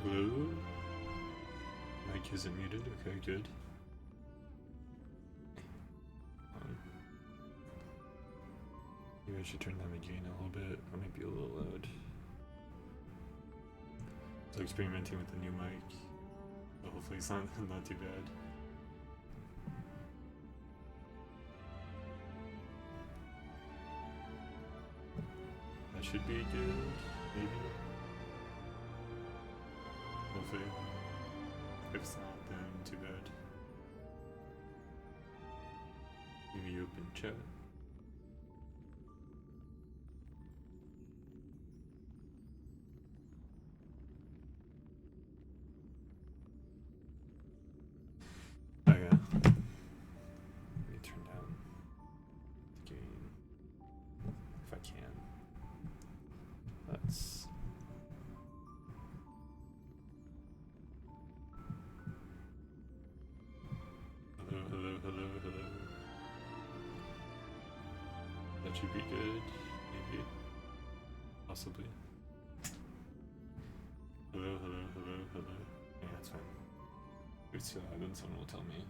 Hello? Mic isn't muted, okay, good. Maybe I should turn down the gain a little bit, or maybe a little loud. So experimenting with the new mic, so hopefully it's not too bad. That should be good, maybe. Hopefully. If it's not, then too bad. Maybe open chat. Oh yeah. Let me turn down the gain if I can. That's hello, hello, hello, hello. That should be good, maybe, possibly. Hello, hello, hello, hello. Yeah, that's fine. If it's too loud, then someone will tell me.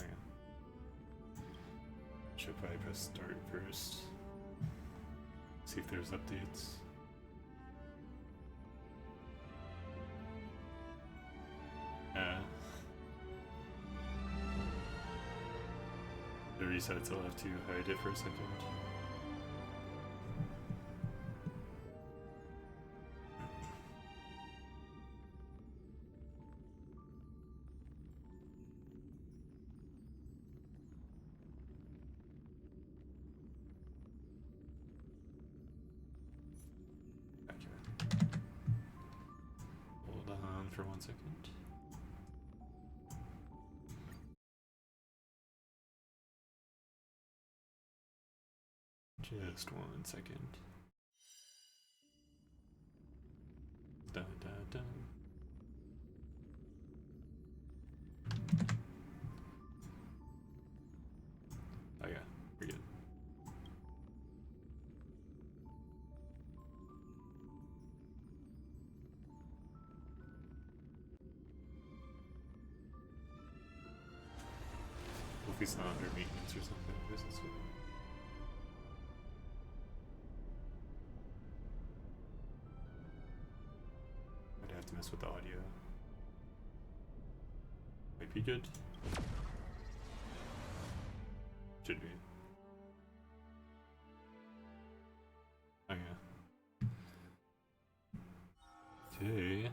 Oh yeah. Should probably press start first. See if there's updates. The resets, I'll have to hide it for a second. Okay. Hold on for 1 second. Just 1 second. Dun, dun, dun. Oh yeah, we're good. Hope he's not under maintenance or something. I guess that's what. I'd have to mess with the audio. Might be good. Should be. Oh yeah. Okay.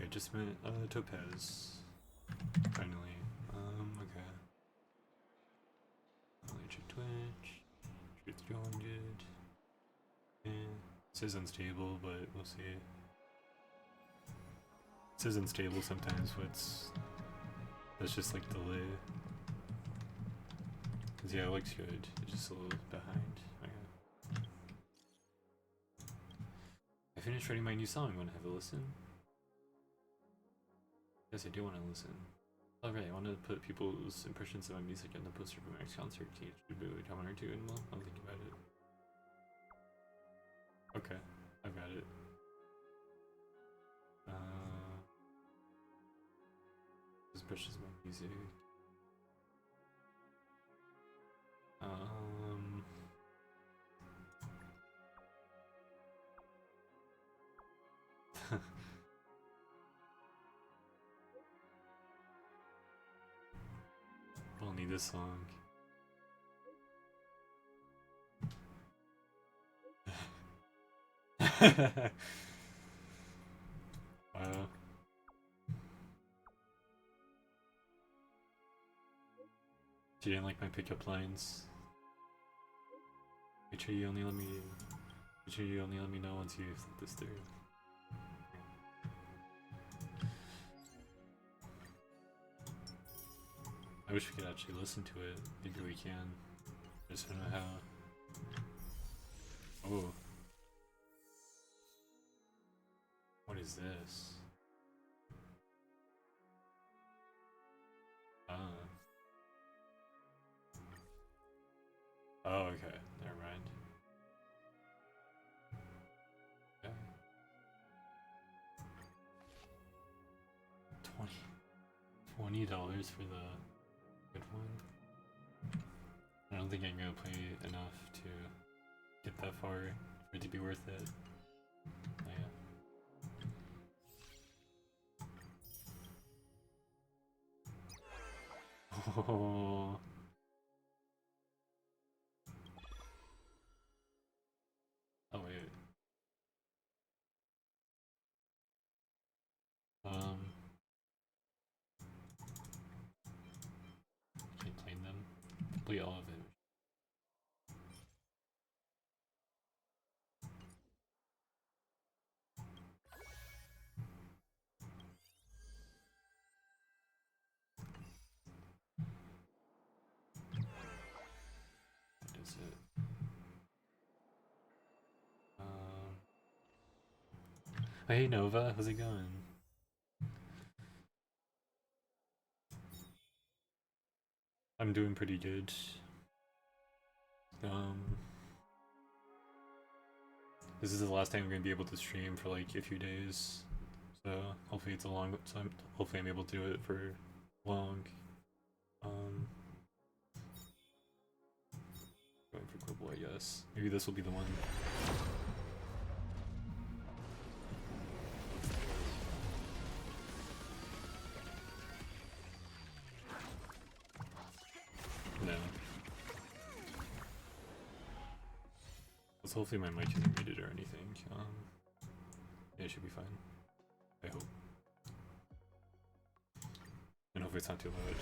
I just met Topaz. Finally. Okay. Only check Twitch. Truth going good. Yeah. It says unstable, but we'll see. It says unstable sometimes, but that's just like delay. Cause yeah, it looks good. It's just a little behind. Okay. I finished writing my new song. Want to have a listen? Yes, I do want to listen. Oh right, I want to put people's impressions of my music in the poster for my next concert. Can you reboot one or two, and I'll think about it. Okay, I've got it. Impressions of my music. I'll need this song. Wow. You didn't like my pickup lines. Make sure you only let me know once you flip this through. I wish we could actually listen to it. Maybe we can. I just don't know how. Oh. What is this? Ah. Oh, okay. Never mind. Okay. $20 for the good one. I don't think I'm gonna play enough to get that far for it to be worth it. Oh, yeah. Oh. Oh wait. Can't claim them. Complete all of it. What is it? Hey Nova, how's it going? I'm doing pretty good. This is the last time I'm gonna be able to stream for like a few days, so hopefully it's a long time. Hopefully I'm able to do it for long. Going for Quibble, I guess. Maybe this will be the one. No. So hopefully my mic isn't muted or anything. Yeah, it should be fine. I hope. And hopefully it's not too loud.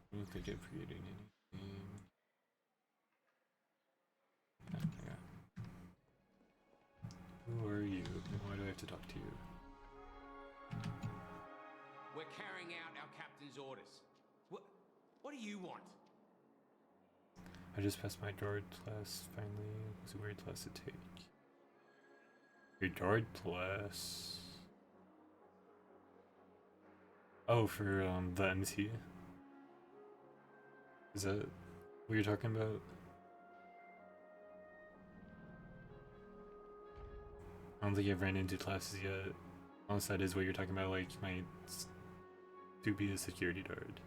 I don't think I've created anything. Yeah. Who are you? And why do I have to talk to you? We're carrying out our captain's orders. What do you want? I just passed my guard class finally. It was a weird class to take. Your guard class? Oh, for the MT? Is that what you're talking about? I don't think I've ran into classes yet. Unless that is what you're talking about, like my to be a security guard.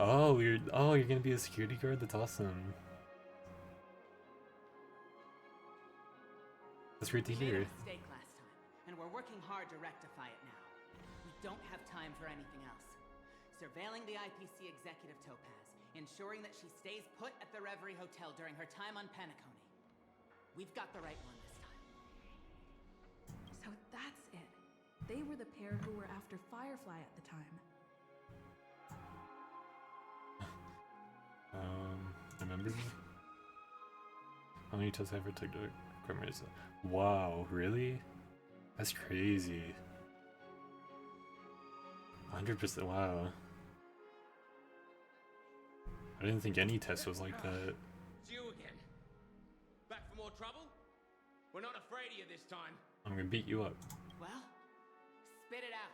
Oh, you're gonna be a security guard? That's awesome. That's great to hear. We made a mistake last time, and we're working hard to rectify it now. We don't have time for anything else. Surveilling the IPC executive Topaz, ensuring that she stays put at the Reverie Hotel during her time on Penacony. We've got the right one this time. So that's it. They were the pair who were after Firefly at the time. Remember me? How many tests I ever took to Grimmer's? Wow, really? That's crazy. 100%, wow. I didn't think any test was like that. It's you again. Back for more trouble? We're not afraid of you this time. I'm gonna beat you up. Well, spit it out.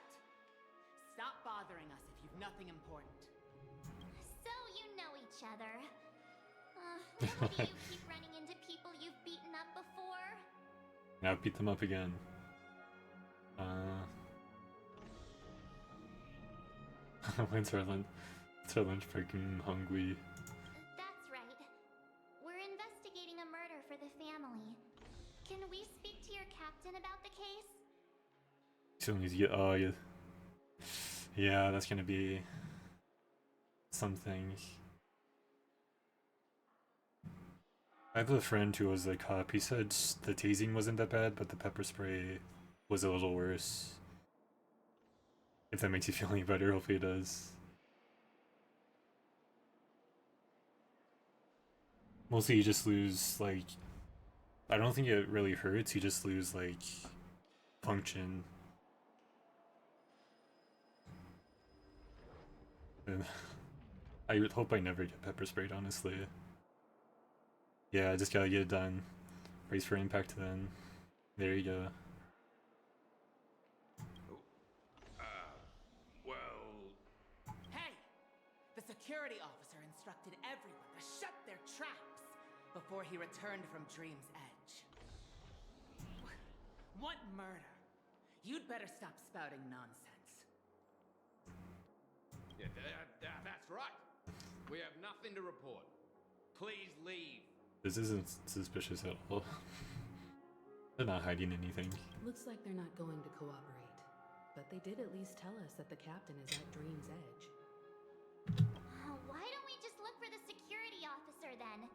Stop bothering us if you've nothing important. So you know each other. Why do you keep running into people you've beaten up before? Now beat them up again. When's our lunch? It's our lunch break. I'm hungry. That's right. We're investigating a murder for the family. Can we speak to your captain about the case? Still need to get. Oh yeah. Yeah, that's gonna be something. I have a friend who was a cop. He said the tasing wasn't that bad, but the pepper spray was a little worse. If that makes you feel any better, hopefully it does. Mostly you just lose, like, I don't think it really hurts, you just lose, like, function. And I would hope I never get pepper sprayed, honestly. Yeah, I just gotta get it done. Race for impact then. There you go. Well... Hey! The security officer instructed everyone to shut their traps before he returned from Dream's Edge. What murder? You'd better stop spouting nonsense. Yeah, that's right. We have nothing to report. Please leave. This isn't suspicious at all. They're not hiding anything. Looks like they're not going to cooperate. But they did at least tell us that the captain is at Dream's Edge. Why don't we just look for the security officer then?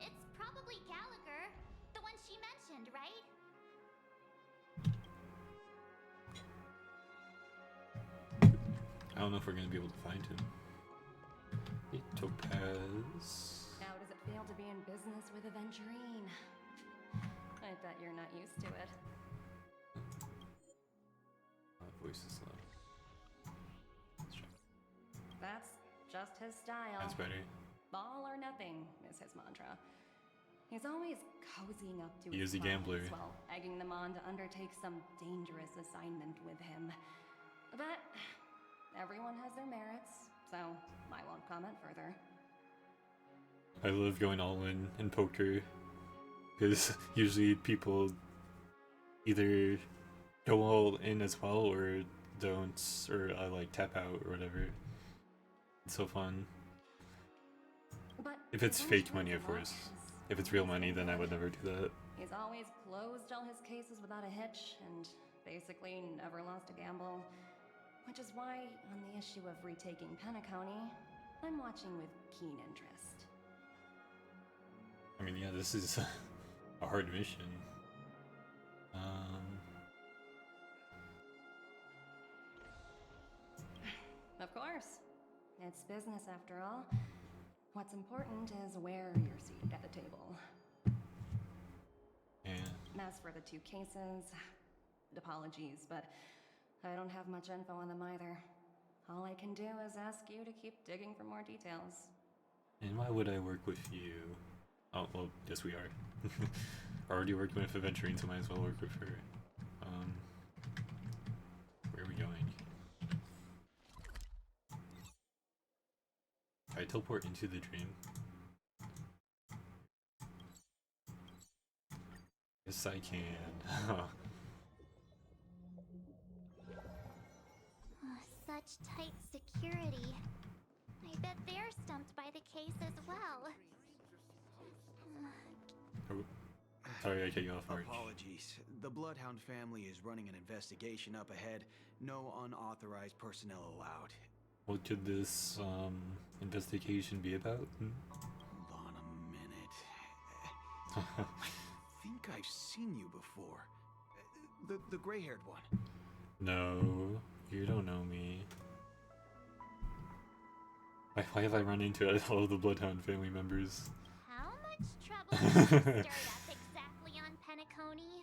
It's probably Gallagher, the one she mentioned, right? I don't know if we're gonna be able to find him. Hey, Topaz. How does it feel to be in business with Aventurine? I bet you're not used to it. Voice is low. Let's try. That's just his style. That's better. All or nothing is his mantra. He's always cozying up to He his is a gambler. clients while egging them on to undertake some dangerous assignment with him. But everyone has their merits, so I won't comment further. I love going all in poker, because usually people either go all in as well or don't, or I like tap out or whatever. It's so fun. But If it's only fake money, of luck course. is If it's real money, then I would never do that. He's always closed all his cases without a hitch and basically never lost a gamble. Which is why, on the issue of retaking Penacony, I'm watching with keen interest. I mean, yeah, this is a hard mission. Of course. It's business after all. What's important is where you're seated at the table. Yeah. As for the two cases, apologies, but I don't have much info on them either. All I can do is ask you to keep digging for more details. And why would I work with you? Oh, well, yes we are. Already working with Aventurine, so might as well work with her. Where are we going? I teleport into the dream. Yes, I can. Such tight security. I bet they're stumped by the case as well. Oh, sorry, I cut you off, March. Apologies. The Bloodhound family is running an investigation up ahead. No unauthorized personnel allowed. What could this investigation be about? Hold on a minute. I think I've seen you before. The gray-haired one. No, you don't know me. Why have I run into all of the Bloodhound family members? How much trouble did you stir up exactly on Penacony?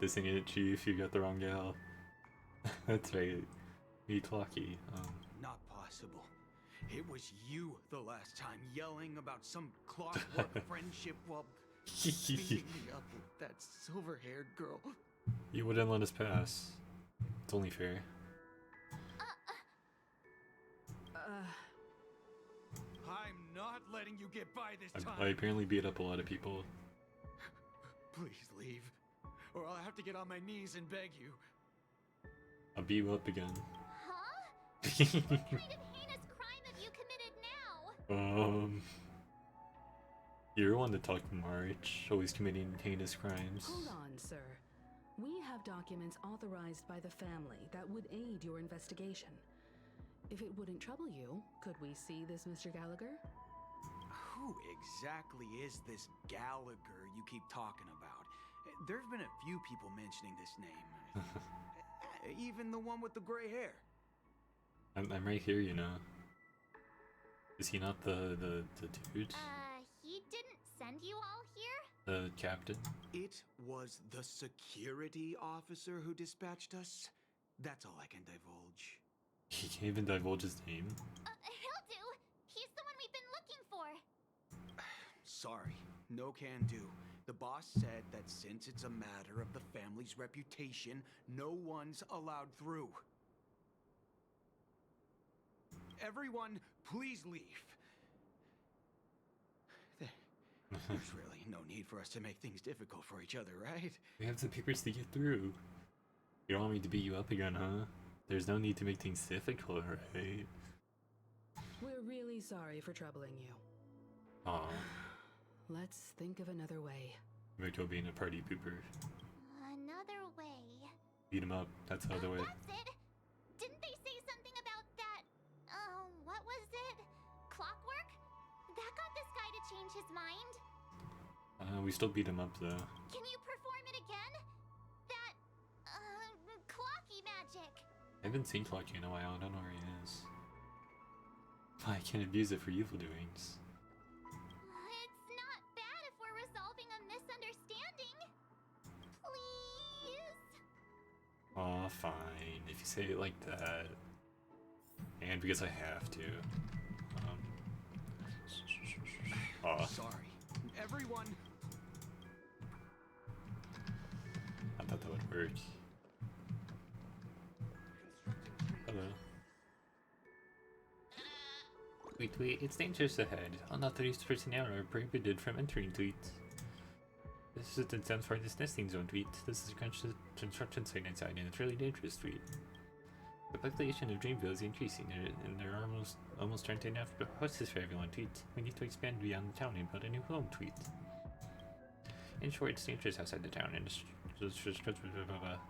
This ain't it, Chief. You got the wrong gal. That's right. Me Clocky. Not possible. It was you the last time yelling about some clockwork friendship while beating me up with that silver-haired girl. You wouldn't let us pass. It's only fair. I'm not letting you get by this time. I apparently beat up a lot of people. Please leave, or I'll have to get on my knees and beg you. I'll beat you up again. Huh? What kind of heinous crime have you committed now? You're one to talk March, always committing heinous crimes. Hold on, sir. We have documents authorized by the family that would aid your investigation. If it wouldn't trouble you, could we see this Mr. Gallagher? Who exactly is this Gallagher you keep talking about? There's been a few people mentioning this name. Even the one with the gray hair. I'm right here, you know. Is he not the dude? He didn't send you all here? The captain? It was the security officer who dispatched us. That's all I can divulge. He can't even divulge his name? He'll do. He's the one we've been looking for. Sorry, no can do. The boss said that since it's a matter of the family's reputation, no one's allowed through. Everyone, please leave. There's really no need for us to make things difficult for each other, right? We have the papers to get through. You don't want me to beat you up again, huh? There's no need to make things difficult, right? We're really sorry for troubling you. Aw. Let's think of another way. Rico being a party pooper. Another way. Beat him up. That's the other way. That's it. Didn't they say something about that? What was it? Clockwork? That got this guy to change his mind? We still beat him up though. Can you perform it again? That, clocky magic. I haven't seen Clocky in a while. I don't know where he is. I can't abuse it for evil doings. It's not bad if we're resolving a misunderstanding. Please? Aw, fine. If you say it like that. And because I have to. Aw. Sorry. Everyone. I thought that would work. Hello. Wait, it's dangerous ahead. Unauthorized personnel are prohibited from entering, tweet. This is the stands for this nesting zone, tweet. This is a construction site inside and it's really dangerous, tweet. The population of Dreamville is increasing and there are almost aren't enough houses for everyone, tweet. We need to expand beyond the town and build a new home, tweet. In short, it's dangerous outside the town and the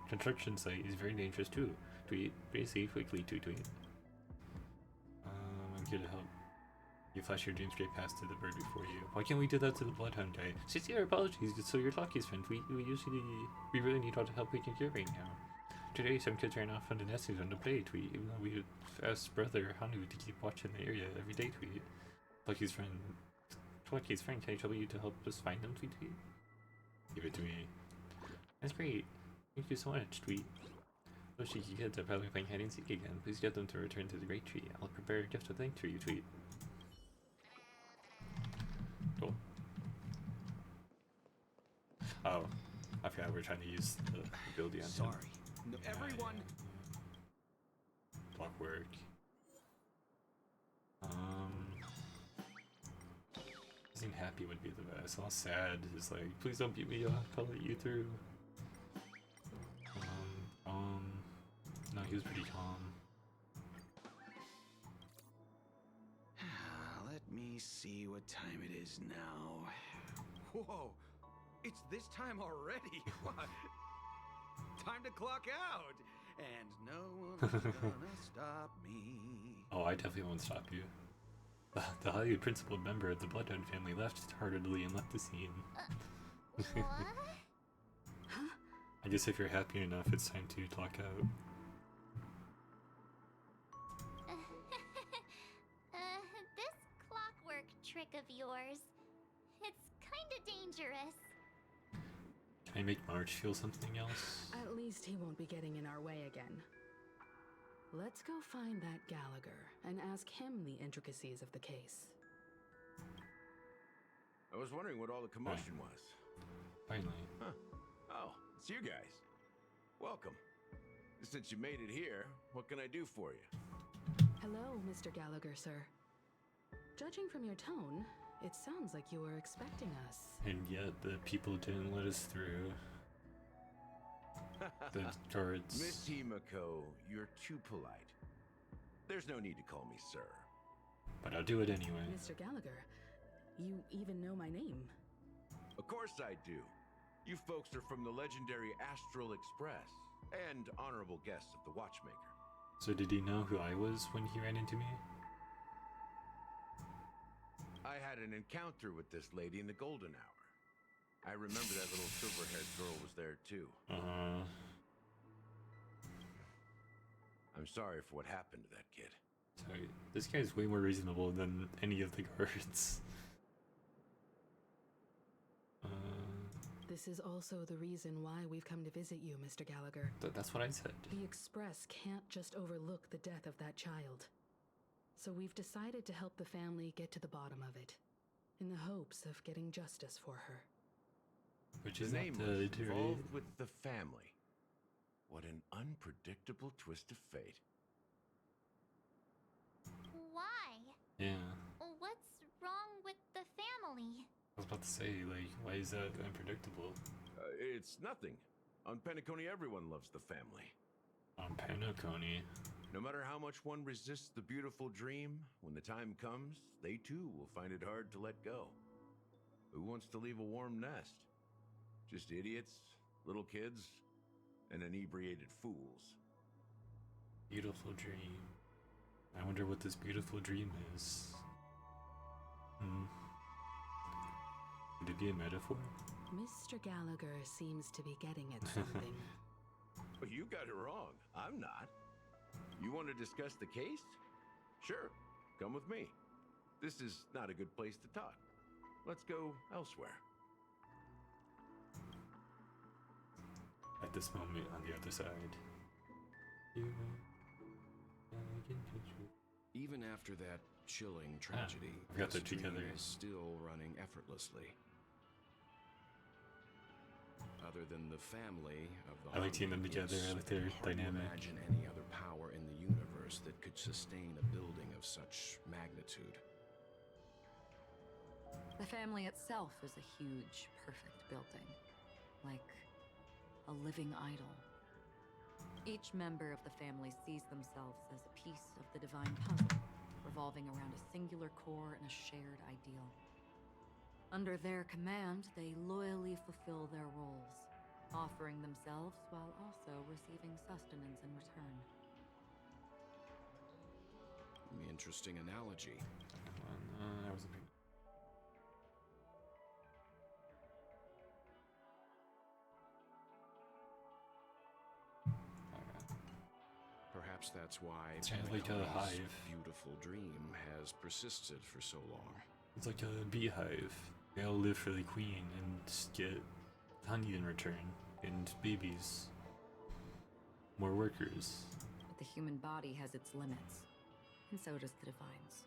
construction site is very dangerous too, tweet. Please leave quickly to tweet. I'm here to help. You flash your dream straight past to the bird before you. Why can't we do that to the bloodhound guy? Sincere apologies, so your Lucky's friend. We really need all the help we can get right now. Today, some kids ran off on the nesting zone to play, tweet, even though we asked brother Hanu to keep watching the area every day, tweet. Lucky's friend, can I trouble you to help us find them, tweet? Give it to me. That's great. Thank you so much, tweet. Those cheeky kids are probably playing hide and seek again. Please get them to return to the great tree. I'll prepare a gift of thanks for you, tweet. Cool. Oh, I forgot we're trying to use the ability on him. Sorry. No, everyone. Clockwork. Being happy would be the best. All sad is like, please don't beat me up. I'll let you through. No, he was pretty calm. Let me see what time it is now. Whoa, it's this time already. Time to clock out. And no one's gonna stop me. Oh, I definitely won't stop you. The highly principled member of the Bloodhound family left heartedly and left the scene. What? I guess if you're happy enough, it's time to clock out. This clockwork trick of yours, it's kinda dangerous. Can I make Marge feel something else? At least he won't be getting in our way again. Let's go find that Gallagher and ask him the intricacies of the case. I was wondering what all the commotion was. Finally. Huh. Oh, it's you guys. Welcome. Since you made it here, what can I do for you? Hello, Mr. Gallagher, sir. Judging from your tone, it sounds like you were expecting us. And yet the people didn't let us through. The guards. Miss Himiko, you're too polite. There's no need to call me sir. But I'll do it anyway. Mr. Gallagher, you even know my name. Of course I do. You folks are from the legendary Astral Express and honorable guests of the Watchmaker. So did he know who I was when he ran into me? I had an encounter with this lady in the golden hour. I remember that little silver-haired girl was there too. I'm sorry for what happened to that kid. Sorry, this guy's way more reasonable than any of the guards. This is also the reason why we've come to visit you, Mr. Gallagher. That's what I said. The Express can't just overlook the death of that child. So we've decided to help the family get to the bottom of it, in the hopes of getting justice for her. Which The is name not was right? involved with the family. What an unpredictable twist of fate. Why? Yeah. What's wrong with the family? I was about to say, like, why is that unpredictable? It's nothing. On Penacony, everyone loves the family. On Penacony. No matter how much one resists the beautiful dream, when the time comes, they too will find it hard to let go. Who wants to leave a warm nest? Just idiots, little kids, and inebriated fools. Beautiful dream. I wonder what this beautiful dream is. Could it be a metaphor? Mr. Gallagher seems to be getting at something. But you got it wrong. I'm not. You want to discuss the case? Sure. Come with me. This is not a good place to talk. Let's go elsewhere. At this moment, on the other side. Even after that chilling tragedy, I've got this them together. dream is still running effortlessly. Other than the family of the I like seeing them together. I like their hard to dynamic. imagine any other power in the universe that could sustain a building of such magnitude. The family itself is a huge, perfect building. Like a living idol. Each member of the family sees themselves as a piece of the divine puzzle, revolving around a singular core and a shared ideal. Under their command, they loyally fulfill their roles, offering themselves while also receiving sustenance in return. Interesting analogy. I wasn't paying. Perhaps that's why It's kind of like a Penacony's hive. beautiful dream has persisted for so long. It's like a beehive. They all live for the queen and get honey in return and babies. More workers. But the human body has its limits, and so does the divine's.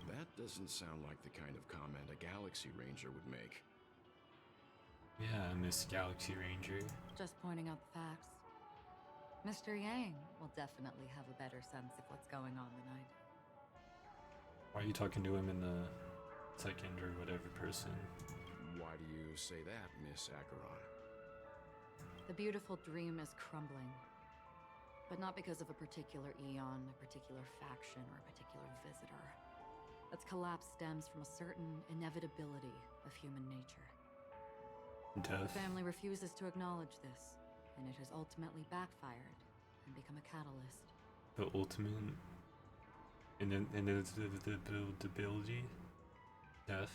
That doesn't sound like the kind of comment a Galaxy Ranger would make. Yeah, Miss Galaxy Ranger. Just pointing out the facts. Mr. Yang will definitely have a better sense of what's going on than I do. Why are you talking to him in the second or whatever person? Why do you say that, Miss Acheron? The beautiful dream is crumbling. But not because of a particular eon, a particular faction, or a particular visitor. Its collapse stems from a certain inevitability of human nature. Death. The family refuses to acknowledge this, and it has ultimately backfired and become a catalyst. The ultimate. And then the buildability. Death.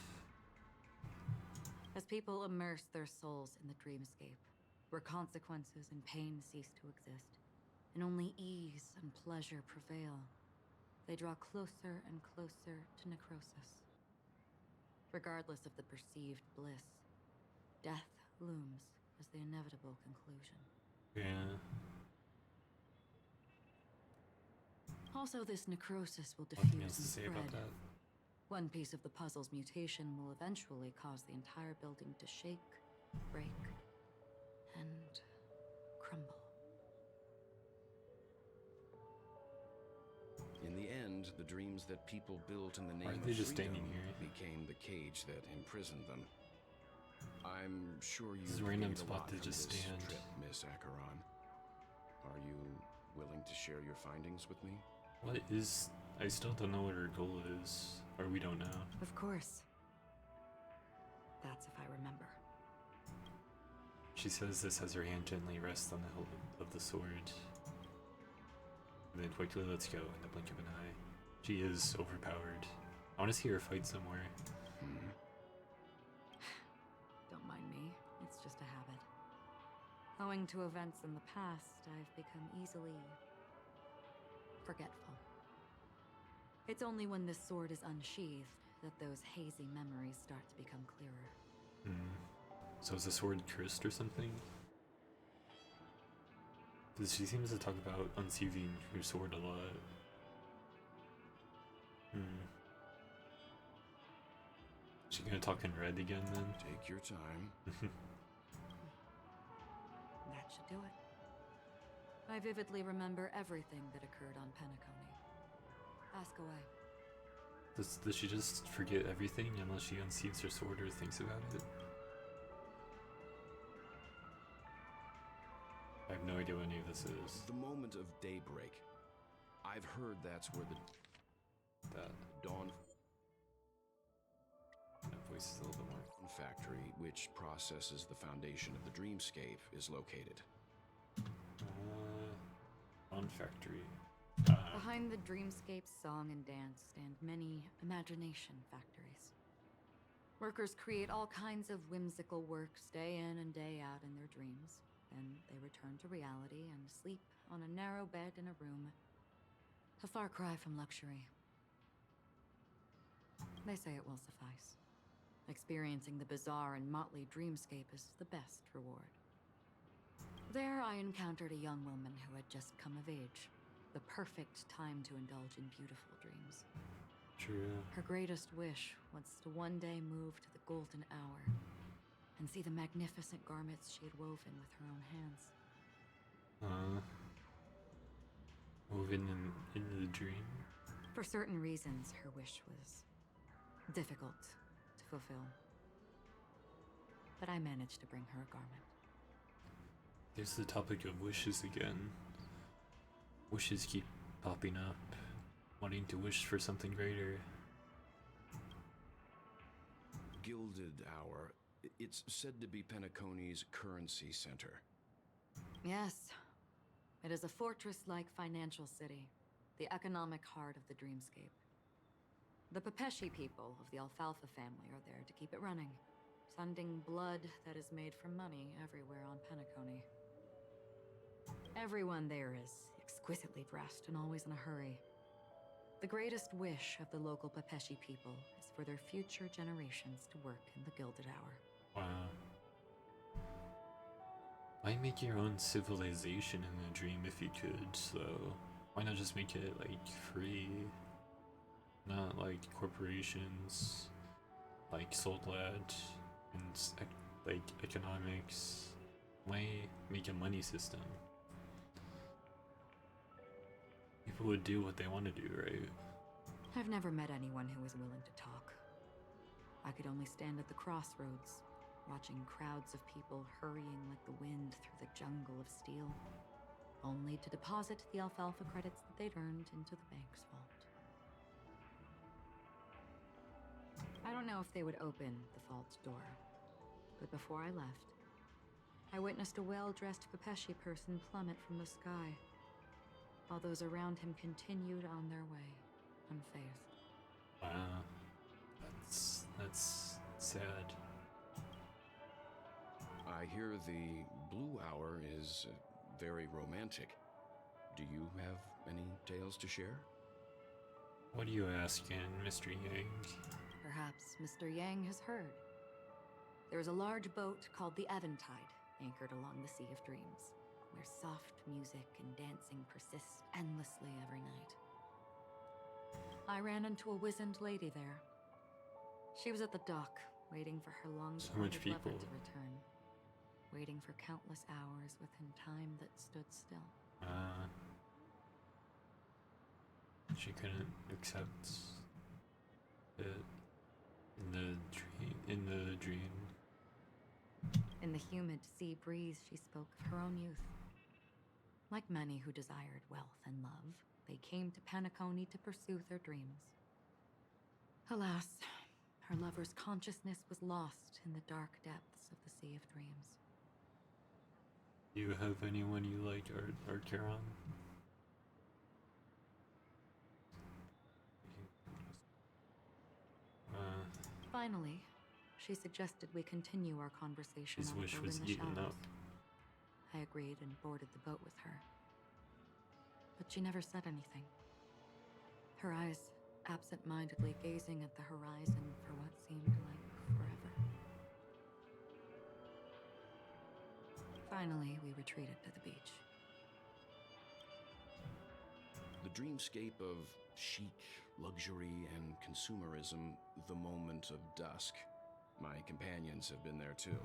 As people immerse their souls in the dreamscape, where consequences and pain cease to exist, and only ease and pleasure prevail, they draw closer and closer to necrosis. Regardless of the perceived bliss, death looms as the inevitable conclusion. Yeah. Also, this necrosis will Nothing else diffuse to and say spread. about that. One piece of the puzzle's mutation will eventually cause the entire building to shake, break, and crumble. In the end, the dreams that people built in the name Why are of they just freedom standing here? became the cage that imprisoned them. I'm sure This is you've a random gained a spot lot to from just this stand. trip, Miss Acheron. Are you willing to share your findings with me? What is. I still don't know what her goal is. Or we don't know. Of course. That's if I remember. She says this as her hand gently rests on the hilt of the sword. And then quickly lets go in the blink of an eye. She is overpowered. I want to see her fight somewhere. Don't mind me, it's just a habit. Owing to events in the past, I've become easily forgetful. It's only when this sword is unsheathed that those hazy memories start to become clearer. So is the sword cursed or something? Because she seems to talk about unsheathing her sword a lot. She gonna talk in red again then? Take your time. That should do it. I vividly remember everything that occurred on Penacony. Ask away. Does she just forget everything unless she unsheathes her sword or thinks about it? I have no idea what any of this is. The moment of daybreak. I've heard that's where the dawn that voice is a little bit more. Factory, which processes the foundation of the dreamscape, is located. On factory. Behind the dreamscape song and dance stand many imagination factories. Workers create all kinds of whimsical works day in and day out in their dreams. Then they return to reality and sleep on a narrow bed in a room. A far cry from luxury. They say it will suffice. Experiencing the bizarre and motley dreamscape is the best reward. There I encountered a young woman who had just come of age. The perfect time to indulge in beautiful dreams. True. Her greatest wish was to one day move to the golden hour and see the magnificent garments she had woven with her own hands. Woven in the dream? For certain reasons, her wish was difficult to fulfill. But I managed to bring her a garment. There's the topic of wishes again. Wishes keep popping up, wanting to wish for something greater. Gilded Hour. It's said to be Penacony's currency center. Yes. It is a fortress-like financial city, the economic heart of the dreamscape. The Pepeshi people of the Alfalfa family are there to keep it running, sending blood that is made from money everywhere on Penacony. Everyone there is exquisitely dressed and always in a hurry. The greatest wish of the local Pepeshi people is for their future generations to work in the Gilded Hour. Wow. Why make your own civilization in the dream if you could, so why not just make it, like, free? Not like corporations, like Soldlad, and, like, economics. Why make a money system? People would do what they want to do, right? I've never met anyone who was willing to talk. I could only stand at the crossroads, watching crowds of people hurrying like the wind through the jungle of steel, only to deposit the alfalfa credits that they'd earned into the bank's vault. I don't know if they would open the vault's door, but before I left, I witnessed a well-dressed Pepeshi person plummet from the sky, while those around him continued on their way, unfazed. Wow. That's sad. I hear the Blue Hour is very romantic. Do you have any tales to share? What are you asking, Mr. Yang? Perhaps Mr. Yang has heard. There is a large boat called the Eventide, anchored along the Sea of Dreams, where soft music and dancing persist endlessly every night. I ran into a wizened lady there. She was at the dock, waiting for her long-departed lover to return, waiting for countless hours within time that stood still. She couldn't accept it in the dream. In the humid sea breeze, she spoke of her own youth. Like many who desired wealth and love, they came to Penacony to pursue their dreams. Alas, her lover's consciousness was lost in the dark depths of the Sea of Dreams. Do you have anyone you like or care on? Finally, she suggested we continue our conversation His on wish boat was in the eaten shadows. up. I agreed and boarded the boat with her. But she never said anything. Her eyes absent-mindedly gazing at the horizon for what seemed like forever. Finally, we retreated to the beach. The dreamscape of chic, luxury, and consumerism, the moment of dusk. My companions have been there too.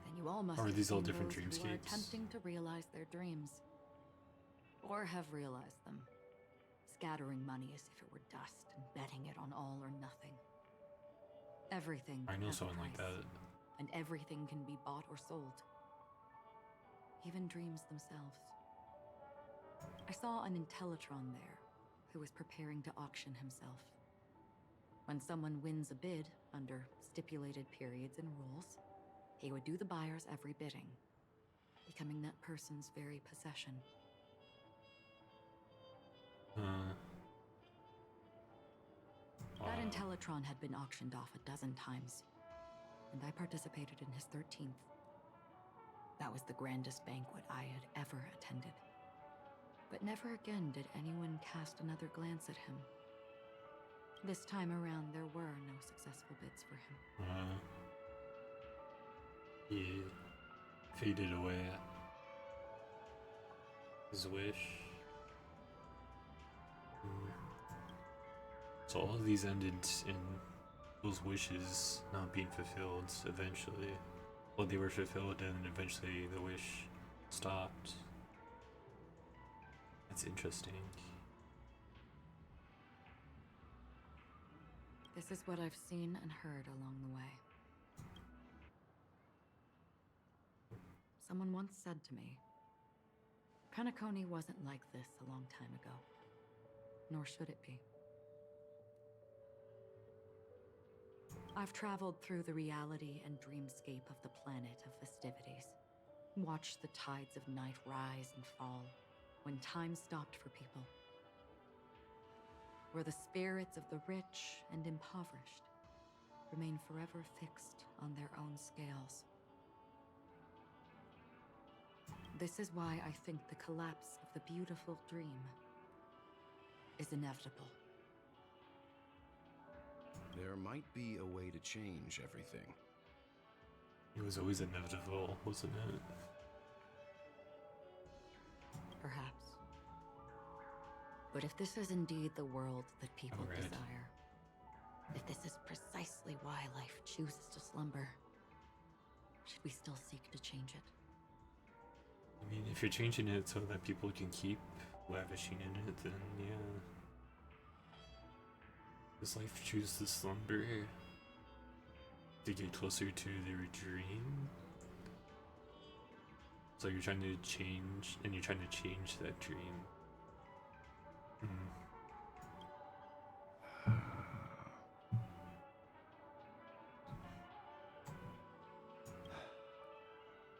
Then you all must Are have these all seen different those who are dreamscapes? attempting to realize their dreams. Or have realized them. Scattering money as if it were dust and betting it on all or nothing. Everything I know has a someone like price, that. and everything can be bought or sold. Even dreams themselves. I saw an Intellitron there, who was preparing to auction himself. When someone wins a bid under stipulated periods and rules, he would do the buyer's every bidding, becoming that person's very possession. That Intellitron had been auctioned off a dozen times, and I participated in his 13th. That was the grandest banquet I had ever attended. But never again did anyone cast another glance at him. This time around, there were no successful bids for him. He faded away. His wish. So all of these ended in those wishes not being fulfilled eventually. Well, they were fulfilled and eventually the wish stopped. That's interesting. This is what I've seen and heard along the way. Someone once said to me, Penacony wasn't like this a long time ago, nor should it be. I've traveled through the reality and dreamscape of the planet of festivities, watched the tides of night rise and fall when time stopped for people, where the spirits of the rich and impoverished remain forever fixed on their own scales. This is why I think the collapse of the beautiful dream is inevitable. There might be a way to change everything. It was always inevitable, wasn't it? Perhaps. But if this is indeed the world that people Alright. desire, if this is precisely why life chooses to slumber, should we still seek to change it? I mean, if you're changing it so that people can keep lavishing in it, then yeah. Does life choose to slumber to get closer to their dream? So you're trying to change, and you're trying to change that dream.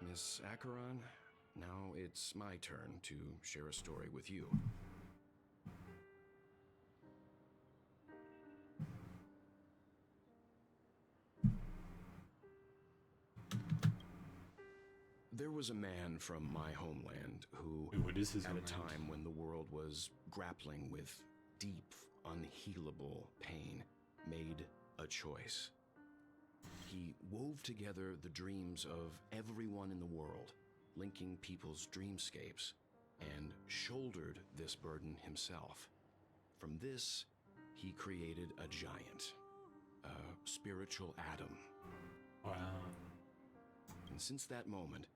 Miss Acheron, now it's my turn to share a story with you. There was a man from my homeland who, What is his at homeland? a time when the world was grappling with deep, unhealable pain, made a choice. He wove together the dreams of everyone in the world, linking people's dreamscapes, and shouldered this burden himself. From this, he created a giant, a spiritual atom. Wow. And since that moment,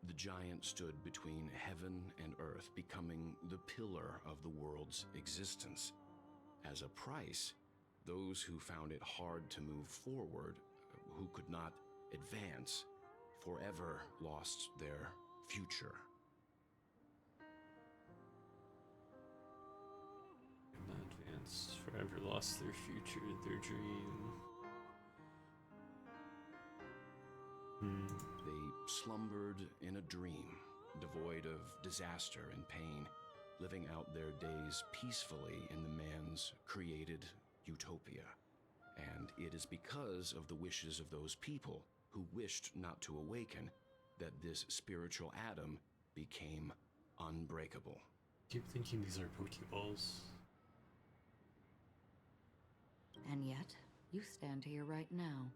the giant stood between heaven and earth, becoming the pillar of the world's existence. As a price, those who found it hard to move forward, who could not advance, forever lost their future. Could not advance, forever lost their future, their dream. They slumbered in a dream, devoid of disaster and pain, living out their days peacefully in the man's created utopia. And it is because of the wishes of those people who wished not to awaken that this spiritual atom became unbreakable. I keep thinking these are Pokeballs. And yet, you stand here right now,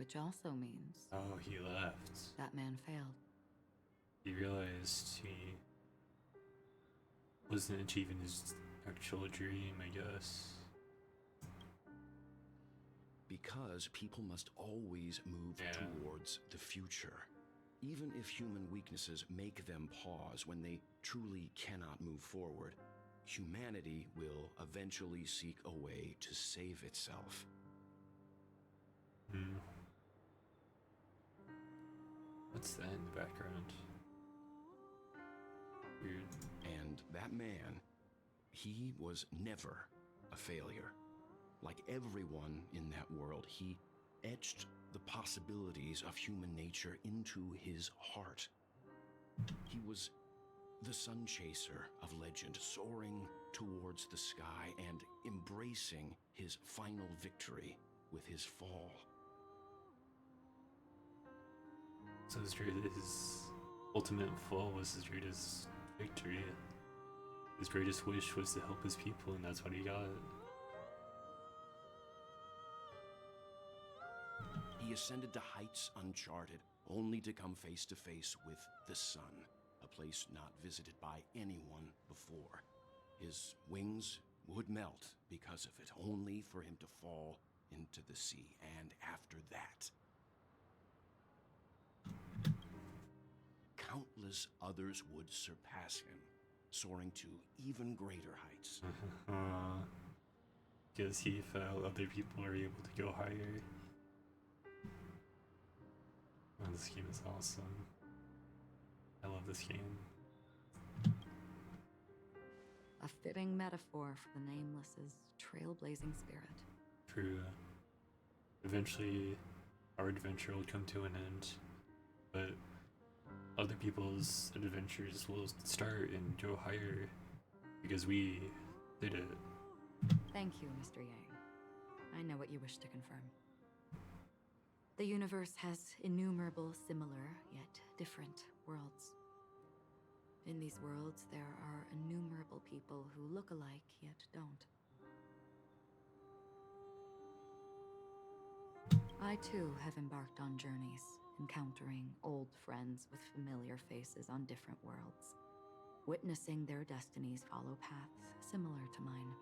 Which also means Oh, he left. that man failed. He realized he wasn't achieving his actual dream, I guess. Because people must always move towards the future. Even if human weaknesses make them pause when they truly cannot move forward, humanity will eventually seek a way to save itself. What's that in the background? Weird. And that man, he was never a failure. Like everyone in that world, he etched the possibilities of human nature into his heart. He was the sun chaser of legend, soaring towards the sky and embracing his final victory with his fall. So his ultimate fall was his greatest victory. His greatest wish was to help his people, and that's what he got. He ascended to heights uncharted, only to come face to face with the sun, a place not visited by anyone before. His wings would melt because of it, only for him to fall into the sea. And after that, countless others would surpass him, soaring to even greater heights. Because he felt other people are able to go higher. Oh, this game is awesome. I love this game. A fitting metaphor for the Nameless's trailblazing spirit. True. Eventually, our adventure will come to an end, but other people's adventures will start and go higher because we did it. Thank you, Mr. Yang. I know what you wish to confirm. The universe has innumerable similar, yet different worlds. In these worlds, there are innumerable people who look alike, yet don't. I too have embarked on journeys, encountering old friends with familiar faces on different worlds, witnessing their destinies follow paths similar to mine.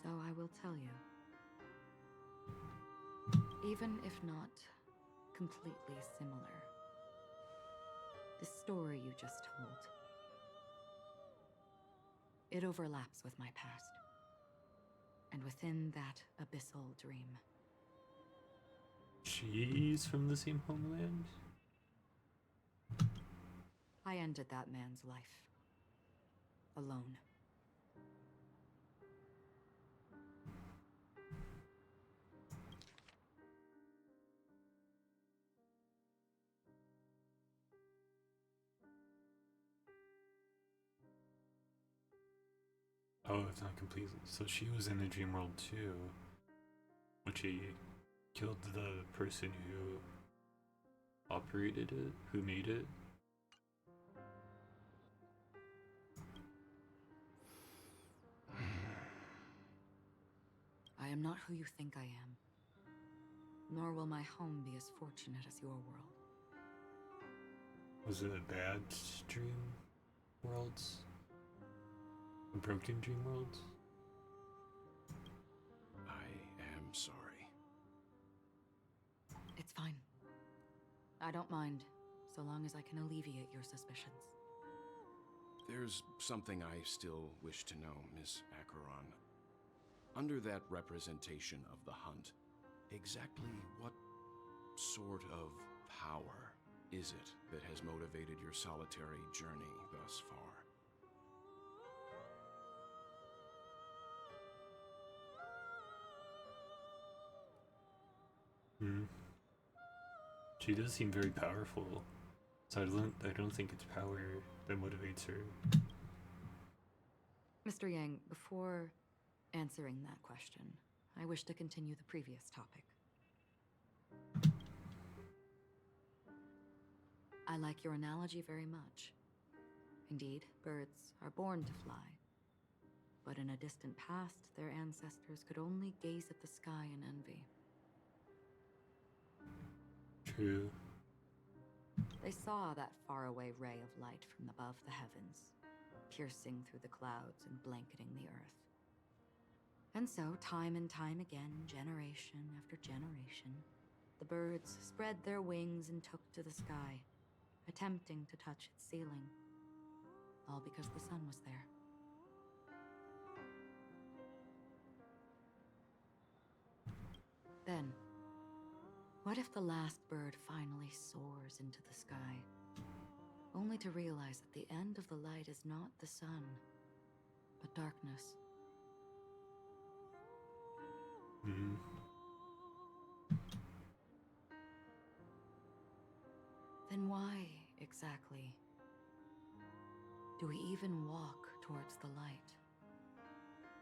So I will tell you. Even if not completely similar, the story you just told, it overlaps with my past. And within that abyssal dream, She's from the same homeland? I ended that man's life. Alone. Oh, if not completely. So she was in the dream world too. When she killed the person who operated it, who made it. I am not who you think I am. Nor will my home be as fortunate as your world. Was it a bad dream world? A broken dream world? I am sorry. It's fine. I don't mind, so long as I can alleviate your suspicions. There's something I still wish to know, Miss Acheron. Under that representation of the hunt, exactly what sort of power is it that has motivated your solitary journey thus far? She does seem very powerful, so I don't think it's power that motivates her. Mr. Yang, before answering that question, I wish to continue the previous topic. I like your analogy very much. Indeed, birds are born to fly. But in a distant past, their ancestors could only gaze at the sky in envy. True. They saw that faraway ray of light from above the heavens, piercing through the clouds and blanketing the earth. And so, time and time again, generation after generation, the birds spread their wings and took to the sky, attempting to touch its ceiling, all because the sun was there. Then, what if the last bird finally soars into the sky, only to realize that the end of the light is not the sun, but darkness? Hmm. Then why, exactly, do we even walk towards the light?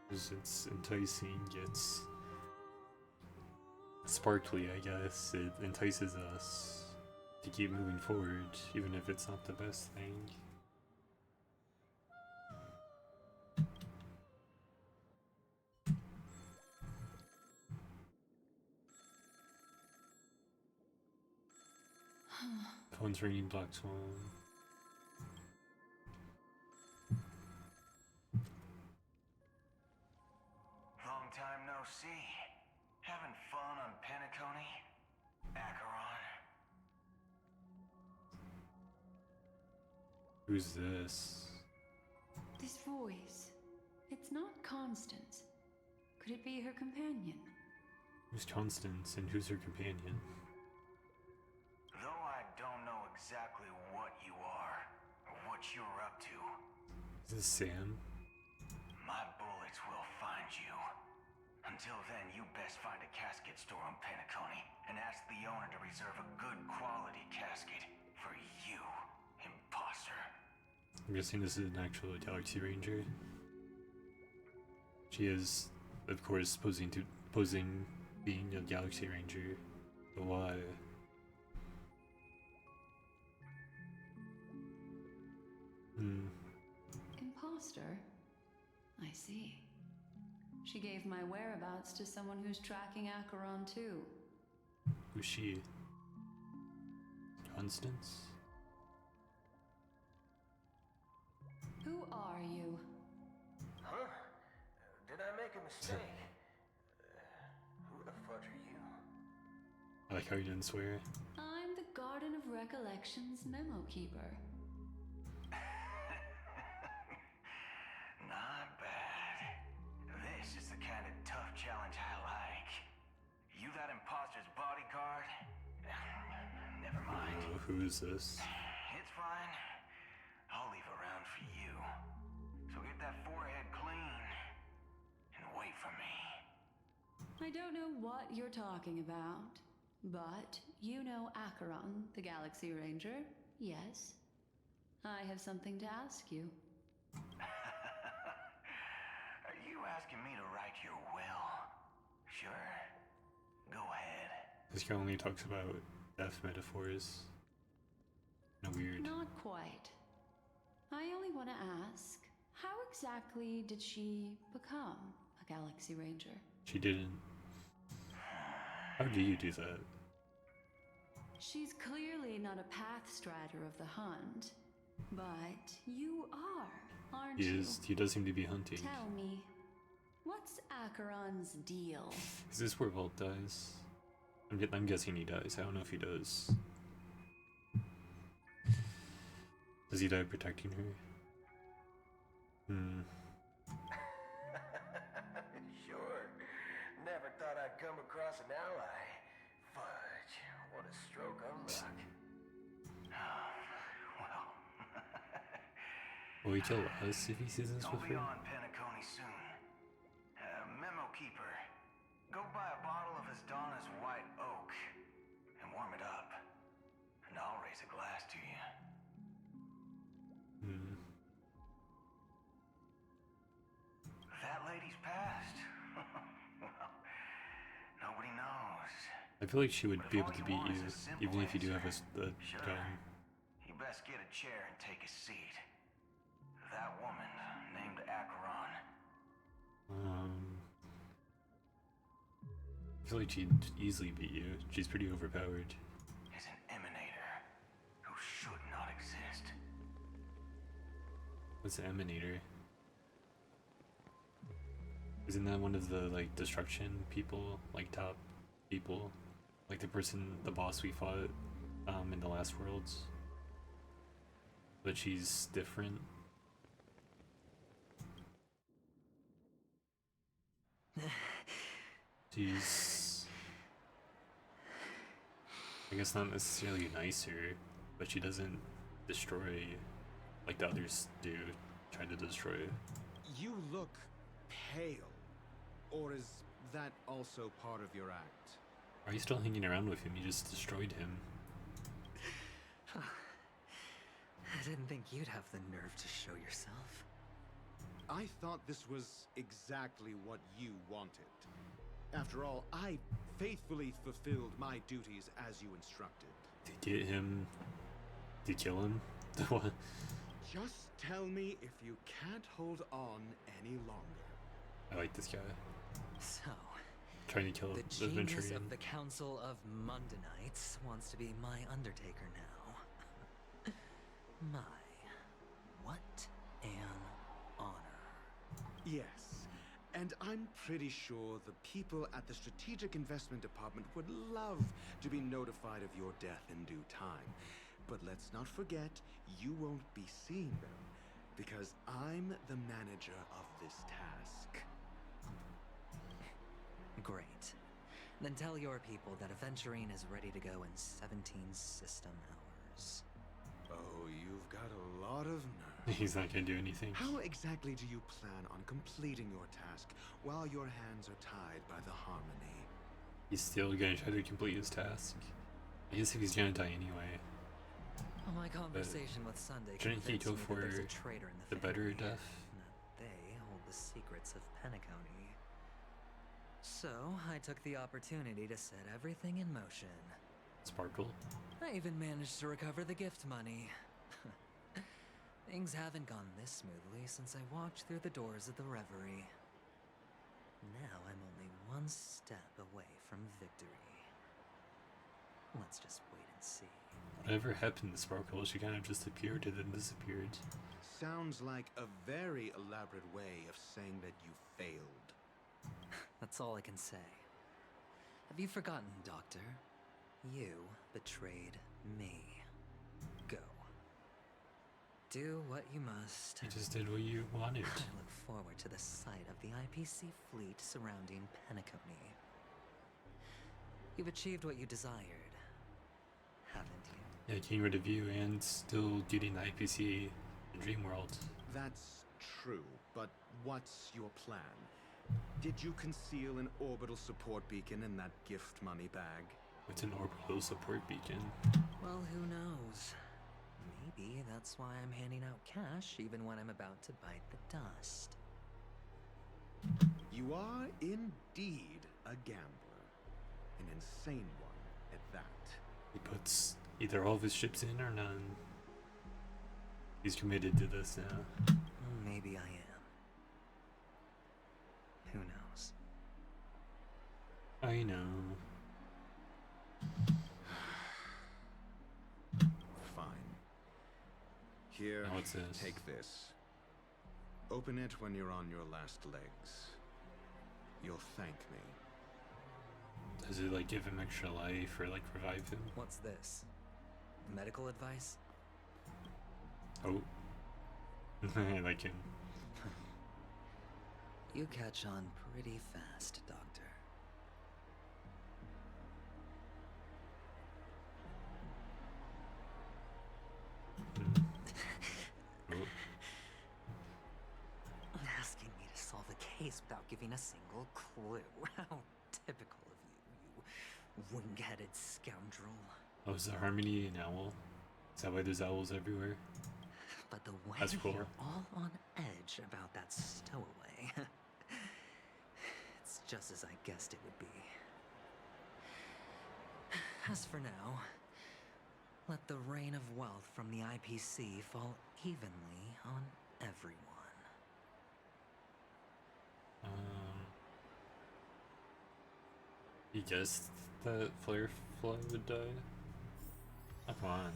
Because it's enticing, it's sparkly, I guess. It entices us to keep moving forward, even if it's not the best thing. Phone's ringing, Black Swan. Long time no see. Having fun on Penacony? Acheron? Who's this? This voice. It's not Constance. Could it be her companion? Who's Constance and who's her companion? Though I don't know exactly what you are, or what you're up to, Is this Sam? my bullets will find you. Until then, you best find a casket store on Penacony and ask the owner to reserve a good quality casket for you, imposter. I'm guessing this is an actual Galaxy Ranger. She is, of course, posing being a Galaxy Ranger. But why? Imposter? I see. She gave my whereabouts to someone who's tracking Acheron too. Who's she? Constance? Who are you? Huh? Did I make a mistake? Who the fudge are you? I like how you didn't swear. I'm the Garden of Recollections memo keeper. Not bad. This is the kind of tough challenge I like. You that imposter's bodyguard? Never mind. Oh, who is this? It's fine. I'll leave a round for you. So get that forehead clean and wait for me. I don't know what you're talking about, but you know Acheron, the Galaxy Ranger, yes? I have something to ask you. Are you asking me to write your will? Sure. Go ahead. This guy only talks about death metaphors. No weird. Not quite. I only want to ask, how exactly did she become a Galaxy Ranger? She didn't. How do you do that? She's clearly not a path strider of the hunt, but you are, aren't you? He does seem to be hunting. Tell me, what's Acheron's deal? Is this where Walt dies? I'm guessing he dies. I don't know if he does. Does he die protecting her? Sure. Never thought I'd come across an ally. Fudge, what a stroke of luck. Well. Will he kill us if he sees us I'll with be her? on Penacony soon. Memo keeper, go buy a bottle of his Donna's White Oak and warm it up, and I'll raise a glass to you. That lady's passed. Well, nobody knows. I feel like she would But be if able all to you beat want you, is a simple even if you do have answer, a sure. gun. You best get a chair and take a seat. That woman named Acheron. I feel like she'd easily beat you. She's pretty overpowered. Is What's the Emanator? Isn't that one of the like destruction people, like top people, like the boss we fought in the last worlds? But she's different. She's, I guess, not necessarily nicer, but she doesn't destroy like the others do, trying to destroy it. You look pale. Or is that also part of your act? Are you still hanging around with him? You just destroyed him. I didn't think you'd have the nerve to show yourself. I thought this was exactly what you wanted. After all, I faithfully fulfilled my duties as you instructed. To get him, to kill him? What? Just tell me if you can't hold on any longer. I like this guy. So, trying to kill the the genius Venturian. of the Council of Mundanites wants to be my Undertaker now. My, what an honor. Yes, and I'm pretty sure the people at the Strategic Investment Department would love to be notified of your death in due time. But let's not forget, you won't be seeing them, because I'm the manager of this task. Great. Then tell your people that Aventurine is ready to go in 17 system hours. Oh, you've got a lot of nerve. He's not gonna do anything. How exactly do you plan on completing your task while your hands are tied by the Harmony? He's still gonna try to complete his task. I guess if he's gonna die anyway. Well, my conversation with Sunday shouldn't he convinced go me that for there's a traitor in the better family, death? and that they hold the secrets of Penacony. So, I took the opportunity to set everything in motion. Sparkle? I even managed to recover the gift money. Things haven't gone this smoothly since I walked through the doors of the Reverie. Now I'm only one step away from victory. Let's just wait and see. Whatever happened to Sparkle? She kind of just appeared and then disappeared. Sounds like a very elaborate way of saying that you failed. That's all I can say. Have you forgotten, Doctor? You betrayed me. Go. Do what you must. You just did what you wanted. I look forward to the sight of the IPC fleet surrounding Penacony. You've achieved what you desired, haven't you? Yeah, getting rid of you and still getting the IPC in Dreamworld. That's true, but what's your plan? Did you conceal an orbital support beacon in that gift money bag? What's an orbital support beacon? Well, who knows? Maybe that's why I'm handing out cash even when I'm about to bite the dust. You are indeed a gambler. An insane one at that. He puts either all of his chips in or none. He's committed to this now. Maybe I am. Who knows? I know. Fine. Here, Now what's this? take this. Open it when you're on your last legs. You'll thank me. Does it like give him extra life or like revive him? What's this? Medical advice? Oh. I like him. You catch on pretty fast, Doctor. Asking me to solve a case without giving a single clue. How typical of you, you wing-headed scoundrel. Oh, is the Harmony an owl? Is that why there's owls everywhere? But the way That's cool. you're all on edge about that stowaway, it's just as I guessed it would be. As for now, let the rain of wealth from the IPC fall evenly on everyone. You guessed that Firefly would die? Oh, come on.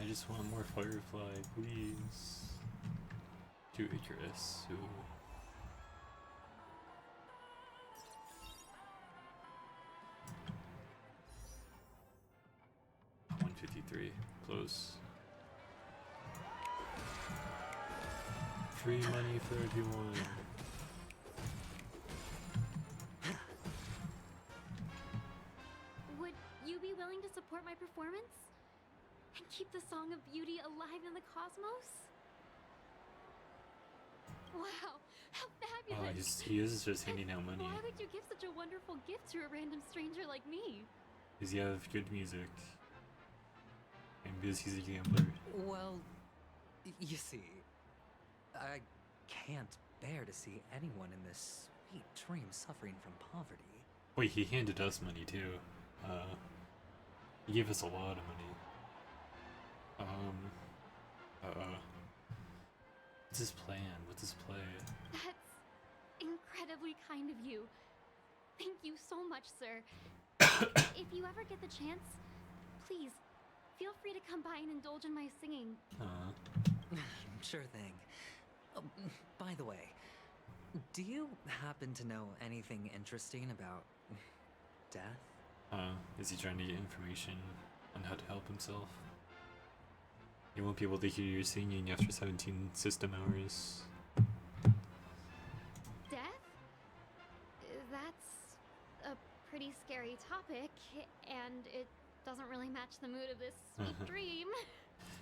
I just want more Firefly, please. 2 Icarus. Ooh. $153. Close. Free money for everyone. Would you be willing to support my performance? And keep the Song of Beauty alive in the cosmos? Wow, how fabulous! He is just handing out money. Why would you give such a wonderful gift to a random stranger like me? Because you have good music. And because he's a gambler. Well, you see, I can't bear to see anyone in this sweet dream suffering from poverty. Wait, he handed us money too. He gave us a lot of money. What's his plan? What's his play? That's incredibly kind of you. Thank you so much, sir. If you ever get the chance, please, feel free to come by and indulge in my singing. Sure thing. By the way, do you happen to know anything interesting about death? Is he trying to get information on how to help himself? You won't be able to hear your singing after 17 system hours. Death? That's a pretty scary topic, and it doesn't really match the mood of this sweet dream.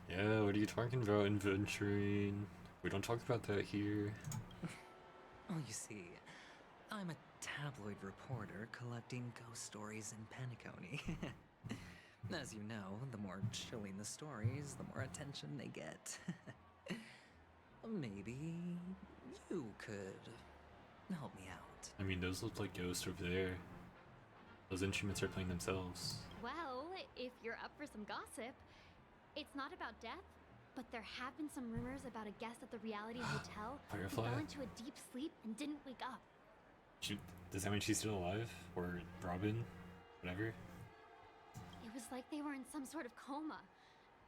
Yeah, what are you talking about, adventuring? We don't talk about that here. Oh, you see, I'm a tabloid reporter collecting ghost stories in Penacony. As you know, the more chilling the stories, the more attention they get. Maybe you could help me out. I mean, those look like ghosts over there. Those instruments are playing themselves. Well, if you're up for some gossip, it's not about death, but there have been some rumors about a guest at the reality hotel who Firefly? fell into a deep sleep and didn't wake up. Does that mean she's still alive? Or Robin? Whatever? It was like they were in some sort of coma.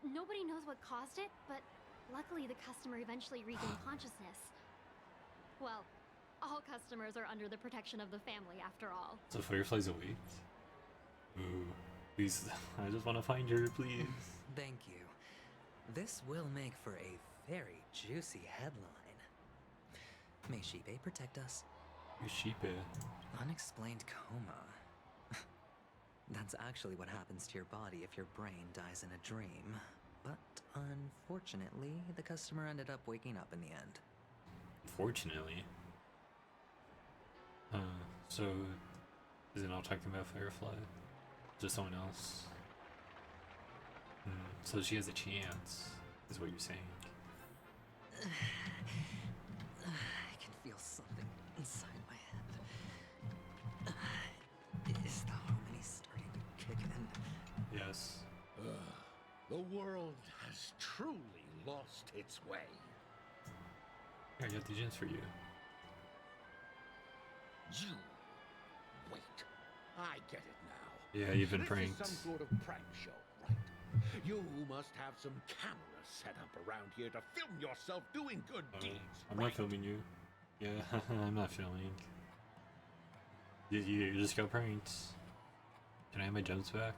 Nobody knows what caused it, but luckily the customer eventually regained consciousness. Well, all customers are under the protection of the family after all. So Firefly's awake? Ooh. Please, I just want to find her, please. Thank you. This will make for a very juicy headline. May Shibe protect us. Who's Shibe? Unexplained coma. That's actually what happens to your body if your brain dies in a dream. But unfortunately, the customer ended up waking up in the end. Fortunately. So is it not talking about Firefly? Just someone else? So she has a chance, is what you're saying. I can feel something inside my head. Is the harmony starting to kick in? Yes. The world has truly lost its way. Here, I got the gems for you. You wait. I get it now. Yeah, you've been pranked. This is some sort of prank show, right? You must have some cameras set up around here to film yourself doing good deeds. I'm not filming you. Yeah, I'm not filming. You just got pranked. Can I have my gems back?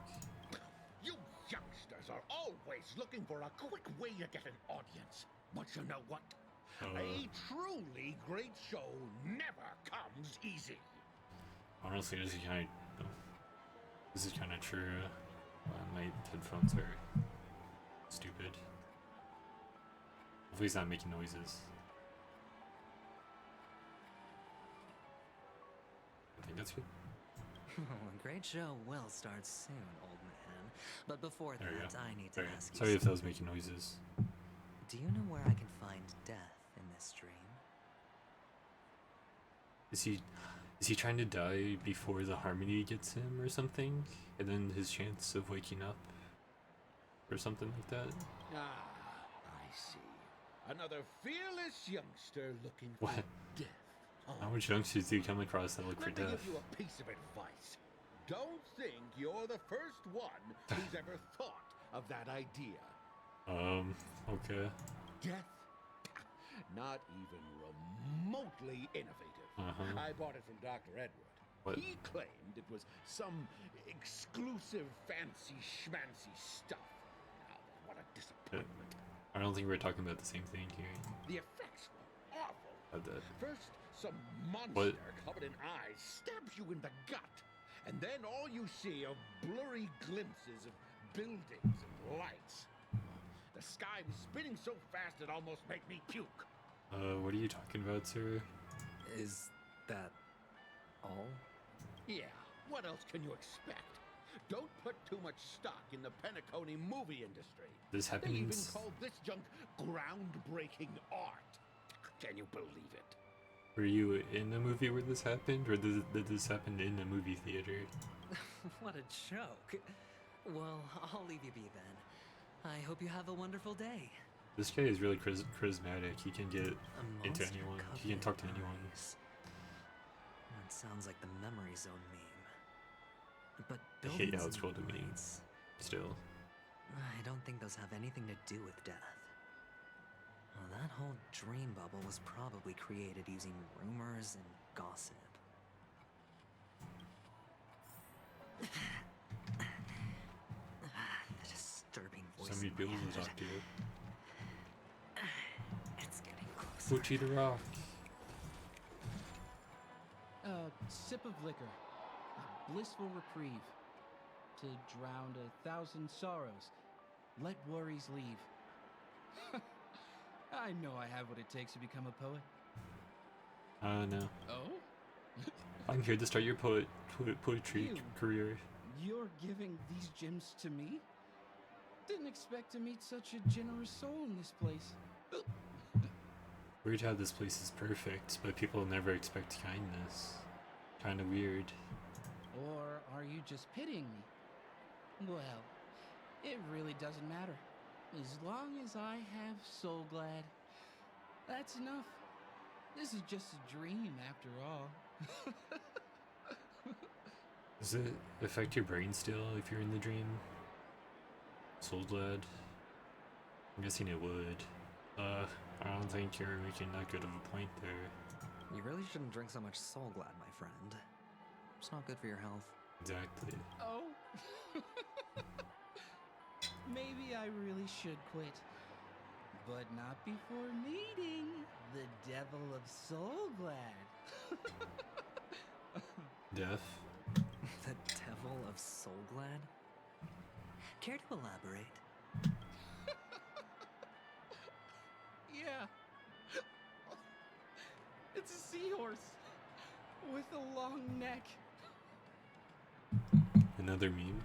You youngsters are always looking for a quick way to get an audience. But you know what? A truly great show never comes easy. Honestly, this is kind of true. My headphones are stupid. Hopefully he's not making noises. I think that's good. A great show will start soon, old man. But before that, I need to ask you Sorry if that was making noises. Do you know where I can find death in this dream? Is he trying to die before the harmony gets him or something? And then his chance of waking up? Or something like that? Ah, I see. Another fearless youngster looking for What? death. How much youngsters do you come across that look for Let me death? give you a piece of advice. Don't think you're the first one who's ever thought of that idea. Okay. Death? Not even remotely innovative. I bought it from Dr. Edward. What? He claimed it was some exclusive fancy schmancy stuff. Now, what a disappointment. I don't think we're talking about the same thing here. The effects were awful. First, some monster covered in eyes stabs you in the gut. And then all you see are blurry glimpses of buildings and lights. The sky was spinning so fast it almost made me puke. What are you talking about, sir? Is that all? Yeah, what else can you expect? Don't put too much stock in the Penacony movie industry. This They even happens. call this junk groundbreaking art. Can you believe it? Were you in the movie where this happened, or did this happen in the movie theater? What a joke. Well, I'll leave you be then. I hope you have a wonderful day. This guy is really charismatic. He can get into monster anyone. covered He can talk to in anyone. eyes. That sounds like the memory zone meme. But I hate buildings how it's called a and meme. lights, Still. I don't think those have anything to do with death. Well, that whole dream bubble was probably created using rumors and gossip. The disturbing voice. Somebody in my builds head. a talk to you. It's getting closer. Fuchi the Rock. A sip of liquor, a blissful reprieve, to drown 1,000 sorrows, let worries leave. I know I have what it takes to become a poet. No. Oh? I'm here to start your poetry You. career. You're giving these gems to me? Didn't expect to meet such a generous soul in this place. Weird how this place is perfect, but people never expect kindness. Kinda weird. Or are you just pitying me? Well, it really doesn't matter. As long as I have Soul Glad, that's enough. This is just a dream after all. Does it affect your brain still if you're in the dream? Soul Glad? I'm guessing it would. I don't think you're making that good of a point there. You really shouldn't drink so much Soul Glad, my friend. It's not good for your health. Exactly. Oh? Maybe I really should quit. But not before meeting the devil of Soul Glad. Death? The devil of Soul Glad? Care to elaborate? Yeah. It's a seahorse with a long neck. Another meme?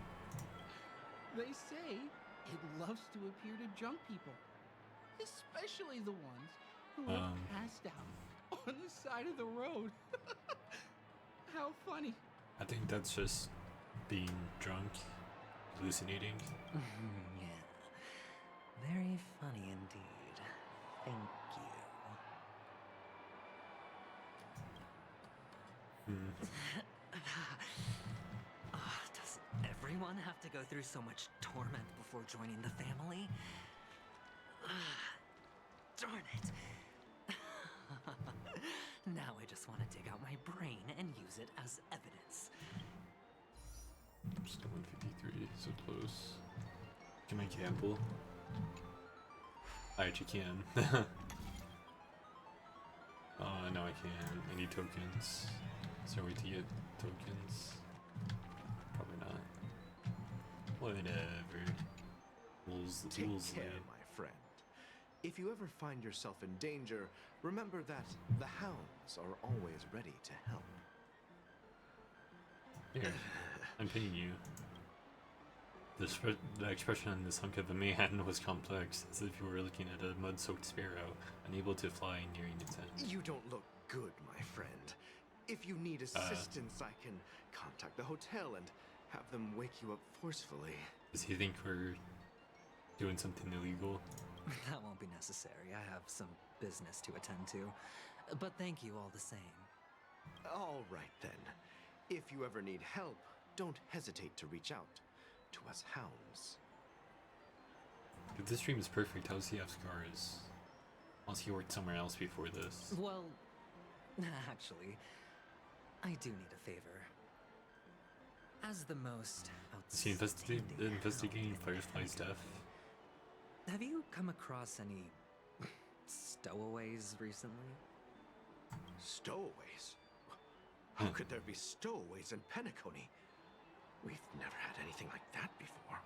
They say it loves to appear to drunk people, especially the ones who are passed out on the side of the road. How funny. I think that's just being drunk, hallucinating. Yeah. Very funny indeed. Thank you. Does everyone have to go through so much torment before joining the family? Darn it. Now I just want to dig out my brain and use it as evidence. Still 153, so close. Can I gamble? I actually can. No I can't. I need tokens. Is there a way to get tokens? Probably not. Whatever. Take Rules care, late. my friend. If you ever find yourself in danger, remember that the hounds are always ready to help. Here, I'm paying you. The expression on this hunk of a man was complex, as if you were looking at a mud-soaked sparrow, unable to fly nearing its end. You don't look good, my friend. If you need assistance, I can contact the hotel and have them wake you up forcefully. Does he think we're doing something illegal? That won't be necessary. I have some business to attend to. But thank you all the same. All right, then. If you ever need help, don't hesitate to reach out to us hounds. Dude, this dream is perfect. How does he have scars? Unless he worked somewhere else before this. Well, actually, I do need a favor. As the most Is he investigating Firefly's death? Have you come across any stowaways recently? Stowaways? How could there be stowaways in Penacony? We've never had anything like that before.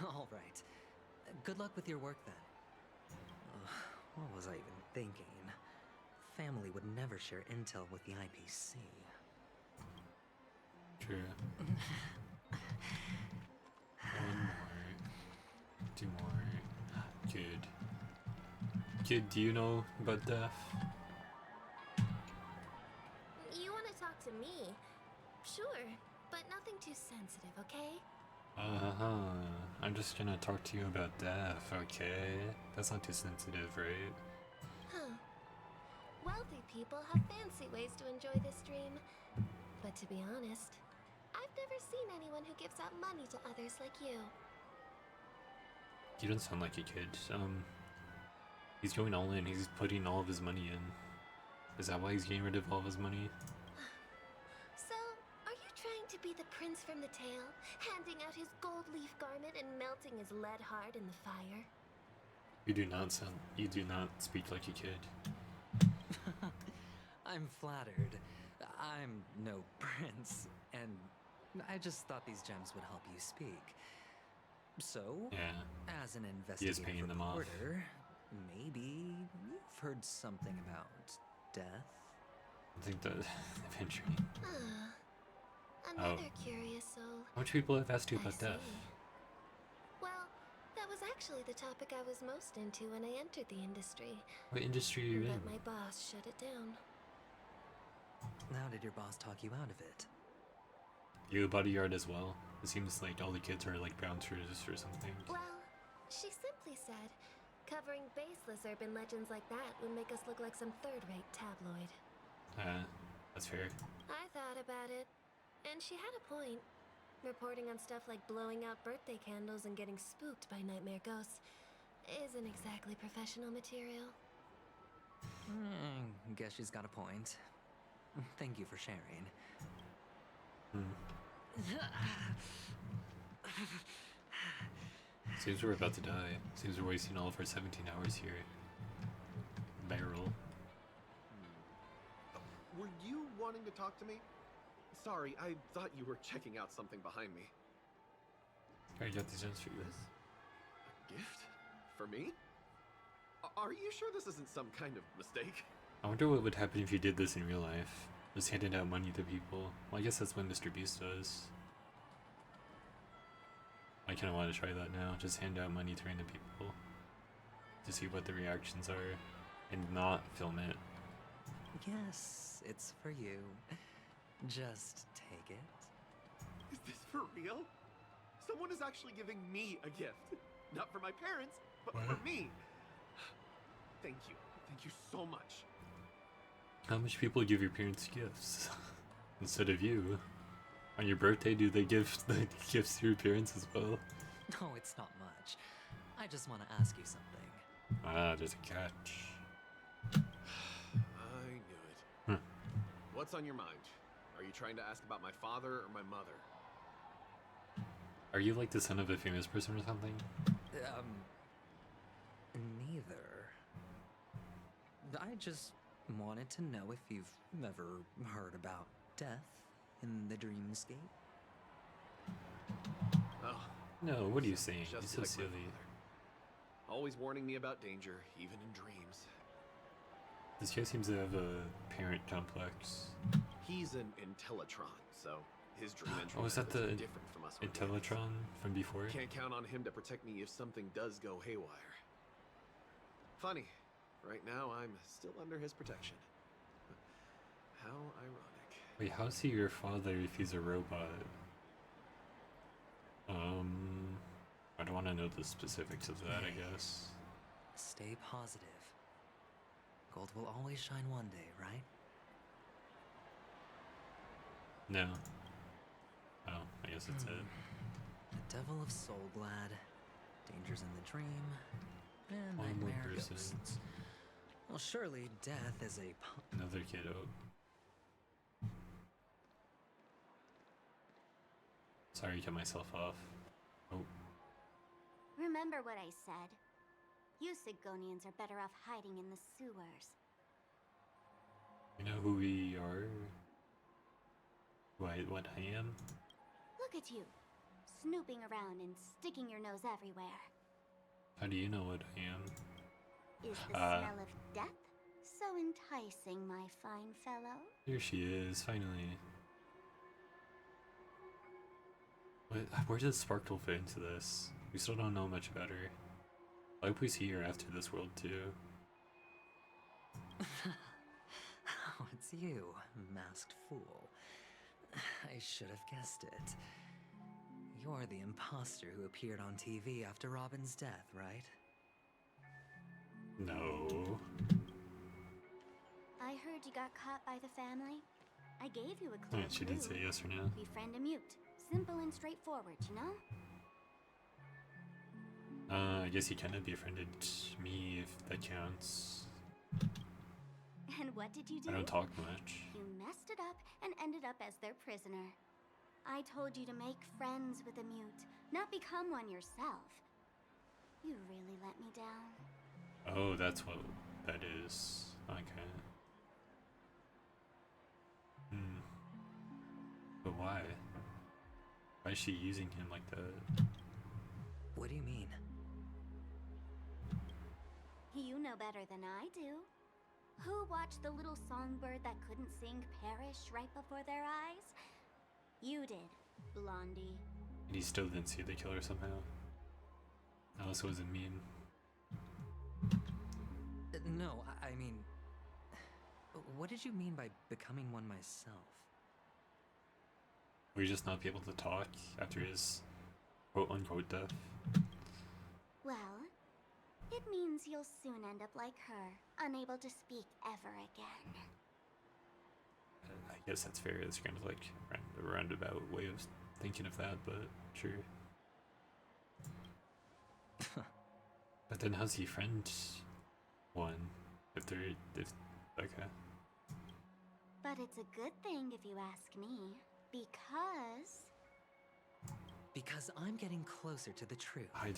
All right. Good luck with your work then. What was I even thinking? Family would never share intel with the IPC. True. One more. Two more. Good. Kid, do you know about death? You want to talk to me? Sure, but nothing too sensitive, okay? I'm just gonna talk to you about death, okay? That's not too sensitive, right? Huh. Wealthy people have fancy ways to enjoy this dream. But to be honest, I've never seen anyone who gives out money to others like you. You don't sound like a kid. He's going all in. He's putting all of his money in. Is that why he's getting rid of all of his money? So, are you trying to be the prince from the tale, handing out his gold leaf garment and melting his lead heart in the fire? You do not speak like a kid. I'm flattered. I'm no prince, and I just thought these gems would help you speak. So, yeah, as an he is investigative paying them off. reporter, maybe you've heard something about death? I think that eventually. Another curious soul. How much people have asked you about I death? see. Well, that was actually the topic I was most into when I entered the industry. What industry are you in? But my boss shut it down. How did your boss talk you out of it? You a bodyguard as well? It seems like all the kids are like bouncers or something. Well, she simply said, covering baseless urban legends like that would make us look like some third-rate tabloid. That's fair. I thought about it, and she had a point. Reporting on stuff like blowing out birthday candles and getting spooked by nightmare ghosts isn't exactly professional material. Guess she's got a point. Thank you for sharing. Seems we're about to die. Seems we're wasting all of our 17 hours here. Barrel. Were you wanting to talk to me? Sorry, I thought you were checking out something behind me. I got these gems for you. A gift? For me? Are you sure this isn't some kind of mistake? I wonder what would happen if you did this in real life. Just handed out money to people. Well, I guess that's what Mr. Beast does. I kind of want to try that now. Just hand out money to random people. To see what the reactions are. And not film it. Yes, it's for you. Just take it. Is this for real? Someone is actually giving me a gift. Not for my parents, but for me. Thank you. Thank you so much. How much people give your parents gifts? Instead of you? On your birthday, do they give the gifts to your parents as well? No, it's not much. I just want to ask you something. Ah, there's a catch. I knew it. What's on your mind? Are you trying to ask about my father or my mother? Are you like the son of a famous person or something? Neither. I just wanted to know if you've ever heard about death in the dreamscape. Oh. No, what are you saying? You're Just so like my silly. father. Always warning me about danger, even in dreams. This guy seems to have a parent complex. He's an Intellitron, so his dream entry Oh, is that methods the are different from us. Intellitron from before? Can't count on him to protect me if something does go haywire. Funny, right now I'm still under his protection. How ironic. Wait, how's he your father if he's a robot? I don't want to know the specifics of that, I guess. Stay positive. Gold will always shine one day, right? No. Oh, I guess that's it. The Devil of Soulglad characters in the dream, and One more nightmare person. ghosts. Well, surely death is a Another kiddo. Sorry, cut myself off. Oh, Remember what I said. You Sigonians are better off hiding in the sewers. you know who we are? What I am? Look at you, snooping around and sticking your nose everywhere. How do you know what I am? Is the smell of death so enticing, my fine fellow? Here she is, finally. Where does Sparkle fit into this? We still don't know much about her. I hope we see her after this world too. Oh, it's you, masked fool. I should have guessed it. You're the imposter who appeared on TV after Robin's death, right? No. I heard you got caught by the family. I gave you a clue. Yeah, she did say yes or no. Befriend a mute. Simple and straightforward, you know? I guess he kind of befriended me, if that counts. And what did you do? I don't talk much. You messed it up and ended up as their prisoner. I told you to make friends with a mute, not become one yourself. You really let me down. Oh, that's what that is. Okay. But why? Why is she using him like that? What do you mean? You know better than I do. Who watched the little songbird that couldn't sing perish right before their eyes? You did, Blondie. And he still didn't see the killer somehow. Unless it was a meme. No, I mean... What did you mean by becoming one myself? Will he just not be able to talk after his quote-unquote death? Well, it means you'll soon end up like her, unable to speak ever again. I guess that's fair. It's kind of like a roundabout way of thinking of that, but sure. But then how's he friend one? Okay. But it's a good thing if you ask me, because... Because I'm getting closer to the truth. I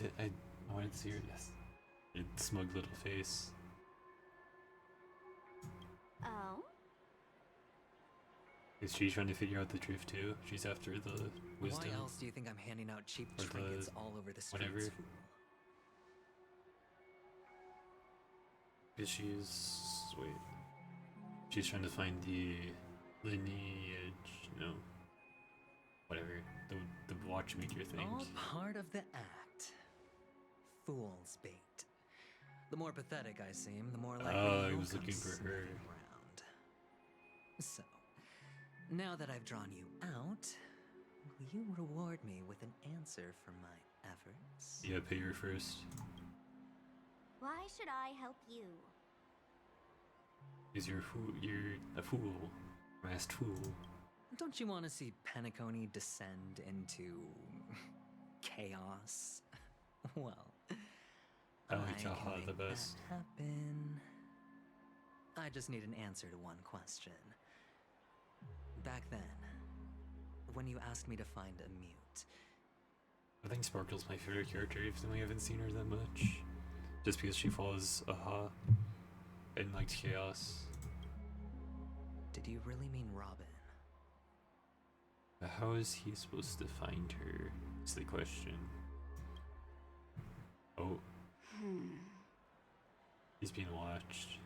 wanted to see her, yes. Your smug little face. Oh? Is she trying to figure out the truth too? She's after the wisdom. Why else do you think I'm handing out cheap Or trinkets all over the streets? whatever. Because she's trying to find the lineage, no, whatever, the watchmaker thing. All part of the act. Fool's bait. The more pathetic I seem, the more likely I you'll was come looking for her. sniffing around. So, now that I've drawn you out, will you reward me with an answer for my efforts? Yeah, pay her first. Why should I help you? Because you're a fool. Masked fool. Don't you want to see Penacony descend into chaos? Well, I like can Jaha make the best. that happen. I just need an answer to one question. Back then, when you asked me to find a mute, I think Sparkle's my favorite character, even though we haven't seen her that much. Just because she follows Aha and likes chaos. did you really mean Robin? But how is he supposed to find her? Is the question. Oh. He's being watched.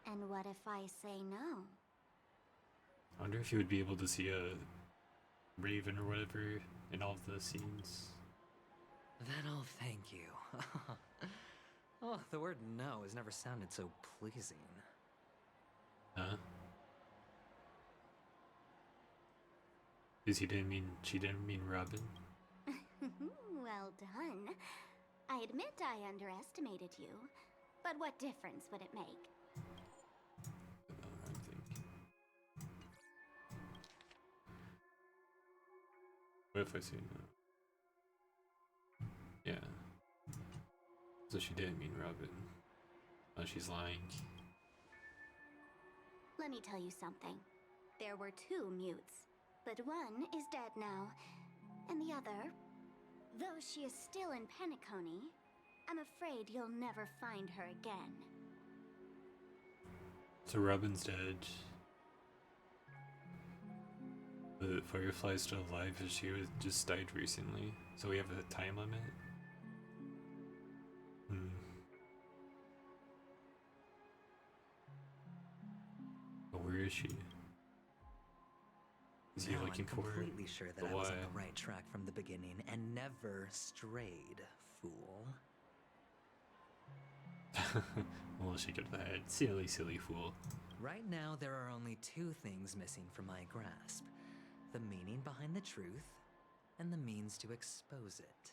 And what if I say no? I wonder if you would be able to see a raven or whatever in all of the scenes. Then I'll thank you. Oh, the word no has never sounded so pleasing. Huh? Because she didn't mean Robin? Well done. I admit I underestimated you, but what difference would it make? What if I say no? Yeah. So she didn't mean Robin. Oh, she's lying. Let me tell you something. There were 2 mutes, but one is dead now. And the other, though she is still in Penacony, I'm afraid you'll never find her again. So Robin's dead. The Firefly's still alive, and she was just died recently. So we have a time limit. But where is she? Is he Now looking I'm for her? completely sure that But I was on why? the right track from the beginning and never strayed, fool. Well, she could have had silly, silly fool. Right now, there are only 2 things missing from my grasp. The meaning behind the truth, and the means to expose it.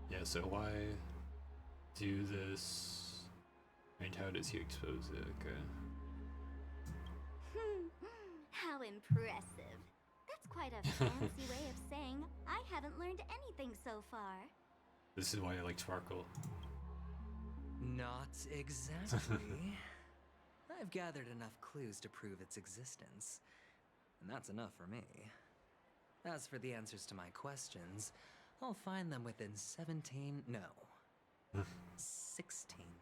Yeah, so why do this? And how does he expose it? Okay. How impressive. That's quite a fancy way of saying I haven't learned anything so far. This is why I like Sparkle. Not exactly. I've gathered enough clues to prove its existence, and that's enough for me. As for the answers to my questions, I'll find them within 16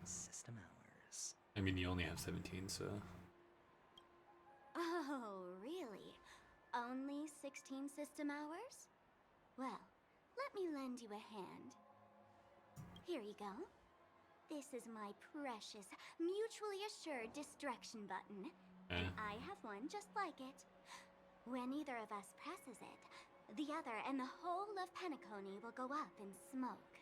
system hours. I mean, you only have 17, so. Oh, really? Only 16 system hours? Well, let me lend you a hand. Here you go. This is my precious, mutually assured destruction button. And I have one just like it. When either of us presses it, the other and the whole of Penacony will go up in smoke.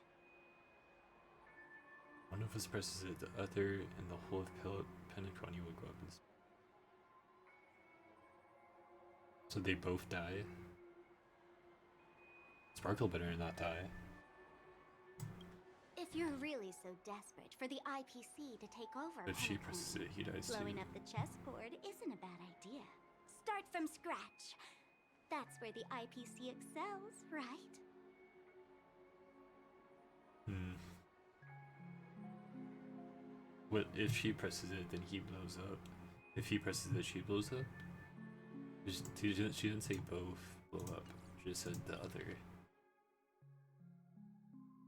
One of us presses it, the other and the whole of Penacony will go up in smoke. So they both die? Sparkle better not die. If you're really so desperate for the IPC to take over If she Penacony, presses it, he dies blowing too. up the chessboard isn't a bad idea. Start from scratch. That's where the IPC excels, right? What if she presses it, then he blows up? If he presses it, she blows up? She didn't say both blow up. She just said the other.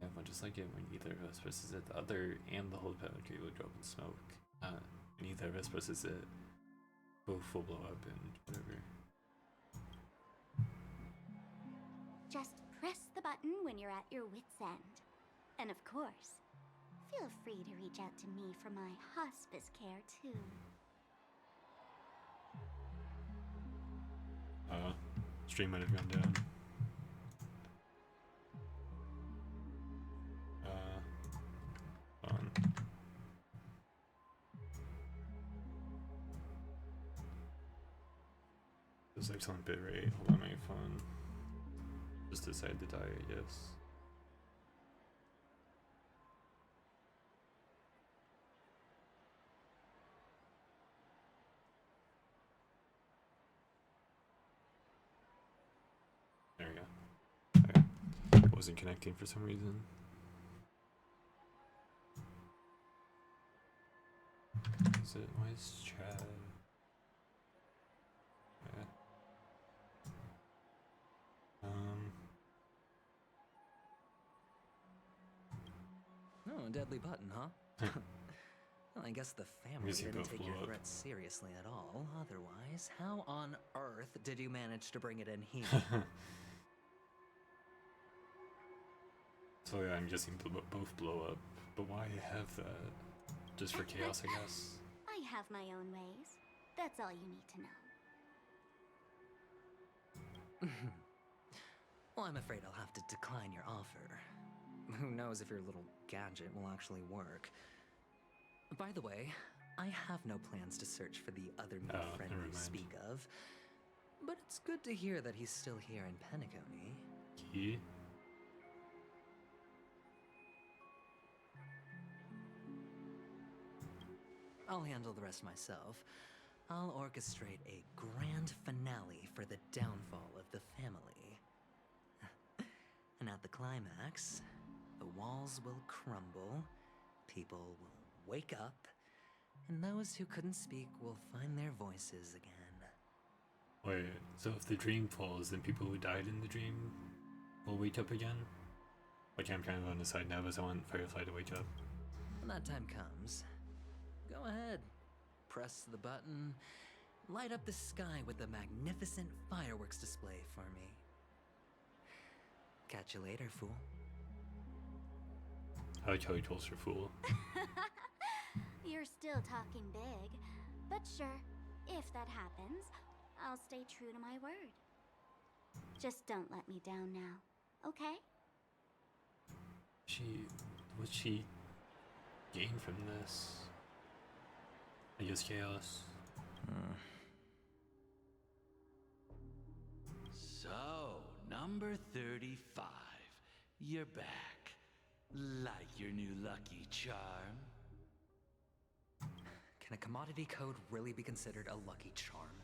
Yeah, but just like it, when either of us presses it, the other and the whole Penacony will go up in smoke. When either of us presses it, both will blow up and whatever. Just press the button when you're at your wit's end. And of course, feel free to reach out to me for my hospice care too. Stream might have gone down. On. This is excellent bitrate. Hold on, my phone. Just decided to die, I guess. There we go. Okay. It wasn't connecting for some reason. Is it? Why is chat? Okay. Oh, a deadly button, huh? Well, I guess the family Guess you didn't both take blew your up. threats seriously at all. Otherwise, how on earth did you manage to bring it in here? So yeah, I'm guessing both blow up. But why have that? Just for chaos, I guess. I have my own ways. That's all you need to know. Well, I'm afraid I'll have to decline your offer. Who knows if your little gadget will actually work. By the way, I have no plans to search for the other new friend never you mind. speak of. But it's good to hear that he's still here in Penacony. He? I'll handle the rest myself. I'll orchestrate a grand finale for the downfall of the family. And at the climax, the walls will crumble, people will wake up, and those who couldn't speak will find their voices again. Wait, so if the dream falls, then people who died in the dream will wake up again? Like, I'm kind of on the side now because I want Firefly to wake up. When that time comes, go ahead. Press the button, light up the sky with a magnificent fireworks display for me. Catch you later, fool. I like how he calls her fool. You're still talking big. But sure, if that happens, I'll stay true to my word. Just don't let me down now, okay? What's she gain from this? I guess chaos. So, number 35. You're back. Like your new lucky charm? Can a commodity code really be considered a lucky charm?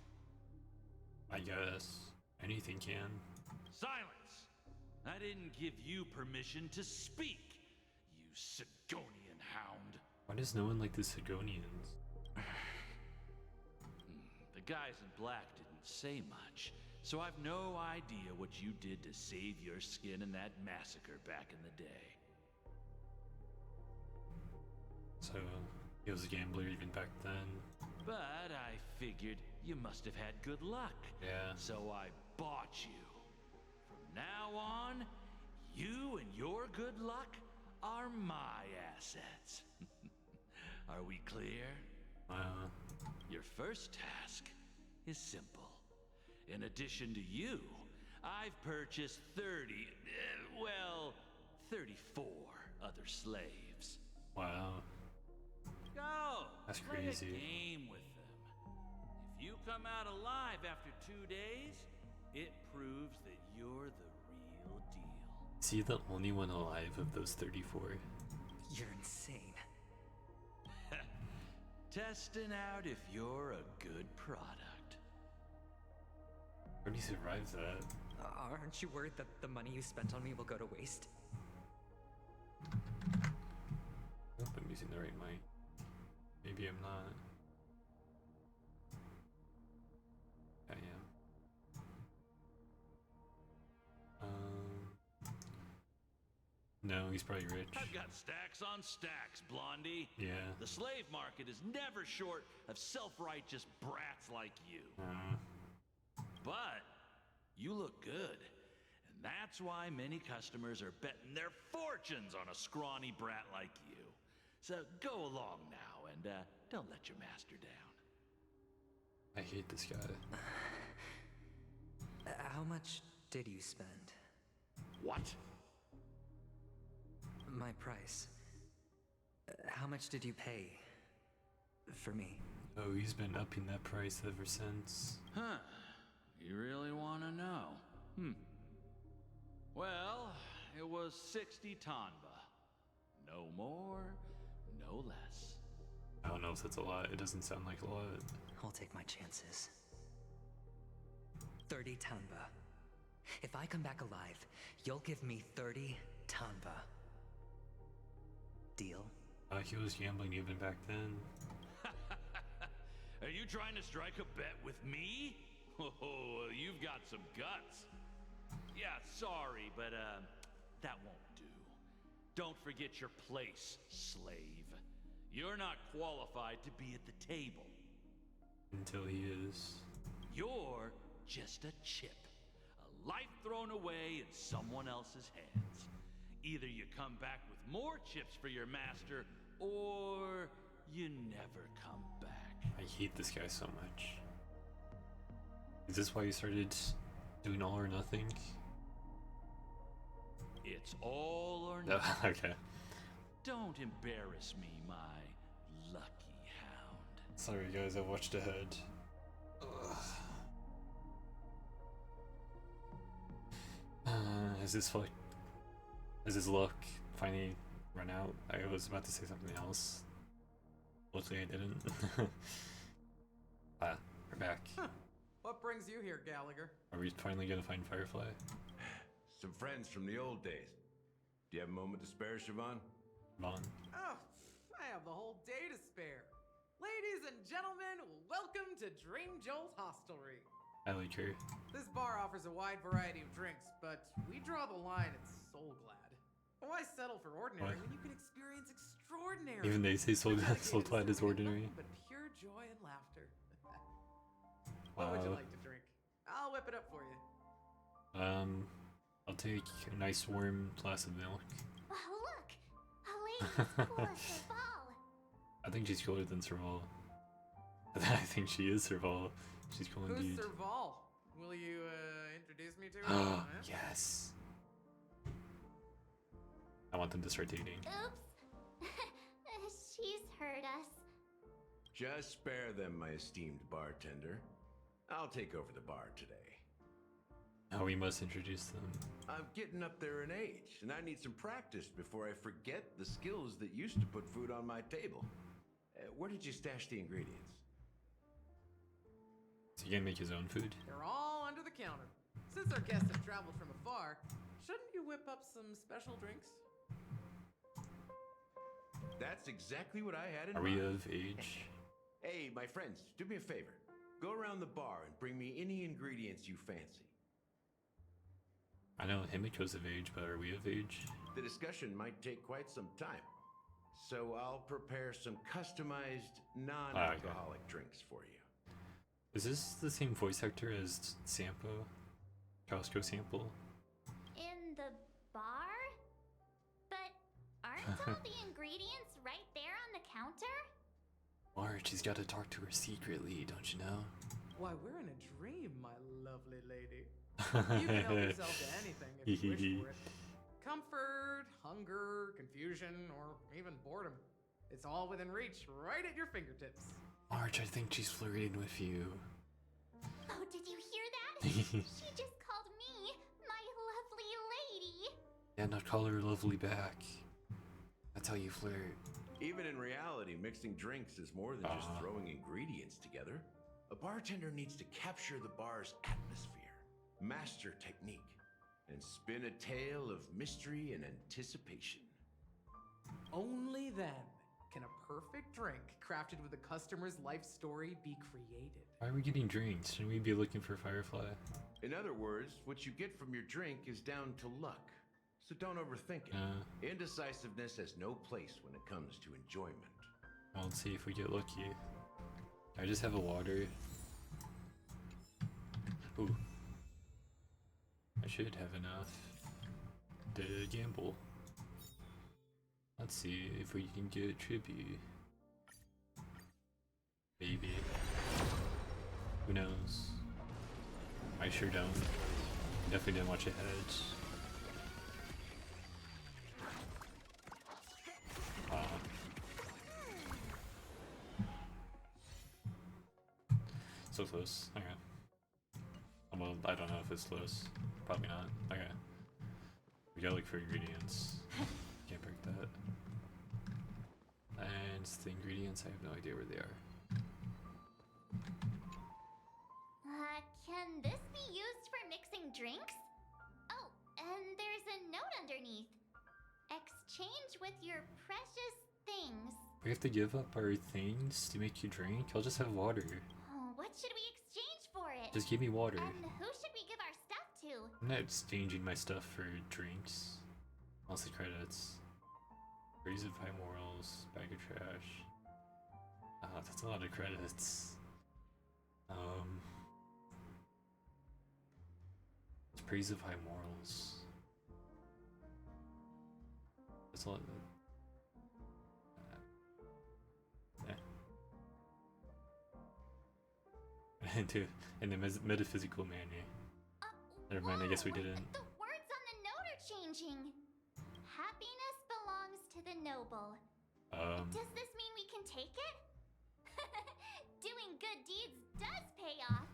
I guess. Anything can. Silence! I didn't give you permission to speak, you Sigonian hound. Why does no one like the Sigonians? The guys in black didn't say much, so I've no idea what you did to save your skin in that massacre back in the day. So, he was a gambler even back then. But I figured you must have had good luck. Yeah. So I bought you. From now on, you and your good luck are my assets. Are we clear? Your first task is simple. In addition to you, I've purchased 34 other slaves. Wow. Go! That's Play crazy. a game with them. If you come out alive after 2 days, it proves that you're the real deal. Is he the only one alive of those 34? You're insane. Testing out if you're a good product. How do you survive that? Aren't you worried that the money you spent on me will go to waste? I hope I'm using the right mic. Maybe I'm not. I am. No, he's probably rich. I've got stacks on stacks, Blondie. Yeah. The slave market is never short of self-righteous brats like you. But you look good. And that's why many customers are betting their fortunes on a scrawny brat like you. So go along now and don't let your master down. I hate this guy. How much did you spend? What? My price. How much did you pay for me? Oh, he's been upping that price ever since. Huh. You really want to know? Well, it was 60 tanba. No more, no less. I don't know if that's a lot. It doesn't sound like a lot. I'll take my chances. 30 tanba. If I come back alive, you'll give me 30 tanba. Deal? He was gambling even back then. Are you trying to strike a bet with me? Oh, you've got some guts. Yeah, sorry, but that won't do. Don't forget your place, slave. You're not qualified to be at the table. Until he is. You're just a chip. A life thrown away in someone else's hands. Either you come back with more chips for your master, or you never come back. I hate this guy so much. Is this why you started doing all or nothing? It's all or No, nothing. okay. Don't embarrass me, my lucky hound. Sorry guys, I watched ahead. Has his luck finally run out? I was about to say something else. Luckily I didn't. Ah, we're back. What brings you here, Gallagher? Are we finally gonna find Firefly? Some friends from the old days. Do you have a moment to spare, Siobhan? Vaughn. Oh, I have the whole day to spare. Ladies and gentlemen, welcome to Dream Jolt Hostelry. I like her. This bar offers a wide variety of drinks, but we draw the line at Soul Glad. Why settle for ordinary when you can experience extraordinary? Even they say Soul Glad is ordinary. But pure joy and laughter. What would you like to drink? I'll whip it up for you. I'll take a nice warm glass of milk. Oh, look! A lady as cool as Serval. I think she's cooler than Serval. I think she is Serval. She's cool Who's indeed. Serval? Will you introduce me to her? Oh, yes. I want them to start dating. Oops. She's heard us. Just spare them, my esteemed bartender. I'll take over the bar today. Oh, we must introduce them. I'm getting up there in age, and I need some practice before I forget the skills that used to put food on my table. Where did you stash the ingredients? So he can make his own food? They're all under the counter. Since our guests have traveled from afar, shouldn't you whip up some special drinks? That's exactly what I had in Are mind. we of age? Hey, my friends, do me a favor. Go around the bar and bring me any ingredients you fancy. I know Himiko's of age, but are we of age? The discussion might take quite some time, so I'll prepare some customized, non-alcoholic drinks for you. Is this the same voice actor as Sampo? Costco Sample? In the bar? But aren't all the ingredients right there on the counter? Marge, she's got to talk to her secretly, don't you know? Why, we're in a dream, my lovely lady. You can help yourself to anything if you wish for it. Comfort, hunger, confusion, or even boredom. It's all within reach, right at your fingertips. Marge, I think she's flirting with you. Oh, did you hear that? She just called me my lovely lady. Yeah, now call her lovely back. That's how you flirt. Even in reality, mixing drinks is more than just throwing ingredients together. A bartender needs to capture the bar's atmosphere, master technique, and spin a tale of mystery and anticipation. Only then can a perfect drink crafted with a customer's life story be created. Why are we getting drinks? Shouldn't we be looking for Firefly? In other words, what you get from your drink is down to luck. So don't overthink it. Indecisiveness has no place when it comes to enjoyment. Well, let's see if we get lucky. I just have a water. Ooh. I should have enough to gamble. Let's see if we can get tribute. Maybe. Who knows? I sure don't. Definitely didn't watch ahead. So close. Okay. Well, I don't know if it's close. Probably not. Okay. We gotta look for ingredients. Can't break that. And the ingredients, I have no idea where they are. Can this be used for mixing drinks? Oh, and there's a note underneath. Exchange with your precious things. We have to give up our things to make you drink? I'll just have water. Oh, what should we exchange for it? Just give me water. And who should we give our stuff to? I'm not exchanging my stuff for drinks. Mostly credits. Raise of high morals. Bag of trash. That's a lot of credits. It's praise of high morals. That's a lot. In the metaphysical manner. Never mind, I guess we didn't. The words on the note are changing. Happiness belongs to the noble. Does this mean we can take it? Doing good deeds does pay off.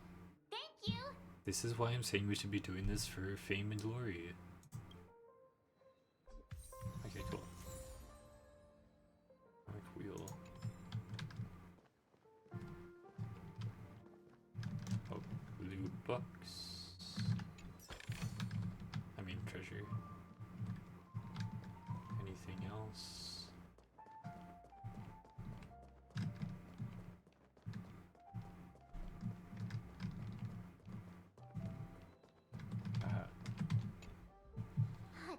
Thank you. This is why I'm saying we should be doing this for fame and glory. Okay, cool. Comic wheel.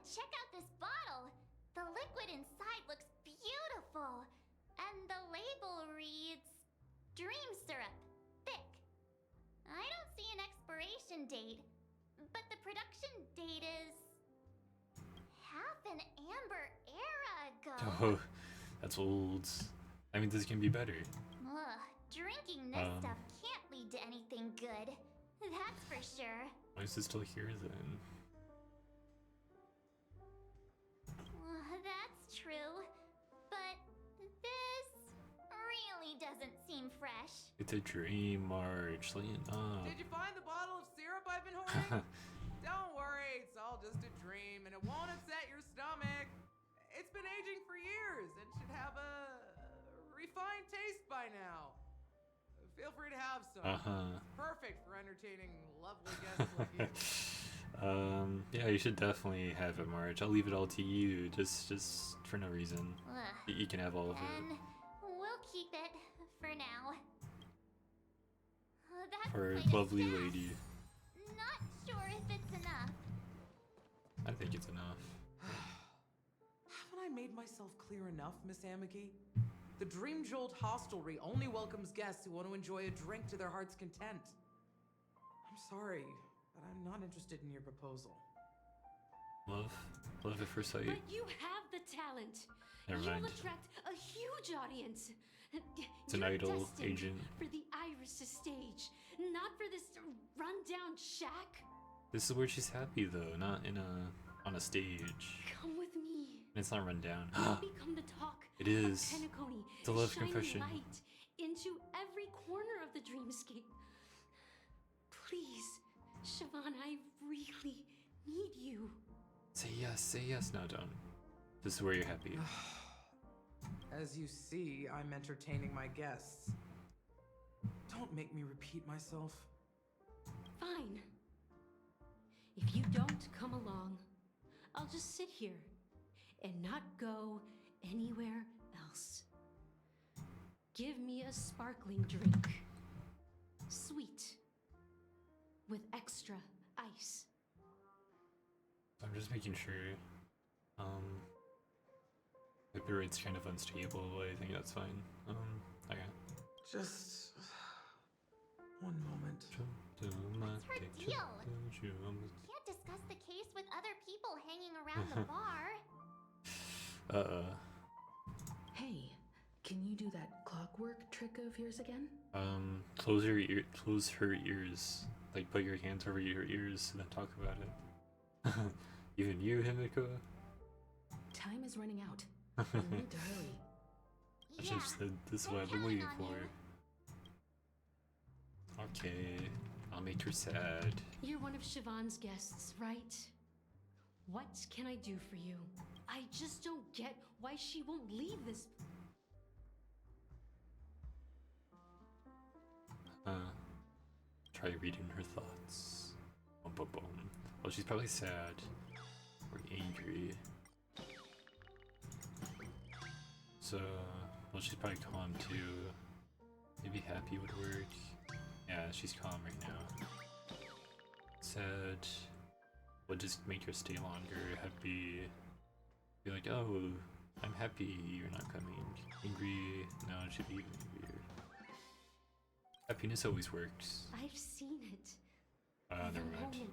check out this bottle. The liquid inside looks beautiful. And the label reads Dream Syrup, thick. I don't see an expiration date, but the production date is half an amber era ago. Oh, that's old. I mean, this can be better. Ugh, drinking this stuff can't lead to anything good. That's for sure. Why is it still here then? That's true. But this really doesn't seem fresh. It's a dream, Marge. Lay it up. Did you find the bottle of syrup I've been hoarding? Don't worry, it's all just a dream and it won't upset your stomach. It's been aging for years and should have a refined taste by now. Feel free to have some. Perfect for entertaining lovely guests like you. Yeah, you should definitely have it, Marge. I'll leave it all to you, just for no reason. You can have all of it. And we'll keep it for now. That's For quite a lovely stash. lady. Not sure if it's enough. I think it's enough. Haven't I made myself clear enough, Miss Amiki? The Dream Jolt hostelry only welcomes guests who want to enjoy a drink to their heart's content. I'm sorry, but I'm not interested in your proposal. Love at first sight. But you have the talent. Never mind. You'll attract a huge audience. It's an You're idol destined agent. for the Iris' stage, not for this rundown shack. This is where she's happy though, not on a stage. Come with me. And it's not run down. You'll become the talk It is. of Penacony, It's a love shining confession. light into every corner of the dreamscape. Please, Siobhan, I really need you. Say yes. No, don't. This is where you're happy. As you see, I'm entertaining my guests. Don't make me repeat myself. Fine. If you don't come along, I'll just sit here and not go anywhere else. Give me a sparkling drink. Sweet. With extra ice. I'm just making sure. The rate's kind of unstable, but I think that's fine. Okay. Just one moment. What's her deal? Can't discuss the case with other people hanging around the bar. Hey, can you do that clockwork trick of yours again? Close her ears. Like put your hands over your ears and then talk about it. Even you, Himiko? Time is running out. We need to hurry. I should have said this is what I've been waiting for. Okay, I'll make her sad. You're one of Siobhan's guests, right? What can I do for you? I just don't get why she won't leave this. Try reading her thoughts. Boom, boom, boom. Well, she's probably sad or angry. So, well, she's probably calm too. Maybe happy would work. Yeah, she's calm right now. Sad would just make her stay longer. Happy, be like, oh, I'm happy you're not coming. Angry, no, it should be even angrier. Happiness always works. I've seen it. Never The mind. moment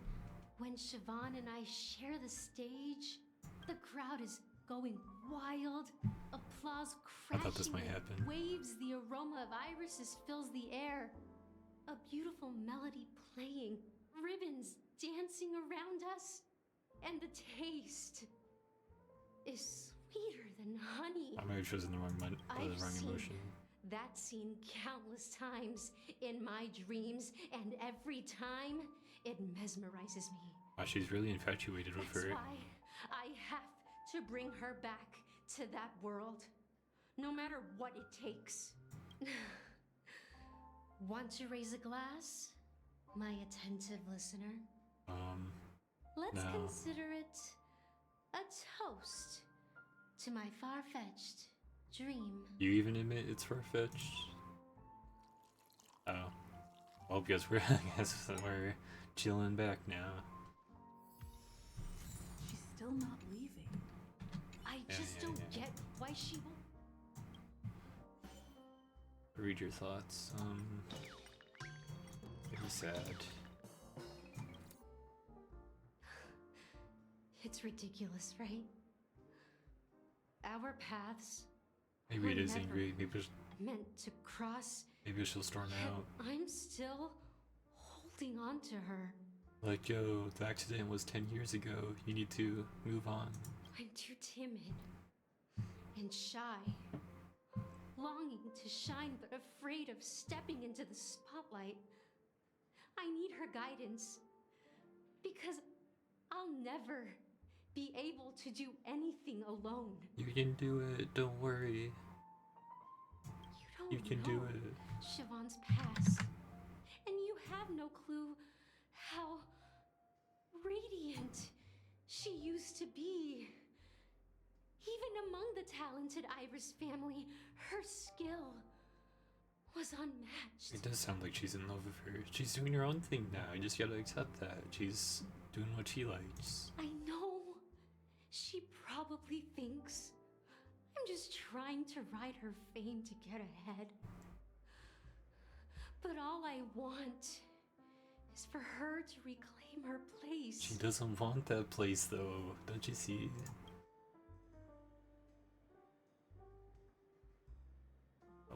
when Siobhan and I share the stage, the crowd is going wild. Applause I thought this crashing might in happen. waves. The aroma of irises fills the air. A beautiful melody playing. Ribbons dancing around us. And the taste is sweeter than honey. I might have chosen the wrong, I've wrong seen emotion. that scene countless times in my dreams, and every time it mesmerizes me. Wow, she's really infatuated with That's her. why I have to bring her back to that world, no matter what it takes. Want to raise a glass, my attentive listener? Let's no. consider it a toast to my far-fetched dream. You even admit it's far-fetched? Oh. Well, guess we're chilling back now. She's still not leaving. I just don't get why she won't. Read your thoughts. Maybe sad. It's ridiculous, right? Our paths. Maybe it were is never angry. meant to cross. Maybe she'll storm Yet out. I'm still holding on to her. Like, yo, the accident was 10 years ago. You need to move on. I'm too timid and shy, longing to shine but afraid of stepping into the spotlight. I need her guidance because I'll never be able to do anything alone. You can do it. Don't worry. You can do it. Siobhan's past, and you have no clue how radiant she used to be. Even among the talented Iris family, her skill was unmatched. It does sound like she's in love with her. She's doing her own thing now. You just gotta accept that. She's doing what she likes. I know. She probably thinks I'm just trying to ride her fame to get ahead. But all I want is for her to reclaim her place. She doesn't want that place though. Don't you see?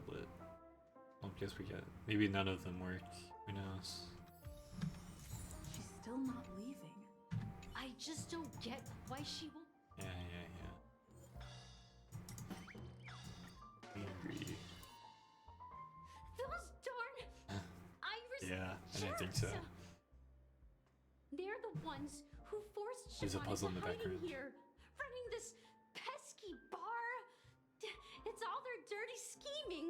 But I guess we get. Maybe none of them work. Who knows? She's still not leaving. I just don't get why she won't. Yeah. Angry. Those darn Irish. Yeah, and I think so. They're the ones who forced There's a Siobhan puzzle in into the hiding background. here, running this pesky bar. It's all their dirty scheming.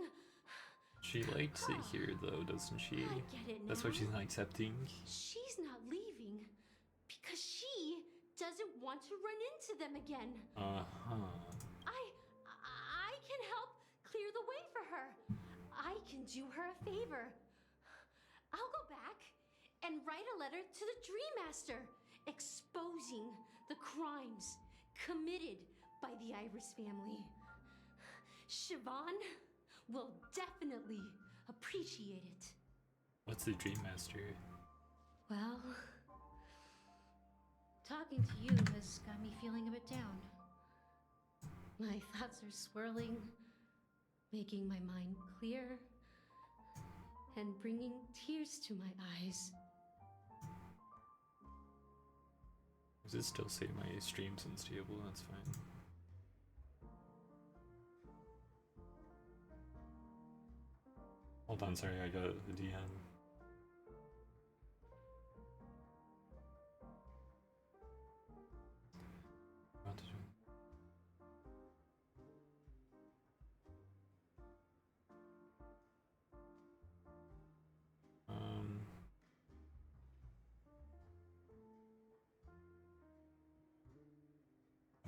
She likes it here though, doesn't she? I get it That's why now. she's not accepting. She's not leaving because she doesn't want to run into them again. I can help clear the way for her. I can do her a favor. I'll go back and write a letter to the Dream Master exposing the crimes committed by the Iris family. Siobhan will definitely appreciate it. What's the Dream Master? Well, talking to you has got me feeling a bit down. My thoughts are swirling, making my mind clear, and bringing tears to my eyes. Does it still say my stream's unstable? That's fine. Hold on, sorry, I got a DM. What to do?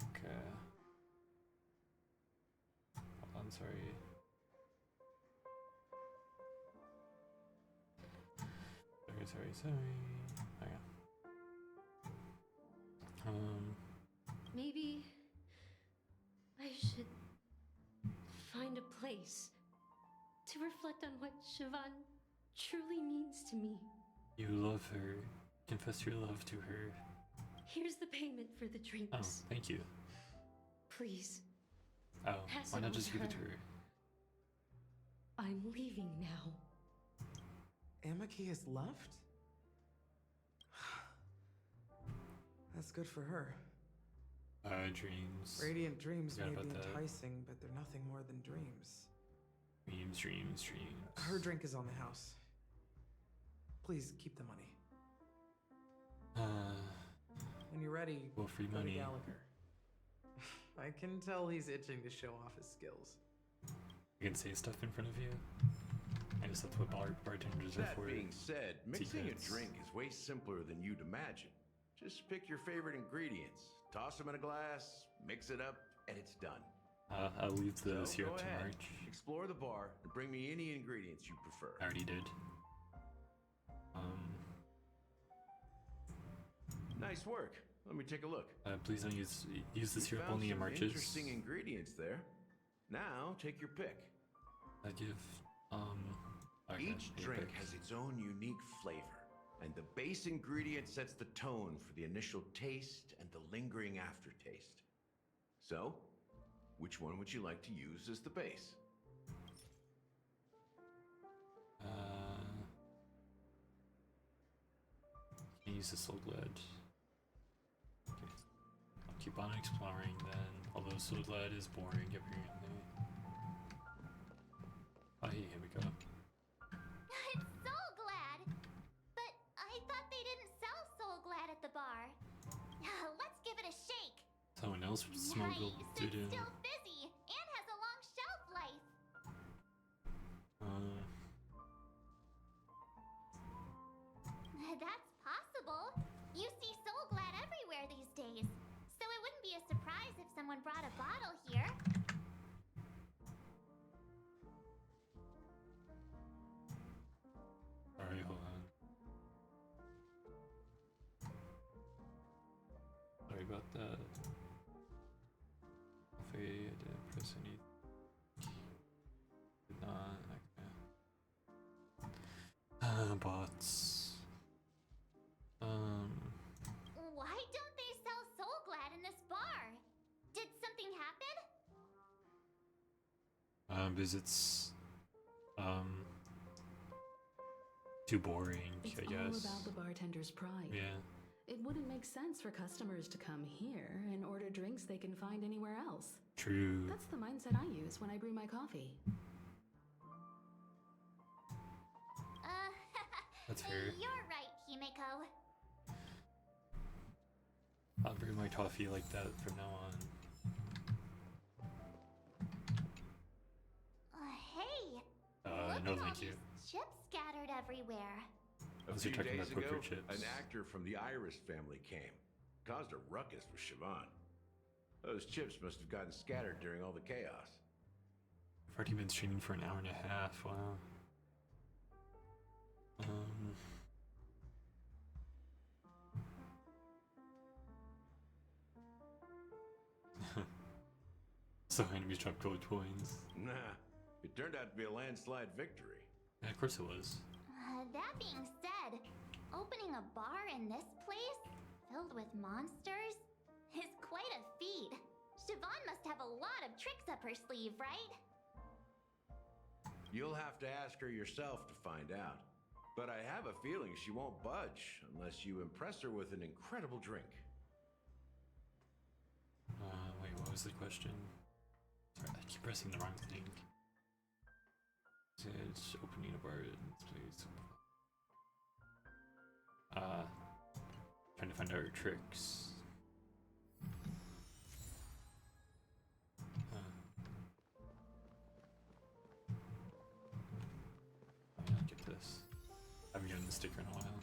Okay. Hold on, sorry. Sorry. Hang on. Maybe I should find a place to reflect on what Siobhan truly means to me. You love her. Confess your love to her. Here's the payment for the drinks. Oh, thank you. Please. Oh, Pass why it not on just to give it to her. her? I'm leaving now. Amaki has left? That's good for her. Dreams. Radiant dreams Forgot may about be that. enticing, but they're nothing more than dreams. Dreams. Her drink is on the house. Please keep the money. When you're ready, Well, free go to money. Gallagher. I can tell he's itching to show off his skills. You can say stuff in front of you. I just have to put bartenders are That for being said, mixing secrets. a drink is way simpler than you'd imagine. Just pick your favorite ingredients, toss them in a glass, mix it up, and it's done. I'll leave the So, syrup go to ahead, March. explore the bar, and bring me any ingredients you prefer. I already did. Nice work. Let me take a look. Please don't use the syrup found only in some marches. Interesting ingredients there. Now take your pick. I give okay, Each you drink pick. has its own unique flavor, and the base ingredient sets the tone for the initial taste and the lingering aftertaste. So, which one would you like to use as the base? Can use the Soul Glad. Okay. I'll keep on exploring then, although Soul Glad is boring apparently. Oh, hey, here we go. It's Soul Glad! But I thought they didn't sell Soul Glad at the bar. Let's give it a shake. Someone else smuggled Nice, it it's in. still fizzy and has a long shelf life. That's possible. You see Soul Glad everywhere these days. So it wouldn't be a surprise if someone brought a bottle here. Alright, hold on. Sorry about that. Hopefully I didn't press any. Did not. Okay. Bots. Why don't they sell Soul Glad in this bar? Did something happen? Because it's too boring, It's I all guess. about the bartender's pride. Yeah. It wouldn't make sense for customers to come here and order drinks they can find anywhere else. True. That's the mindset I use when I brew my coffee. That's fair. You're right, Himiko. I'll brew my coffee like that from now on. Hey! No Look at all thank you. these chips scattered everywhere. A Unless few you're talking days about ago, poker chips. an actor from the Iris family came. Caused a ruckus with Siobhan. Those chips must have gotten scattered during all the chaos. I've already been streaming for an hour and a half, wow. So enemies drop gold coins. Nah, it turned out to be a landslide victory. Yeah, of course it was. That being said, opening a bar in this place, filled with monsters, is quite a feat. Siobhan must have a lot of tricks up her sleeve, right? You'll have to ask her yourself to find out. But I have a feeling she won't budge unless you impress her with an incredible drink. Wait, what was the question? Sorry, I keep pressing the wrong thing. It's opening a bar in this place. Trying to find out her tricks. I'll get this. I haven't gotten the sticker in a while.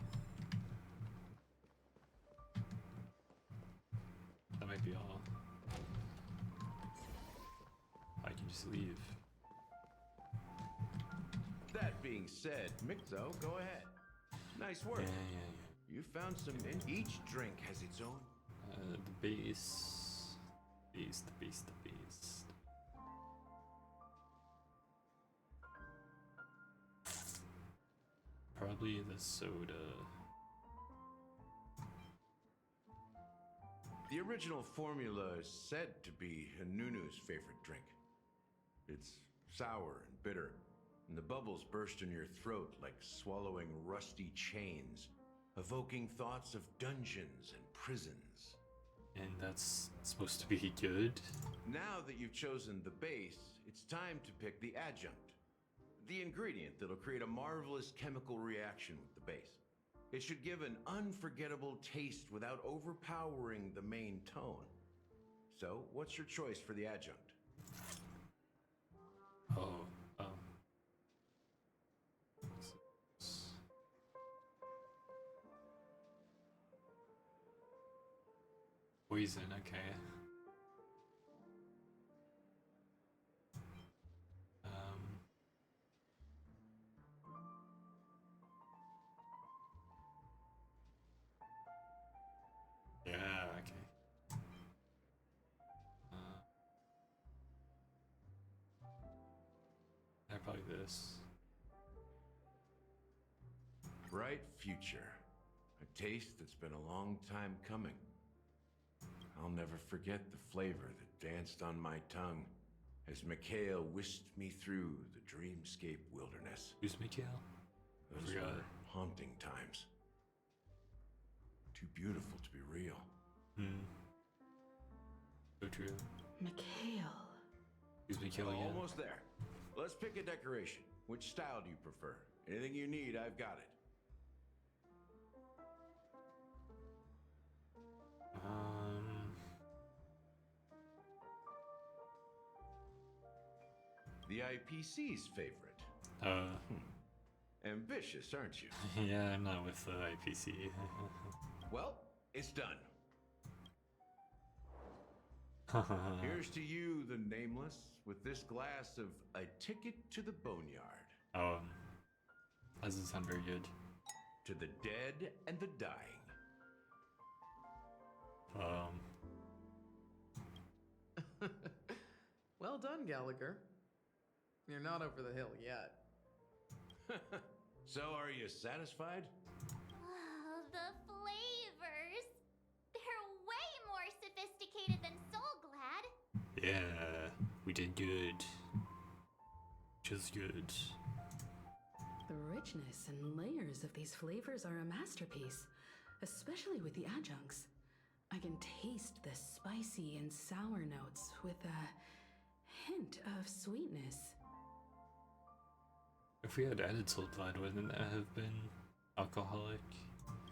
That might be all. I can just leave. That being said, Mixo, go ahead. Nice work. Yeah. You found some each drink has its own. The base. The beast. Probably the soda. The original formula is said to be Nunu's favorite drink. It's sour and bitter, and the bubbles burst in your throat like swallowing rusty chains, evoking thoughts of dungeons and prisons. And that's supposed to be good? Now that you've chosen the base, it's time to pick the adjunct. The ingredient that'll create a marvelous chemical reaction with the base. It should give an unforgettable taste without overpowering the main tone. So, what's your choice for the adjunct? Poison, okay. Yeah. this. Bright future. A taste that's been a long time coming. I'll never forget the flavor that danced on my tongue as Mikhail whisked me through the dreamscape wilderness. Who's Mikhail? Those were haunting times. Too beautiful to be real. So true. Mikhail. Who's Mikhail again? Almost there. Let's pick a decoration. Which style do you prefer? Anything you need, I've got it. The IPC's favorite. Ambitious, aren't you? Yeah, I'm not with the IPC. Well, it's done. Here's to you, the nameless, with this glass of a ticket to the boneyard. Oh, that doesn't sound very good. To the dead and the dying. Well done, Gallagher. You're not over the hill yet. So, are you satisfied? Oh, the flavors. They're way more sophisticated than Soul Glad. Yeah, we did good. Just good. The richness and layers of these flavors are a masterpiece, especially with the adjuncts. I can taste the spicy and sour notes with a hint of sweetness. If we had added Soul Glad, wouldn't that have been alcoholic?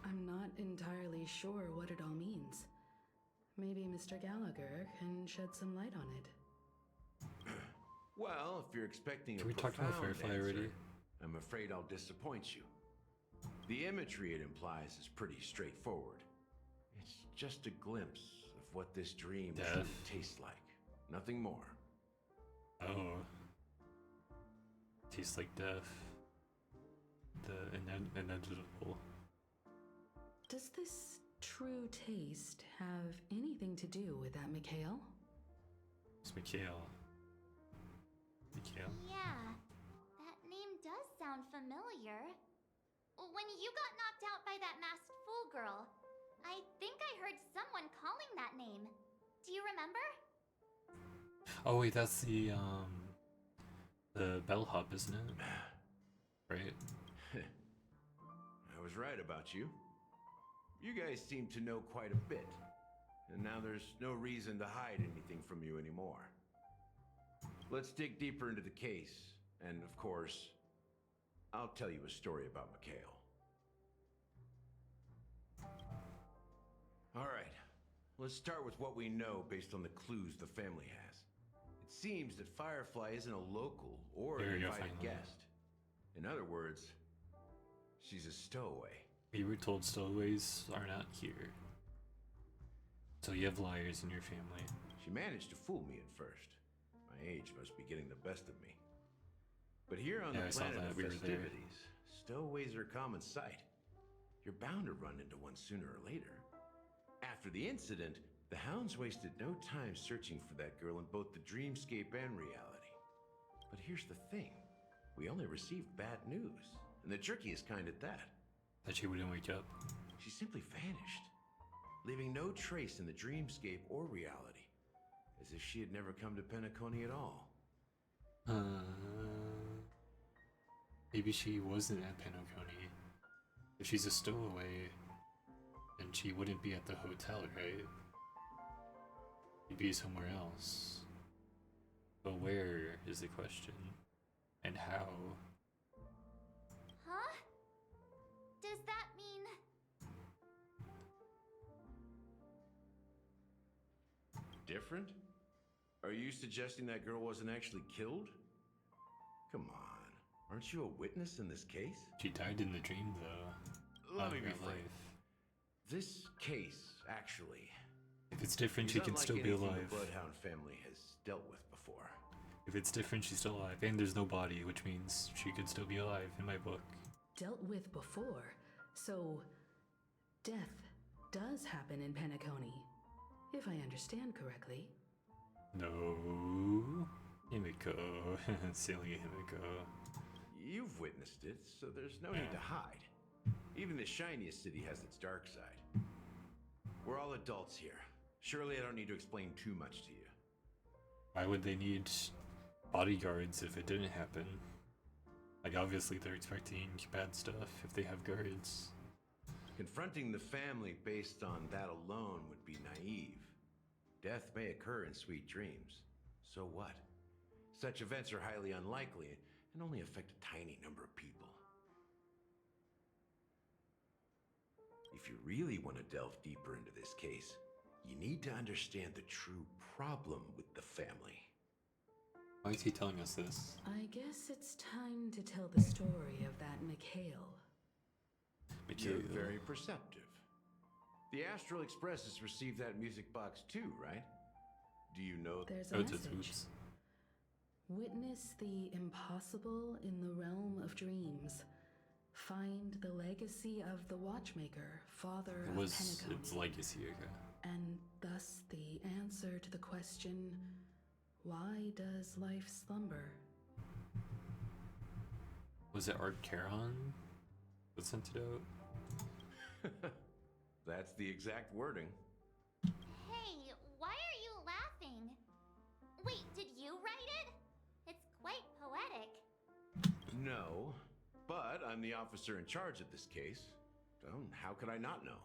I'm not entirely sure what it all means. Maybe Mr. Gallagher can shed some light on it. Well, if you're expecting Can we talk about Firefly answer, already? I'm afraid I'll disappoint you. The imagery it implies is pretty straightforward. It's just a glimpse of what this dream should taste like. Nothing more. Oh. Tastes like death. The inevitable. Does this true taste have anything to do with that Mikhail? It's Mikhail. Mikhail? Yeah, that name does sound familiar. When you got knocked out by that masked fool girl, I think I heard someone calling that name. Do you remember? Oh wait, that's the bellhop, isn't it? Right? I was right about you. You guys seem to know quite a bit. And now there's no reason to hide anything from you anymore. Let's dig deeper into the case. And of course, I'll tell you a story about Mikhail. All right, let's start with what we know based on the clues the family has. It seems that Firefly isn't a local or an invited guest. In other words, she's a stowaway. We were told stowaways are not here. So you have liars in your family. She managed to fool me at first. My age must be getting the best of me. But here on the planet of festivities, stowaways are a common sight. You're bound to run into one sooner or later. After the incident, the hounds wasted no time searching for that girl in both the dreamscape and reality. But here's the thing. We only received bad news. And the trickiest kind at that. That she wouldn't wake up. She simply vanished, leaving no trace in the dreamscape or reality, as if she had never come to Penacony at all. Maybe she wasn't at Penacony. If she's a stowaway, then she wouldn't be at the hotel, right? She'd be somewhere else. But where is the question? And how? Huh? Does that mean... Different? Are you suggesting that girl wasn't actually killed? Come on. Aren't you a witness in this case? She died in the dream, though. Let me be frank. This case, actually... If it's different, she can still be alive. The Bloodhound family has dealt with before. If it's different, she's still alive. And there's no body, which means she could still be alive in my book. Dealt with before. So, death does happen in Penacony, if I understand correctly. No. Himiko. Silly Himiko. You've witnessed it, so there's no need to hide. Even the shiniest city has its dark side. We're all adults here. Surely I don't need to explain too much to you. Why would they need bodyguards if it didn't happen? Like, obviously they're expecting bad stuff if they have guards. Confronting the family based on that alone would be naive. Death may occur in sweet dreams. So what? Such events are highly unlikely and only affect a tiny number of people. If you really want to delve deeper into this case, you need to understand the true problem with the family. Why is he telling us this? I guess it's time to tell the story of that Mikhail. You're very perceptive. The Astral Express has received that music box too, right? Do you know? There's a message. Witness the impossible in the realm of dreams. Find the legacy of the Watchmaker, father of Penacony. Its legacy, okay. And thus the answer to the question, why does life slumber? Was it Art Caron that sent it out? That's the exact wording. Hey, why are you laughing? Wait, did you write it? It's quite poetic. No, but I'm the officer in charge of this case. So how could I not know?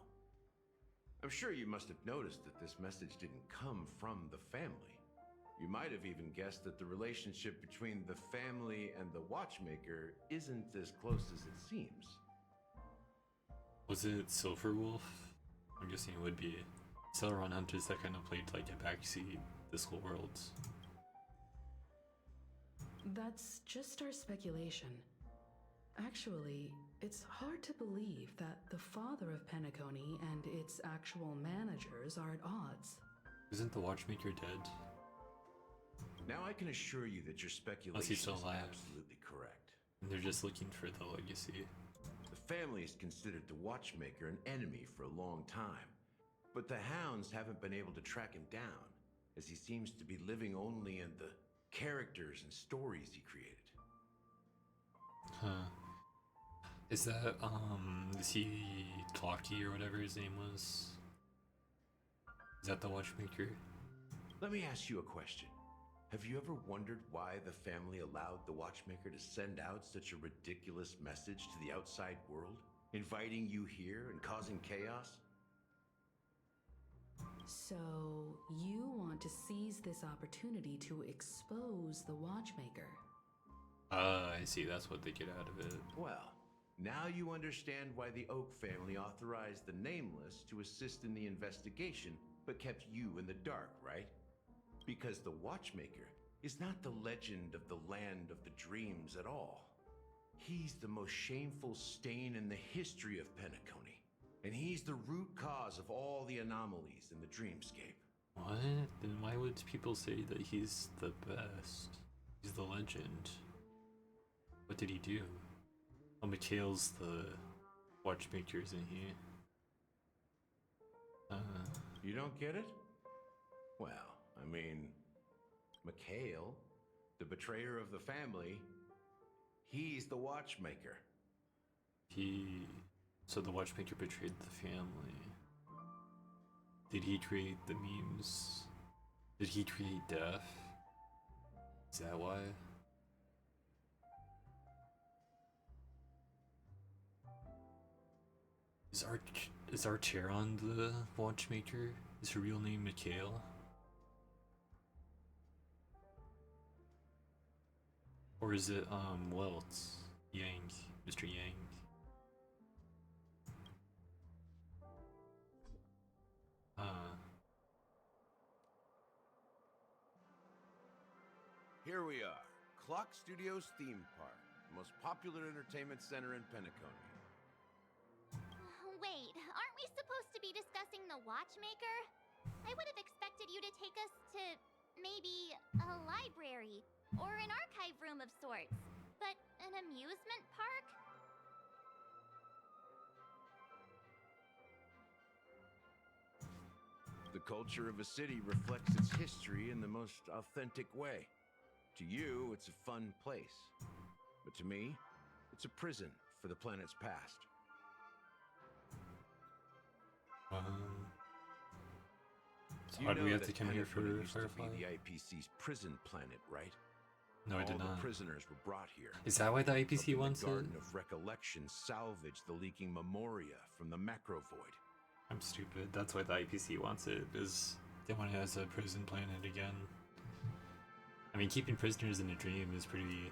I'm sure you must have noticed that this message didn't come from the family. You might have even guessed that the relationship between the family and the Watchmaker isn't as close as it seems. Was it Silverwolf? I'm guessing it would be. Celeron Hunters that kind of played like a backseat this whole world. That's just our speculation. Actually, it's hard to believe that the father of Penacony and its actual managers are at odds. Isn't the Watchmaker dead? Now I can assure you that your speculation is absolutely correct. And they're just looking for the legacy. The family has considered the Watchmaker an enemy for a long time, but the Hounds haven't been able to track him down, as he seems to be living only in the characters and stories he created. Huh. Is that, is he Clocky or whatever his name was? Is that the Watchmaker? Let me ask you a question. Have you ever wondered why the family allowed the Watchmaker to send out such a ridiculous message to the outside world, inviting you here and causing chaos? So, you want to seize this opportunity to expose the Watchmaker? I see, that's what they get out of it. Well, now you understand why the Oak family authorized the Nameless to assist in the investigation, but kept you in the dark, right? Because the Watchmaker is not the legend of the Land of the Dreams at all. He's the most shameful stain in the history of Penacony. And he's the root cause of all the anomalies in the dreamscape. What? Then why would people say that he's the best? He's the legend. What did he do? Oh, Mikhail's the Watchmaker, isn't he? You don't get it? Well, I mean, Mikhail, the betrayer of the family, he's the Watchmaker. So the Watchmaker betrayed the family. Did he create the memes? Did he create death? Is that why? Is Archeron the Watchmaker? Is her real name Mikhail? Or is it Welt? Yang, Mr. Yang? Here we are, Clock Studios theme park, the most popular entertainment center in Penacony. Wait, aren't we supposed to be discussing the Watchmaker? I would have expected you to take us to maybe a library or an archive room of sorts. But an amusement park? The culture of a city reflects its history in the most authentic way. To you, it's a fun place. But to me, It's a prison for the planet's past. So why do we have to come here for used Firefly? to be the IPC's prison planet, right? No, I did All not. the prisoners were brought here. Is that why the IPC wants the it? Garden of Recollection salvaged the leaking memoria from the macro void. I'm stupid. That's why the IPC wants it, is they want it as a prison planet again. I mean, keeping prisoners in a dream is pretty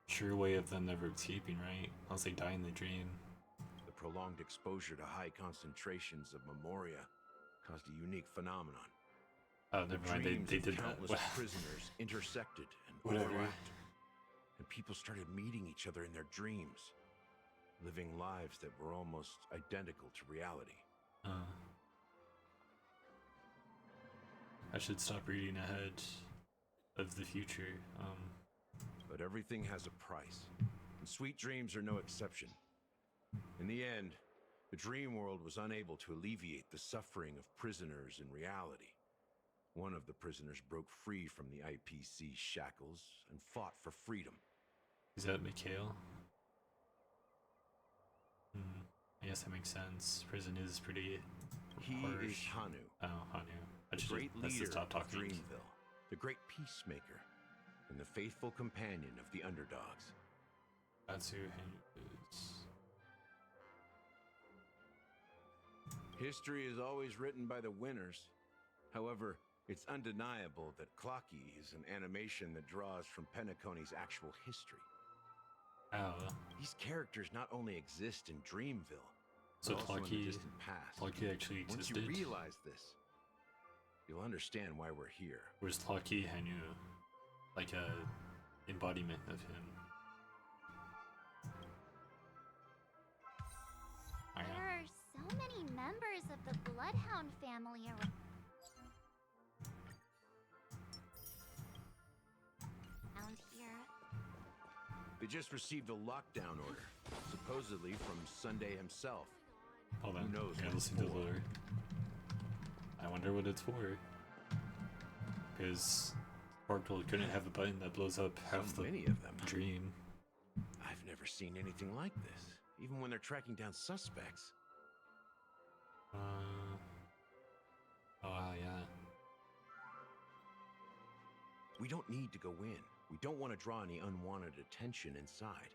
sure way of them never escaping, right? Unless they die in the dream. The prolonged exposure to high concentrations of memoria caused a unique phenomenon. Oh, never mind. They did that. Countless prisoners intersected and Whatever. overlapped, and people started meeting each other in their dreams, living lives that were almost identical to reality. I should stop reading ahead of the future. But everything has a price, and sweet dreams are no exception. In the end, the dream world was unable to alleviate the suffering of prisoners in reality. One of the prisoners broke free from the IPC shackles and fought for freedom. Is that Mikhail? I guess that makes sense. Prison is pretty harsh. Is Hanu. Oh, Hanu. The great let's leader just stop of talking. Dreamville, the great peacemaker, and the faithful companion of the underdogs. That's who Hanu is. History is always written by the winners. However, it's undeniable that Clocky is an animation that draws from Penacony's actual history. Oh. These characters not only exist in Dreamville, So but also in the Clocky distant past. actually existed. Once you realize this, you'll understand why we're here. Where's Clocky Hanu? Like a embodiment of him. There are so many members of the Bloodhound family around here. They just received a lockdown order, supposedly from Sunday himself. Hold on. Who knows Yeah, what listen it's to the for. lore. I wonder what it's for. Because Portal couldn't have a button that blows up half So the many of them. dream. I've never seen anything like this, even when they're tracking down suspects. Oh, yeah. We don't need to go in. We don't want to draw any unwanted attention inside.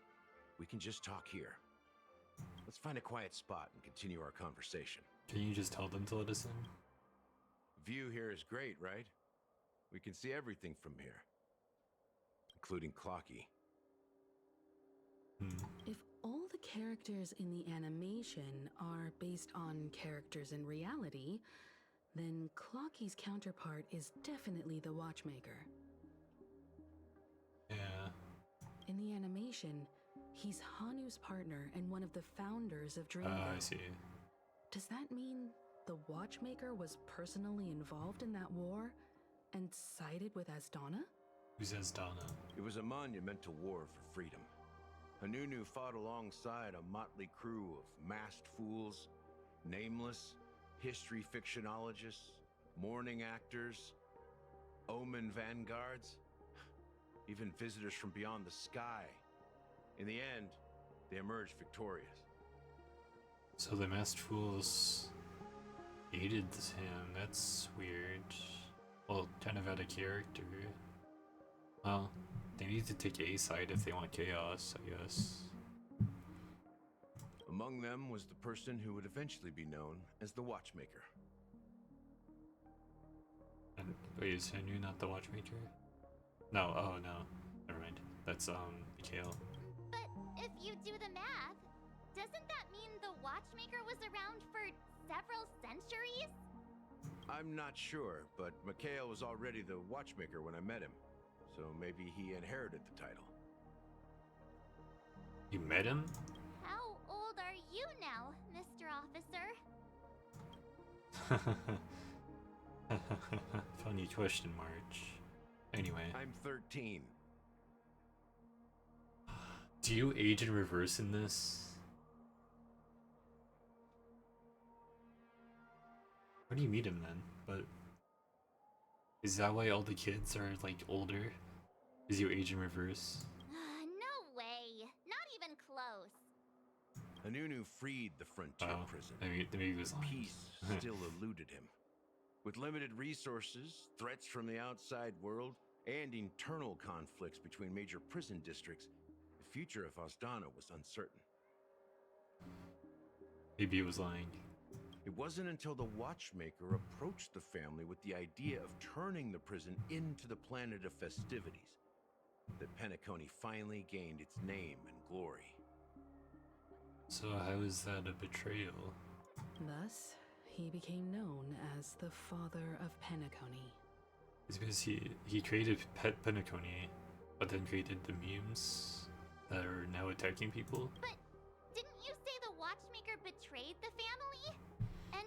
We can just talk here. Let's find a quiet spot and continue our conversation. Can you just tell them to let us in? View here is great, right? We can see everything from here, including Clocky. If all the characters in the animation are based on characters in reality, then Clocky's counterpart is definitely the Watchmaker. Yeah. In the animation, he's Hanu's partner and one of the founders of Dreamville. I see. Does that mean the Watchmaker was personally involved in that war and sided with Asdana? Who's Asdana? It was a monumental war for freedom. Hanunu fought alongside a motley crew of masked fools, nameless, history fictionologists, mourning actors, omen vanguards, even visitors from beyond the sky. In the end, they emerged victorious. So the masked fools aided him. That's weird. Well, kind of out of character. Well, they need to take a side if they want chaos, I guess. Among them was the person who would eventually be known as the Watchmaker. And wait, is Hanu not the Watchmaker? No, oh no. Never mind. That's Mikhail. But if you do the math, doesn't that mean the Watchmaker was around for several centuries? I'm not sure, but Mikhail was already the Watchmaker when I met him, so maybe he inherited the title. You met him? How old are you now, Mr. Officer? Funny question, March. Anyway. I'm 13. Do you age in reverse in this? Where do you meet him then? But is that why all the kids are like older? Is you age in reverse? No way. Not Anunu freed the frontier prison. Maybe he was lying. Peace still eluded him. With limited resources, threats from the outside world, and internal conflicts between major prison districts, the future of Osdana was uncertain. Maybe he was lying. It wasn't until the Watchmaker approached the family with the idea of turning the prison into the planet of festivities that Penacony finally gained its name and glory. So how is that a betrayal? Thus, he became known as the Father of Penacony. It's because he created Penacony, but then created the memes that are now attacking people. But didn't you say the Watchmaker betrayed the family? And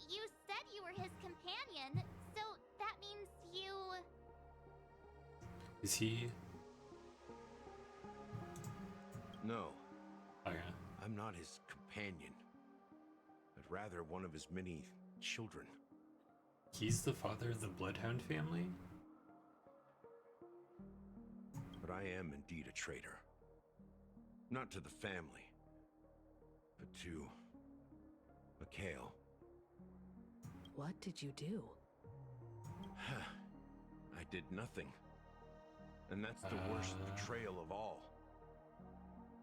you said you were his companion, so that means you... Is he? No. Okay. I'm not his companion, but rather one of his many children. He's the father of the Bloodhound family? But I am indeed a traitor. Not to the family, but to Mikhail. What did you do? I did nothing. And that's the worst betrayal of all.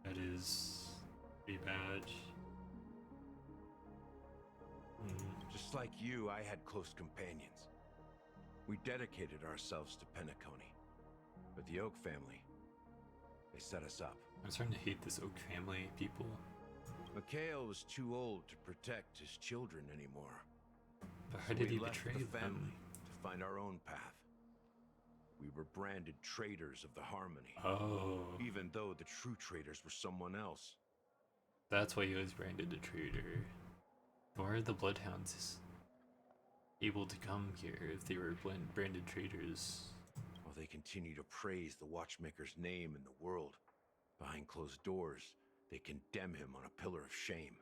That is pretty bad. Just like you, I had close companions. We dedicated ourselves to Penacony. But the Oak family, they set us up. I'm starting to hate this Oak family people. Mikhail was too old to protect his children anymore. But how did he betray the family them? To find our own path. We were branded traitors of the Harmony. Oh. Even though the true traitors were someone else. That's why he was branded a traitor. Why are the Bloodhounds able to come here if they were branded traitors? While they continue to praise the Watchmaker's name in the world, behind closed doors, they condemn him on a pillar of shame.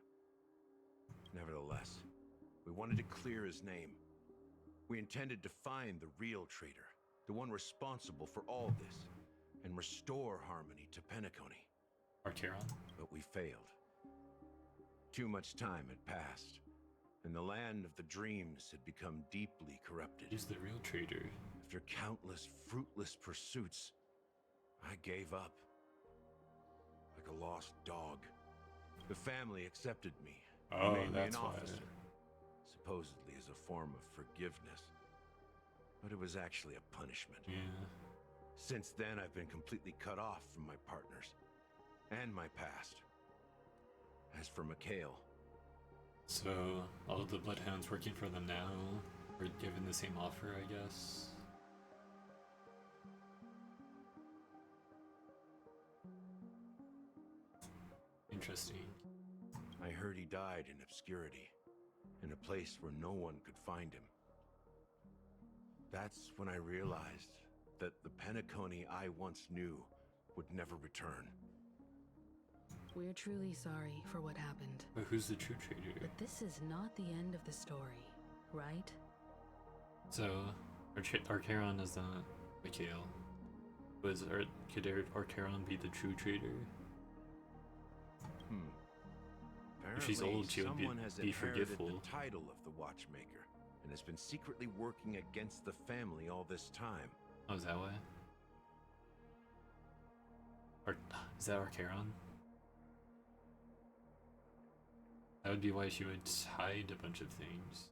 Nevertheless, we wanted to clear his name. We intended to find the real traitor, the one responsible for all this, and restore harmony to Penacony. Archeron? But we failed. Too much time had passed, and the land of the dreams had become deeply corrupted. Who's the real traitor? After countless fruitless pursuits, I gave up. Like a lost dog. The family accepted me. Oh, made me an that's why. officer. Supposedly as a form of forgiveness. But it was actually a punishment. Yeah. Since then, I've been completely cut off from my partners. And my past. As for Mikhail... So, all of the Bloodhounds working for them now were given the same offer, I guess? Interesting. I heard he died in obscurity, in a place where no one could find him. That's when I realized that the Penacony I once knew would never return. We're truly sorry for what happened. But who's the true traitor? But this is not the end of the story, right? So, Archeron is not Mikhail. Could Archeron be the true traitor? If she's old, she would someone has be inherited forgiveful. the title of the Watchmaker and has been secretly working against the family all this time. Oh, is that why? Is that Archeron? That would be why she would hide a bunch of things.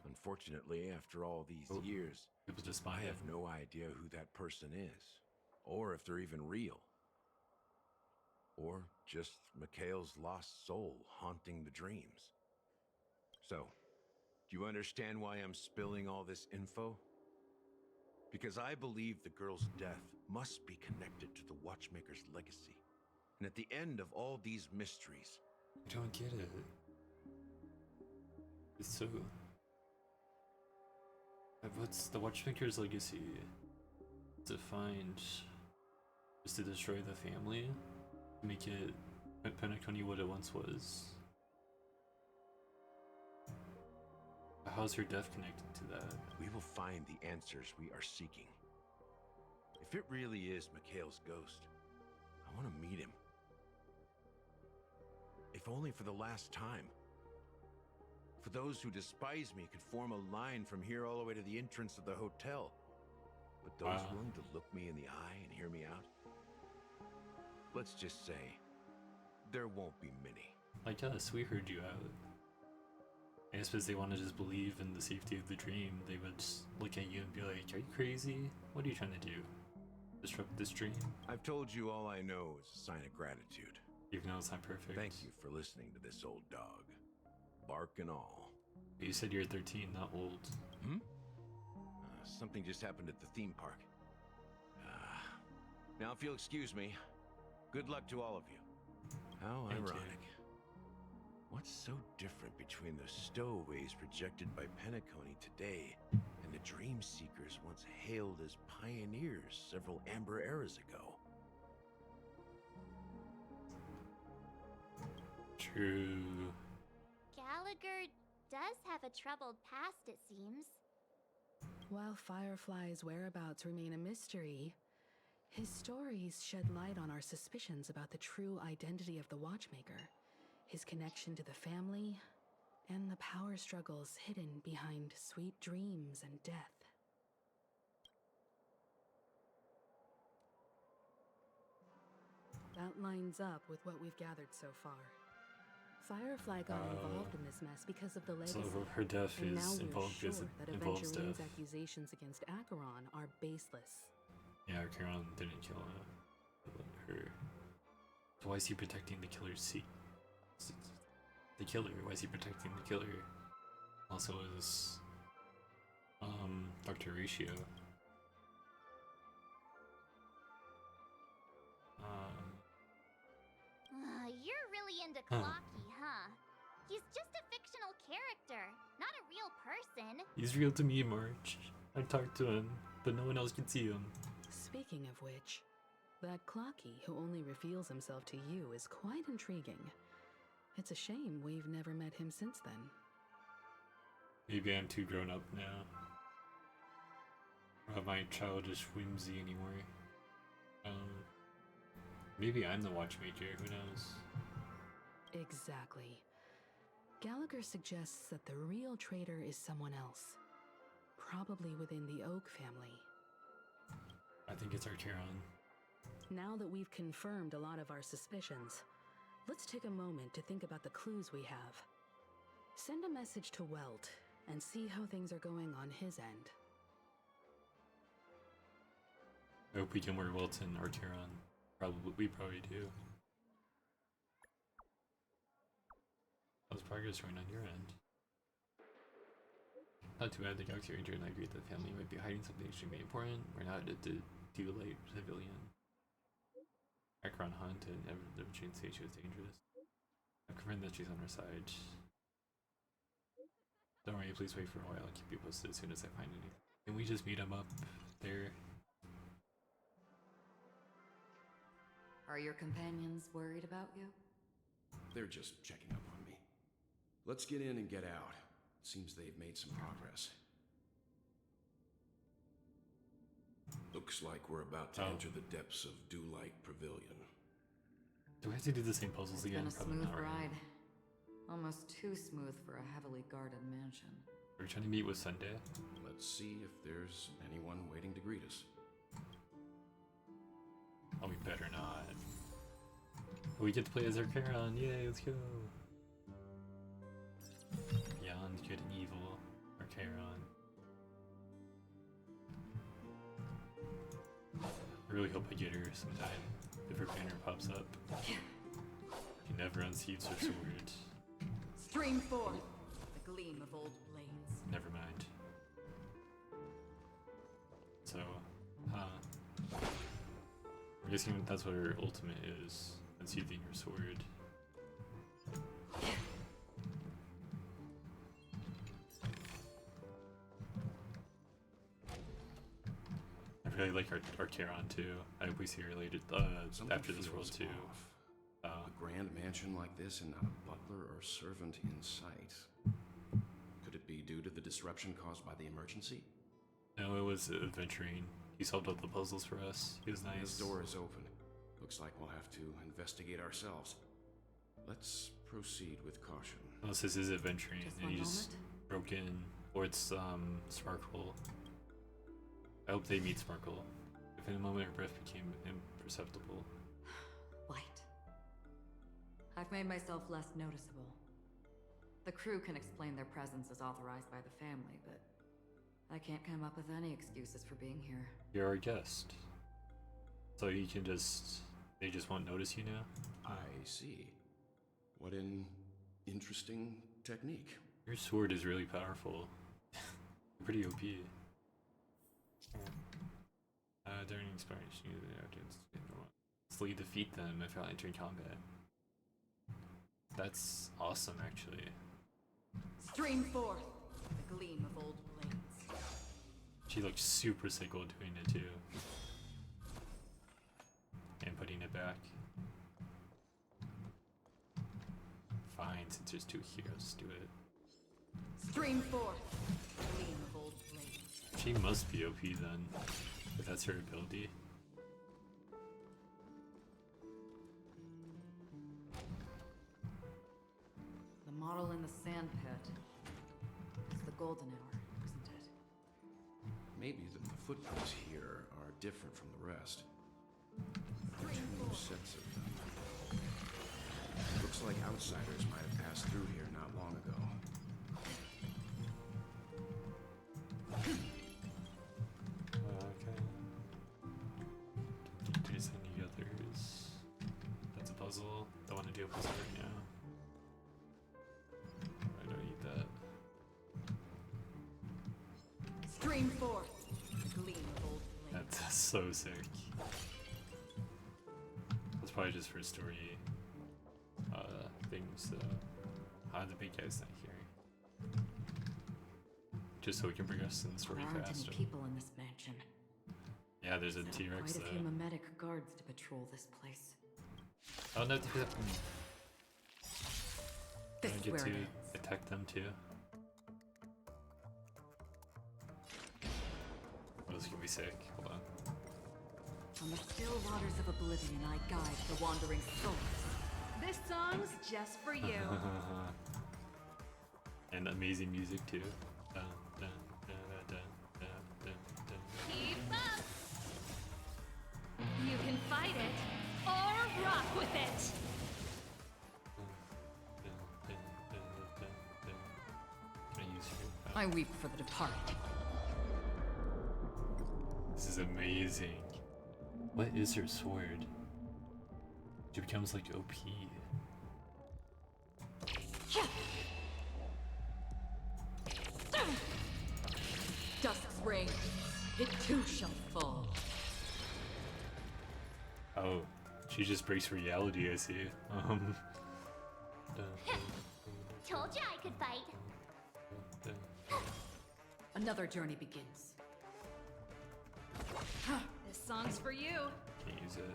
Unfortunately, after all these years, I have no idea who that person is, or if they're even real. Or just Mikhail's lost soul haunting the dreams. So, do you understand why I'm spilling all this info? Because I believe the girl's death must be connected to the Watchmaker's legacy. And at the end of all these mysteries... I don't get it. It's so... What's the Watchmaker's legacy? To find... Just to destroy the family? Make it Penacony what it once was? How's her death connected to that? We will find the answers we are seeking. If it really is Mikhail's ghost, I want to meet him. if only for the last time. For those who despise me could form a line from here all the way to the entrance of the hotel. But those willing to look me in the eye and hear me out, let's just say, there won't be many. I guess we heard you out. I suppose they want to just believe in the safety of the dream. They would just look at you and be like, "Are you crazy? What are you trying to do? Disrupt this dream?" I've told you all I know is a sign of gratitude. Even though it's not perfect. Thank you for listening to this old dog. Bark and all. You said you're 13, not old. Hmm? Something just happened at the theme park. Now if you'll excuse me, good luck to all of you. How ironic. What's so different between the stowaways projected by Penacony today and the dream seekers once hailed as pioneers several amber eras ago? True. Gallagher does have a troubled past, it seems. While Firefly's whereabouts remain a mystery, his stories shed light on our suspicions about the true identity of the Watchmaker, his connection to the family, and the power struggles hidden behind sweet dreams and death. That lines up with what we've gathered so far. Firefly got involved in this mess because of the legacy. So her death and now is we're involved sure because it that involves Aventurine's death. accusations against Acheron are baseless. Yeah, Acheron didn't kill her. So why is he protecting the killer's the killer? Why is he protecting the killer? Also is Dr. Ratio. You're really into Clocky, huh? He's just a fictional character, not a real person. He's real to me, March. I talked to him, but no one else can see him. Speaking of which, that Clocky who only reveals himself to you is quite intriguing. It's a shame we've never met him since then. Maybe I'm too grown up now. I don't have my childish whimsy anymore. Maybe I'm the Watchmaker, who knows? Exactly. Gallagher suggests that the real traitor is someone else. Probably within the Oak family. I think it's Acheron. Now that we've confirmed a lot of our suspicions, let's take a moment to think about the clues we have. Send a message to Welt and see how things are going on his end. I hope we can wear Welt and Acheron. We probably do. How's progress going on your end? Not too bad. The Galaxy Ranger and I agree that the family might be hiding something extremely important. We're not a light civilian. Acheron Hunt and Evangeline say she was dangerous. I've confirmed that she's on our side. Don't worry, please wait for a while. I'll keep you posted as soon as I find anything. Can we just meet him up there? Are your companions worried about you? They're just checking up on me. Let's get in and get out. Seems they've made some progress. Looks like we're about to enter the depths of Dewlight Pavilion. Do we have to do the same puzzles again? It's been a Probably smooth not, right? ride. Almost too smooth for a heavily guarded mansion. Are we trying to meet with Sunday? Let's see if there's anyone waiting to greet us. Oh, we better not. We get to play as Acheron. Yay, let's go. Beyond good and evil, Acheron. I really hope I get her sometime if her banner pops up. She never unseats her sword. Stream forth the gleam of old blades. Never mind. So, I'm guessing that's what her ultimate is. Unsheathing her sword. I really like Acheron too. I hope we see her later after this world too. A grand mansion like this and not a butler or servant in sight. Could it be due to the disruption caused by the emergency? No, it was Aventurine. He solved all the puzzles for us. He was nice. This door is open. Looks like we'll have to investigate ourselves. Let's Proceed with caution. Unless this is adventuring Just and one you just broke in, or it's Sparkle. I hope they meet Sparkle. If in a moment her breath became imperceptible. White. I've made myself less noticeable. The crew can explain their presence as authorized by the family, but I can't come up with any excuses for being here. You're our guest. So you can just... They just won't notice you now? I see. What an interesting technique. Your sword is really powerful. Pretty OP. During inspiration, use the audience. Slowly defeat them if you're entering combat. That's awesome, actually. Stream forth the gleam of old blades. She looks super sick while doing it too. And putting it back. Fine, since there's two heroes, do it. Stream forth the gleam of old blades. She must be OP then, if that's her ability. The model in the sand pit is the golden hour, isn't it? Maybe the footprints here are different from the rest. There are two sets of them. Looks like outsiders might have passed through here not long ago. Okay. There's any others? That's a puzzle. Don't want to do a puzzle right now. I don't need that. Stream forth the gleam of old blades. That's so sick. That's probably just for story things. The big guy's not here. Just so we can progress in the story There aren't faster. any people in this mansion. Yeah, there's a Sent T-Rex quite a there. few mimetic guards to patrol this place. Oh no, I This is get where to it ends. attack them too. Oh, this is gonna be sick. Hold on. On the still waters of oblivion, I guide the wandering souls. This song's just for you. And amazing music too. Dun, dun, dun, dun, dun, dun, dun. Keep up! You can fight it, or rock with it! Can I use your I weep for the departed. This is amazing. What is her sword? She becomes like OP. Dusk's reign, it too shall fall. Oh, she just breaks reality, I see. Dun, Told you I could fight. dun. Another journey begins. This song's for you. Can't use it.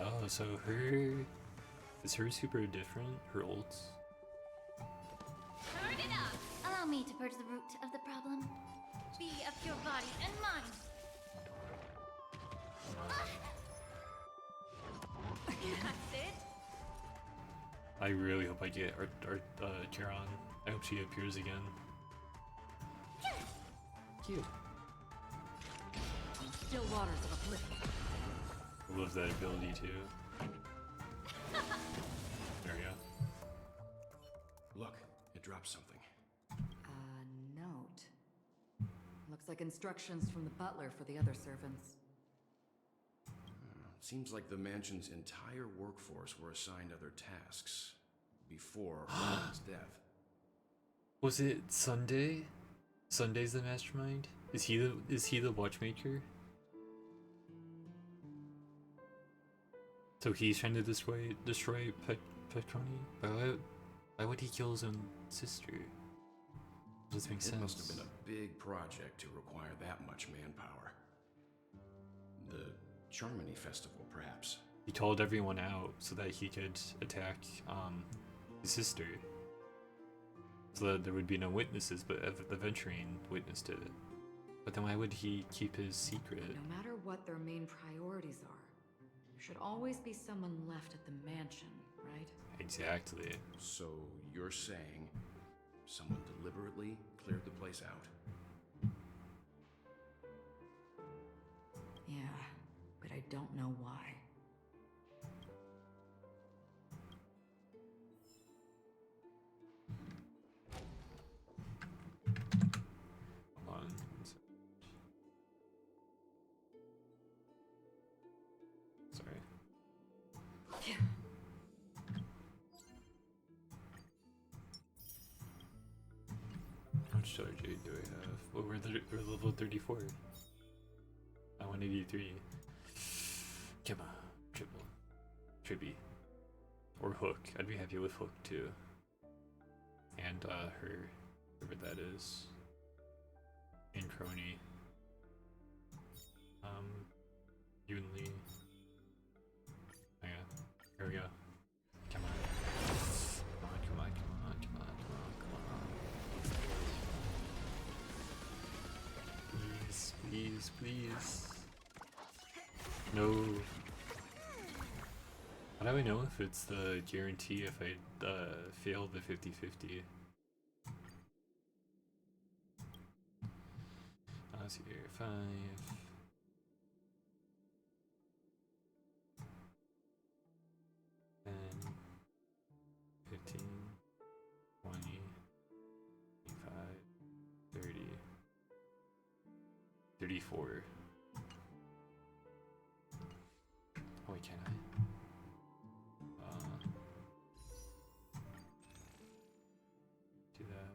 Oh, so is her super different? Her ults? Turn it up! Allow me to purge the root of the problem. Be of your body and mind. That's it. I really hope I get Kieran. I hope she appears again. Cute. On the still waters of oblivion. I love that ability too. There we go. Look, it dropped something. A note. Looks like instructions from the butler for the other servants. Seems like the mansion's entire workforce were assigned other tasks before Roland's death. Was it Sunday? Sunday's the mastermind? Is he the watchmaker? So he's trying to destroy Petroni? Why would he kill his own sister? Doesn't make sense. It must have been a big project to require that much manpower. The Charmony Festival, perhaps. He called everyone out so that he could attack his sister. So that there would be no witnesses, but the Venturine witnessed it. But then why would he keep his secret? No matter what their main priorities are, there should always be someone left at the mansion right? Exactly. So you're saying someone deliberately cleared the place out? Yeah, but I don't know why. Hold on. Sorry. How much charge do I have? Well, we're level 34. 183. Come on, triple. Tribby. Or Hook. I'd be happy with Hook too. And her, whoever that is. And Crony. Evenly. Oh yeah. Here we go. Come on. Come on, come on, come on, come on, come on, come on. Please, please, please. No. How do I know if it's the guarantee if I fail the 50-50? Let's see here. 5. 10, 15, 20, 25, 30, 34. Oh wait, can I? Do that.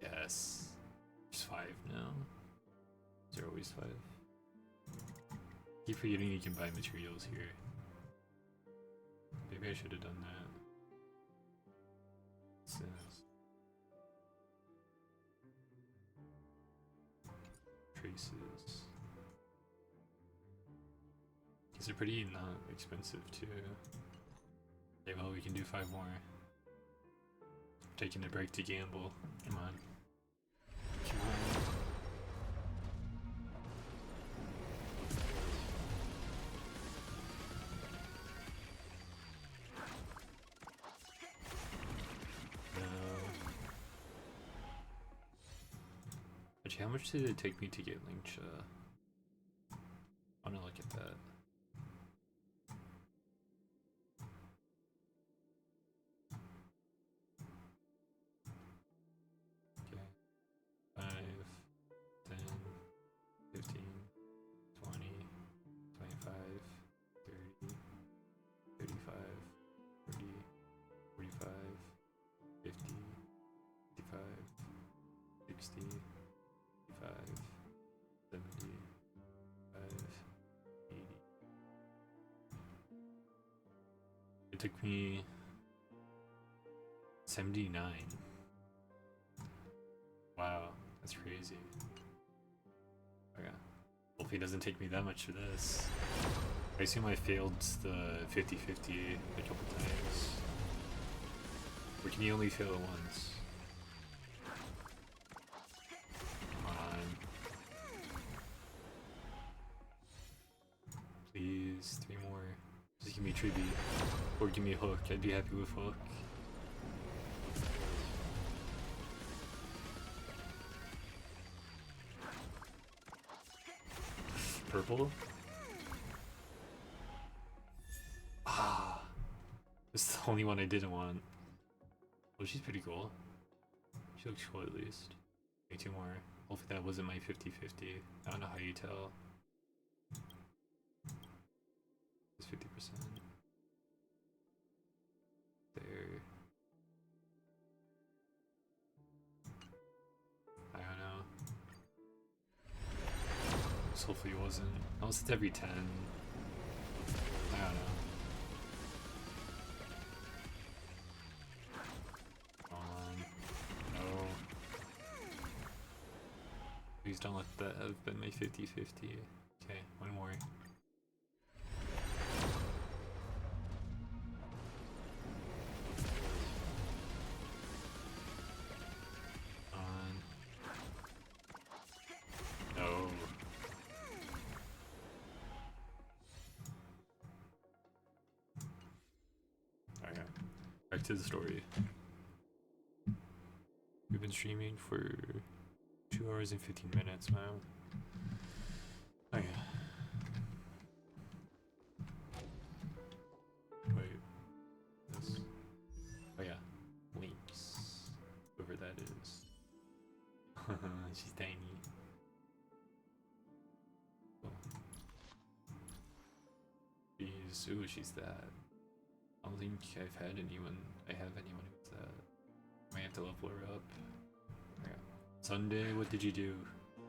Yes. There's 5 now. Is there always 5? Keep forgetting you can buy materials here. Maybe I should have done that. What's this? Traces. These are pretty not expensive too. Okay, well we can do 5 more. Taking a break to gamble. Come on. Come on. Actually, how much did it take me to get Linkcha? I wanna look at that. Okay. 5, 10, 15, 20, 25, 30, 35, 40, 45, 50, 55, 60, 55, 70, 80. It took me 79. Wow, that's crazy. Okay. Hopefully it doesn't take me that much for this. I assume I failed the 50-50 a couple times. Or can you only fail it once? Come on. Please, 3 more. Just give me Tribby. Or give me a Hook. I'd be happy with Hook. Purple? Ah, this is the only one I didn't want. Well, she's pretty cool. She looks cool at least. Maybe 2 more. Hopefully that wasn't my 50-50. I don't know how you tell. It's 50%. There. I don't know. So hopefully it wasn't. Unless it's every 10. I don't know. Come on. No. Please don't let that have been my 50-50. Okay, 1 more. No. Back to the story. We've been streaming for 2 hours and 15 minutes now. Oh yeah. Wait. This. Oh yeah. Links. Whoever that is. She's tiny. Oh. She's that. I don't think I've had anyone. I have anyone who's that. Might have to level her up. Yeah. Sunday, what did you do?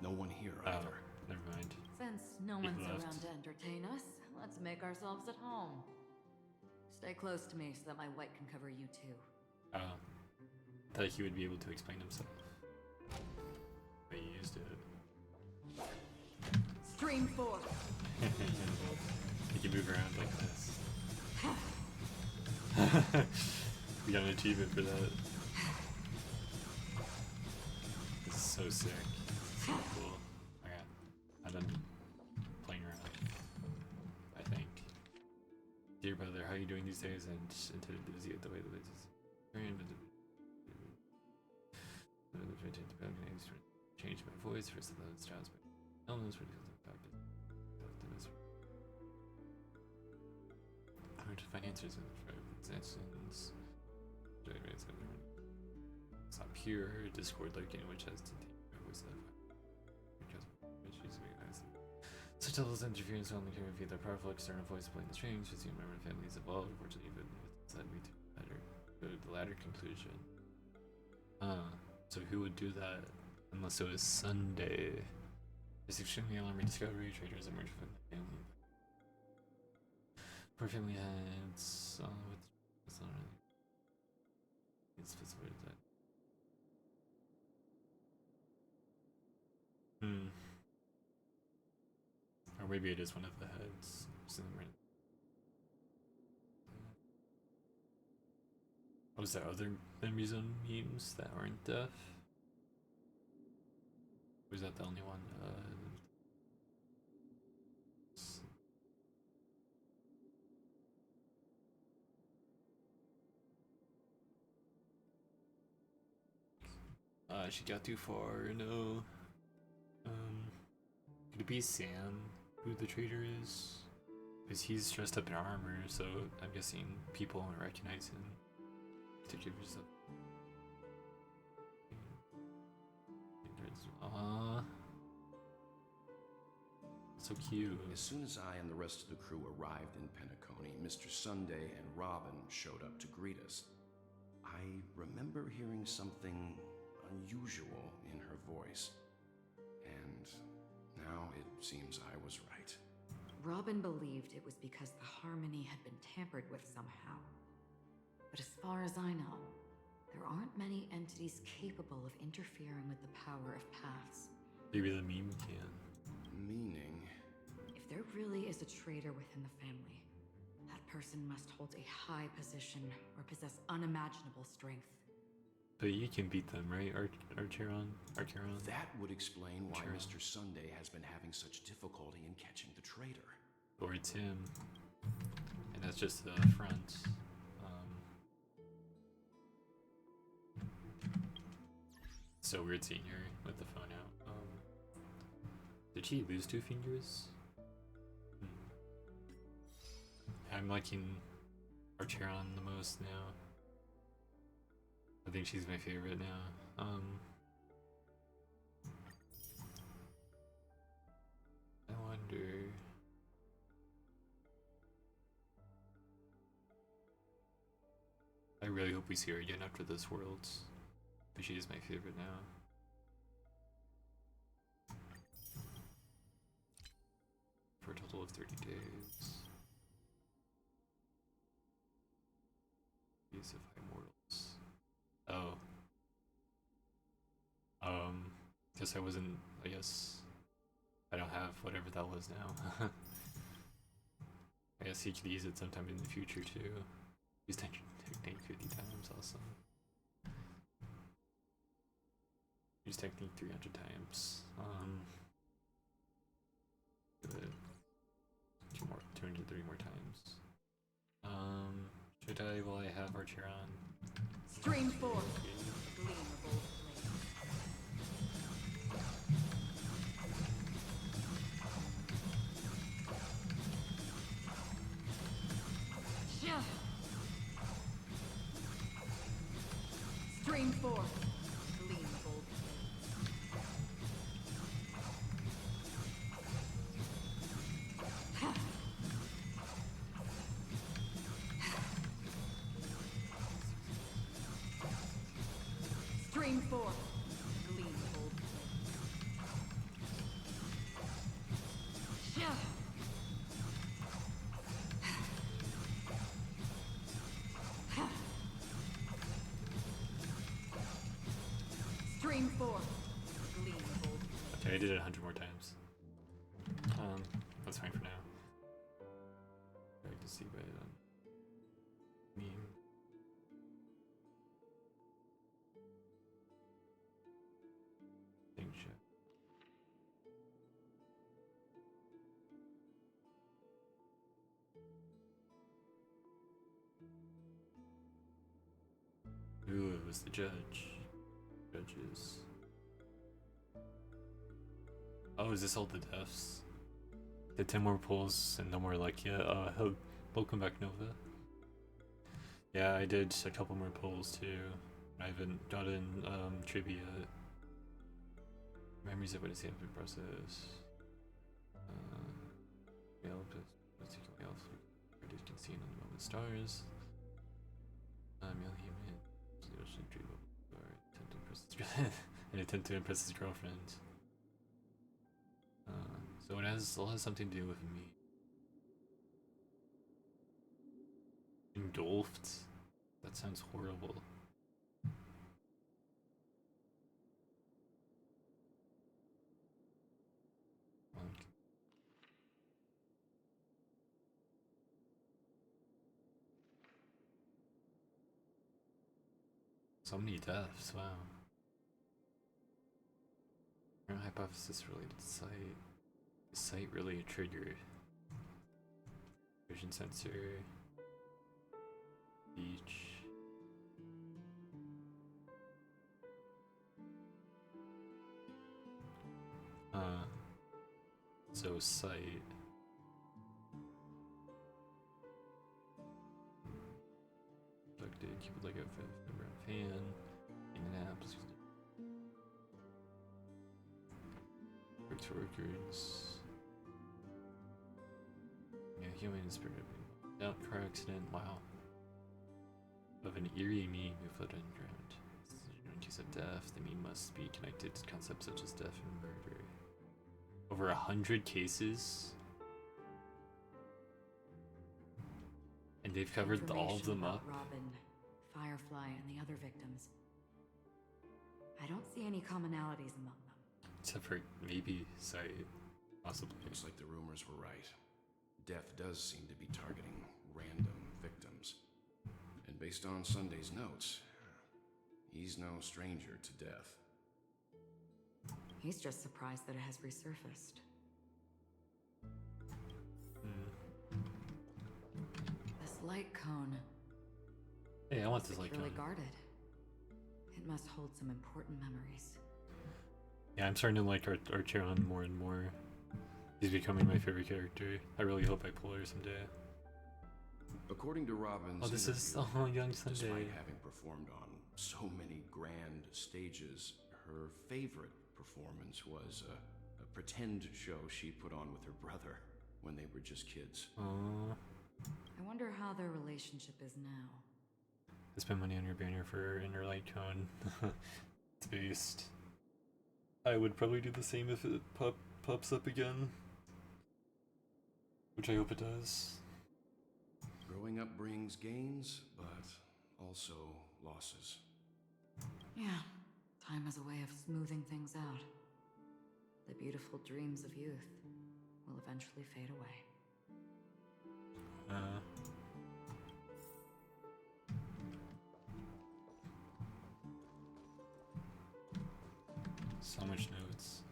No one here either. Never mind. Since no He one's left. around to entertain us, let's make ourselves at home. Stay close to me so that my white can cover you too. Thought he would be able to explain himself. But he used it. Stream forth. He can move around like this. We got an achievement for that. This is so sick. So cool. Okay. I'm done playing around. I think. Dear brother, how are you doing these days? And intended to visit the way that it is. Change my voice first and then it's transmitted. Elements for hard to find answers in transactions. Stop here. Discord lurking, which has to take my voice that such levels of interference only can repeat the powerful external voice playing the strings. Just remember families evolved, unfortunately, but this led me to the latter conclusion. So who would do that unless it was Sunday? This extremely alarming discovery. Traders emerged from the family. Poor family had it's not really. It's specific that. Or maybe it is one of the heads. Was there other memories on memes that aren't deaf? Or was that the only one? She got too far, no. Could it be Sam, who the traitor is? Because he's dressed up in armor, so I'm guessing people won't recognize him. So cute. As soon as I and the rest of the crew arrived in Penacony, Mr. Sunday and Robin showed up to greet us. I remember hearing something unusual in her voice, and now it seems I was right. Robin believed it was because the harmony had been tampered with somehow. But as far as I know, there aren't many entities capable of interfering with the power of paths. Maybe the meme can. Meaning? If there really is a traitor within the family, that person must hold a high position or possess unimaginable strength. But you can beat them, right, Archeron? That would explain why Mr. Sunday has been having such difficulty in catching the traitor. Or it's him. And that's just the front. So weird seeing her with the phone out. Did she lose 2 fingers? I'm liking Archeron the most now. I think she's my favorite now. I wonder. I really hope we see her again after this world. But she is my favorite now. For a total of 30 days. Use of High Mortals. Oh. Guess I wasn't, I guess I don't have whatever that was now. I guess he could use it sometime in the future too. Use technique 50 times, awesome. Use technique 300 times. Good. 203 more times. Should I while I have Archer on? Stream forth. Gleamable Stream forth. Gleamable Stream forth. Gleamable Stream forth. Gleamable. Okay, I did it 100 more times. That's fine for now. I can see by meme. Thing shit. Ooh, it was the judge. Judges. Oh, is this all the deaths? Did 10 more pulls and no more luck yet? Welcome back, Nova. Yeah, I did a couple more pulls too. I haven't gotten trivia. Memories of what is the open process. Predicting scene on the moment stars. And attempt to impress his girlfriend. So it all has something to do with me. Engulfed? That sounds horrible. So many deaths, wow. Hypothesis related site. Site really triggered. Vision sensor. Beach. So site. Selected, keep it like a number of fan. In apps. Records. Yeah, human spirit. Out car accident. Wow. Of an eerie meme who fled underground. In case of death, the meme must be connected to concepts such as death and murder. Over 100 cases, and they've covered all of them up. Robin, Firefly, and the other victims. I don't see any commonalities among them. Except for maybe Sight, possibly. Looks like the rumors were right. Death does seem to be targeting random victims. And based on Sunday's notes, he's no stranger to death. He's just surprised that it has resurfaced. This light cone. Hey, I want this light cone. Securely guarded. It must hold some important memories. Yeah, I'm starting to like Archeron more and more. He's becoming my favorite character. I really hope I pull her someday. According to Robin's oh, this is young Sunday. Despite having performed on so many grand stages, her favorite performance was a pretend show she put on with her brother when they were just kids. I wonder how their relationship is now. I spent money on your banner for Inner Light Cone. It's based. I would probably do the same if it pops up again. Which I hope it does. Growing up brings gains, but also losses. Yeah, time has a way of smoothing things out. The beautiful dreams of youth will eventually fade away. So much notes.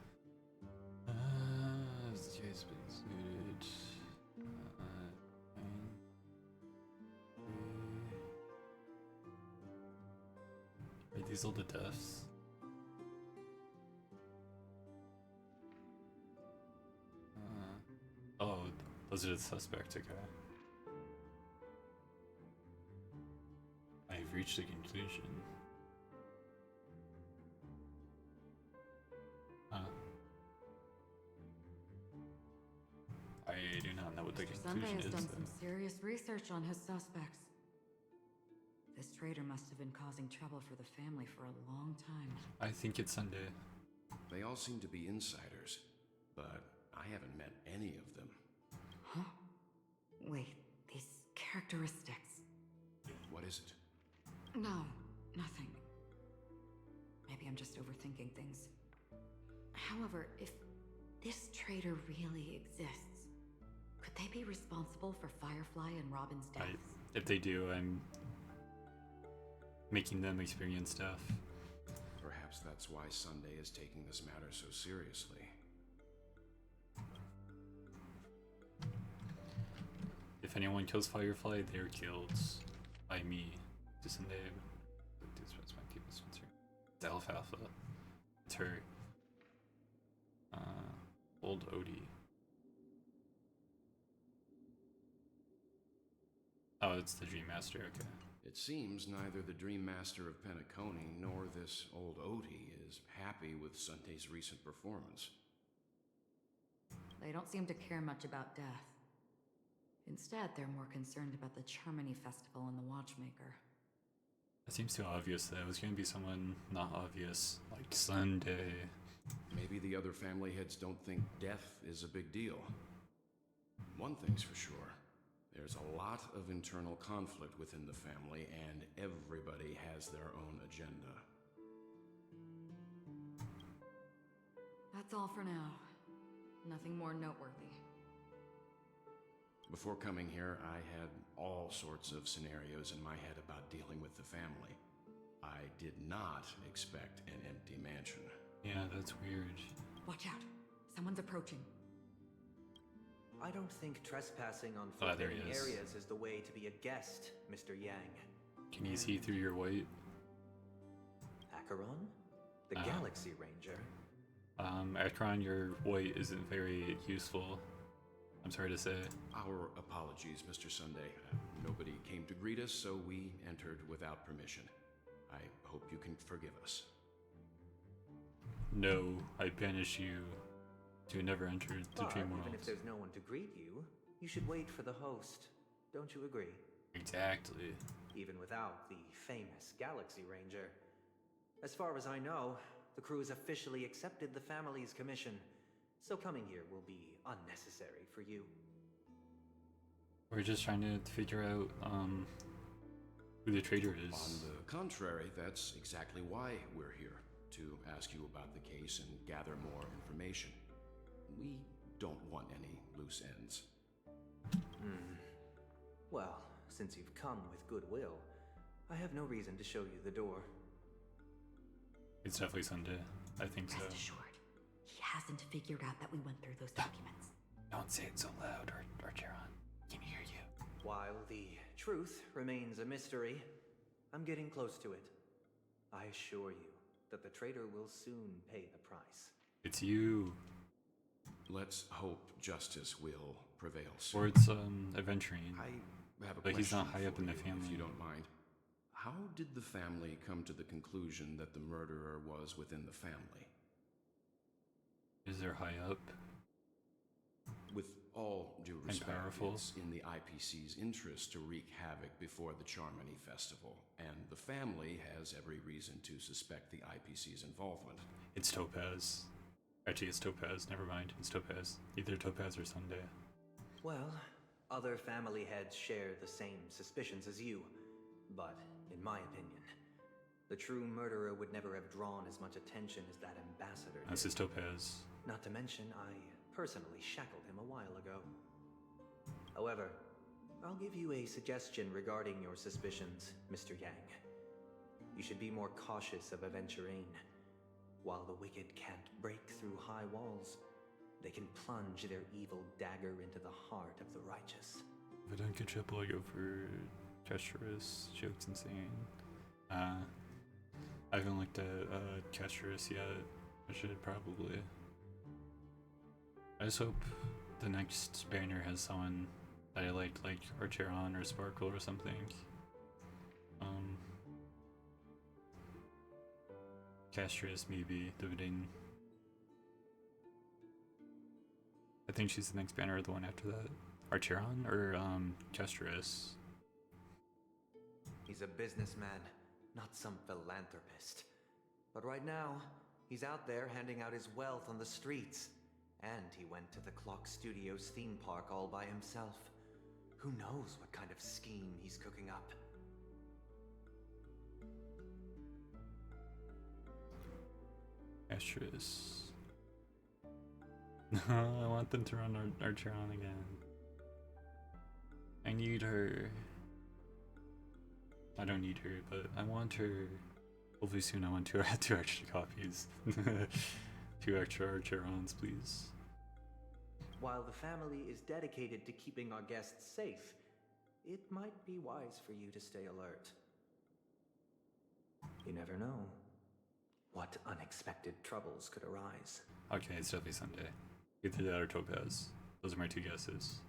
Yes, but suited. these all the deaths? Oh, those are the suspects, okay. I've reached a conclusion. Huh. I do not know what the Mr. conclusion Sunday has is, done though. some serious research on his suspects. This traitor must have been causing trouble for the family for a long time. I think it's Sunday. They all seem to be insiders, but I haven't met any of them. Huh? Wait, these characteristics. What is it? No, nothing. Maybe I'm just overthinking things. However, if this traitor really exists, could they be responsible for Firefly and Robin's deaths? If they do, I'm making them experience stuff. Perhaps that's why Sunday is taking this matter so seriously. If anyone kills Firefly, they're killed by me. Just in the it's Alfalfa. It's her. Old Odie. Oh, it's the Dream Master, okay. It seems neither the Dream Master of Penacony nor this old Odie is happy with Sunday's recent performance. They don't seem to care much about death. Instead, they're more concerned about the Charmony Festival and the Watchmaker. It seems too obvious that it was going to be someone not obvious, like Sunday. Maybe the other family heads don't think death is a big deal. One thing's for sure. There's a lot of internal conflict within the family, and everybody has their own agenda. That's all for now. Nothing more noteworthy. Before coming here, I had all sorts of scenarios in my head about dealing with the family. I did not expect an empty mansion. Yeah, that's weird. Watch out. Someone's approaching. I don't think trespassing on there forbidden he is. areas is the way to be a guest, Mr. Yang. Can you see through your white? Acheron? The Galaxy Ranger? Akron, your white isn't very useful. I'm sorry to say. Our apologies, Mr. Sunday. Nobody came to greet us, so we entered without permission. I hope you can forgive us. No, I banish you to never enter the dream world. Even if there's no one to greet you, you should wait for the host. Don't you agree? Exactly. Even without the famous Galaxy Ranger. As far as I know, the crew has officially accepted the family's commission, so coming here will be unnecessary for you. We're just trying to figure out who the traitor is. On the contrary, that's exactly why we're here, to ask you about the case and gather more information. We don't want any loose ends. Well, since you've come with goodwill, I have no reason to show you the door. It's definitely Sunday. I think so. Rest assured, he hasn't figured out that we went through those documents. Don't say it so loud, or Jaron can hear you. While the truth remains a mystery, I'm getting close to it. I assure you that the traitor will soon pay the price. It's you. Let's hope justice will prevail soon. Or it's adventuring. I have a but question he's not high up for in the you, family. if you don't mind. How did the family come to the conclusion that the murderer was within the family? Is there high up? With all due respect, powerful? it's in the IPC's interest to wreak havoc before the Charmony Festival, and the family has every reason to suspect the IPC's involvement. It's Topaz. Actually, it's Topaz. Never mind. It's Topaz. Either Topaz or Sunday. Well, other family heads share the same suspicions as you, but in my opinion, the true murderer would never have drawn as much attention as that ambassador did. This is Topaz. Not to mention, I personally shackled him a while ago. However, I'll give you a suggestion regarding your suspicions, Mr. Yang. You should be more cautious of Aventurine. While the wicked can't break through high walls, they can plunge their evil dagger into the heart of the righteous. If I don't get triple, I go for treacherous, jokes insane. I haven't looked at Kestrus yet. I should probably. I just hope the next banner has someone that I liked, like Archeron or Sparkle or something. Kestrus maybe, Dividend. I think she's the next banner or the one after that. Archeron or Kestrus? He's a businessman, not some philanthropist. But right now, he's out there handing out his wealth on the streets. And he went to the Clock Studios theme park all by himself. Who knows what kind of scheme he's cooking up? Kestrus. I want them to run Archeron again. I need her. I don't need her, but I want her. Hopefully soon I want two extra copies. 2 extra Archerons, please. While the family is dedicated to keeping our guests safe, it might be wise for you to stay alert. You never know what unexpected troubles could arise. Okay, it's definitely Sunday. Either that or Topaz. Those are my 2 guesses.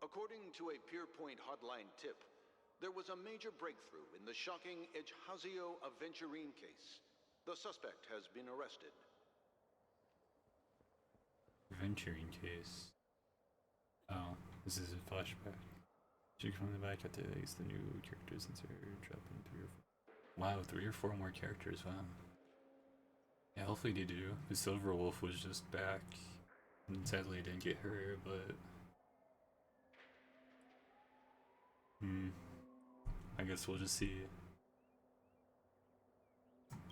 According to a Pierpoint hotline tip, there was a major breakthrough in the shocking Ejhazio Aventurine case. The suspect has been arrested. Aventurine case. Oh, this is a flashback. She come back at the new characters and start dropping 3 or 4. Wow, 3 or 4 more characters, wow. Yeah, hopefully they do. The Silver Wolf was just back. And sadly I didn't get her, but... I guess we'll just see.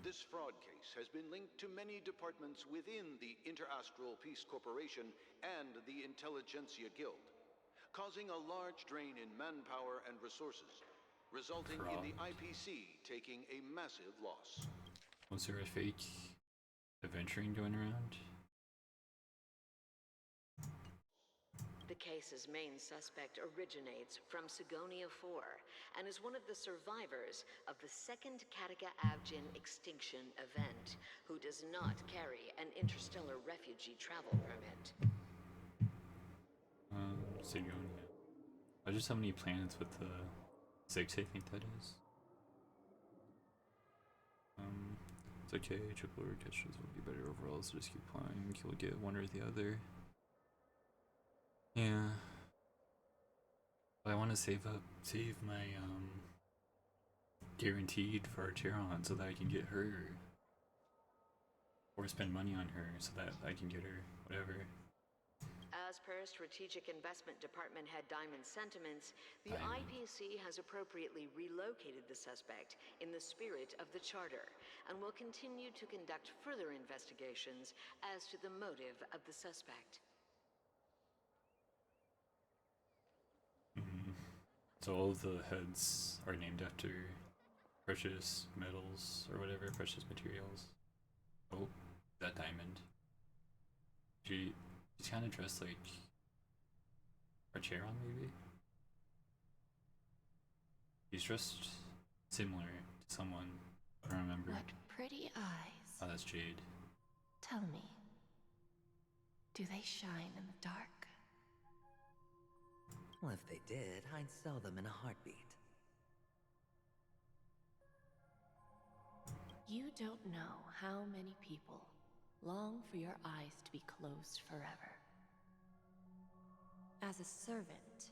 This fraud case has been linked to many departments within the Interastral Peace Corporation and the Intelligentsia Guild, causing a large drain in manpower and resources, resulting in the IPC taking a massive loss. Was there a fake adventuring going around? The case's main suspect originates from Sigonia 4 and is one of the survivors of the second Kataka Avgin extinction event, who does not carry an interstellar refugee travel permit. Sigonia. I just have many planets with the 6, I think that is. It's okay, triple catches will be better overall, so just keep playing. You'll get one or the other. Yeah. But I want to save my guaranteed for Archeron so that I can get her. Or spend money on her so that I can get her, whatever. As per Strategic Investment Department Head Diamond's sentiments, the IPC has appropriately relocated the suspect in the spirit of the Charter and will continue to conduct further investigations as to the motive of the suspect. So all of the heads are named after precious metals or whatever, precious materials. Oh, that Diamond. She's kind of dressed like Archeron, maybe? He's dressed similar to someone, I don't remember. What pretty eyes. Oh, that's Jade. Tell me, do they shine in the dark? Well, if they did, I'd sell them in a heartbeat. You don't know how many people long for your eyes to be closed forever. As a servant,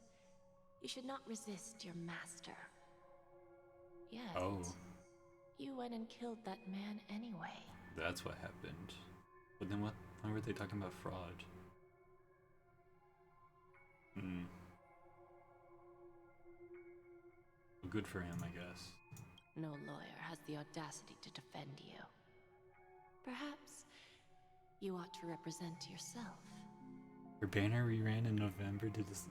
you should not resist your master. Yet, you went and killed that man anyway. That's what happened. But then why were they talking about fraud? Good for him, I guess. No lawyer has the audacity to defend you. Perhaps you ought to represent yourself. Her banner reran in November. Did this?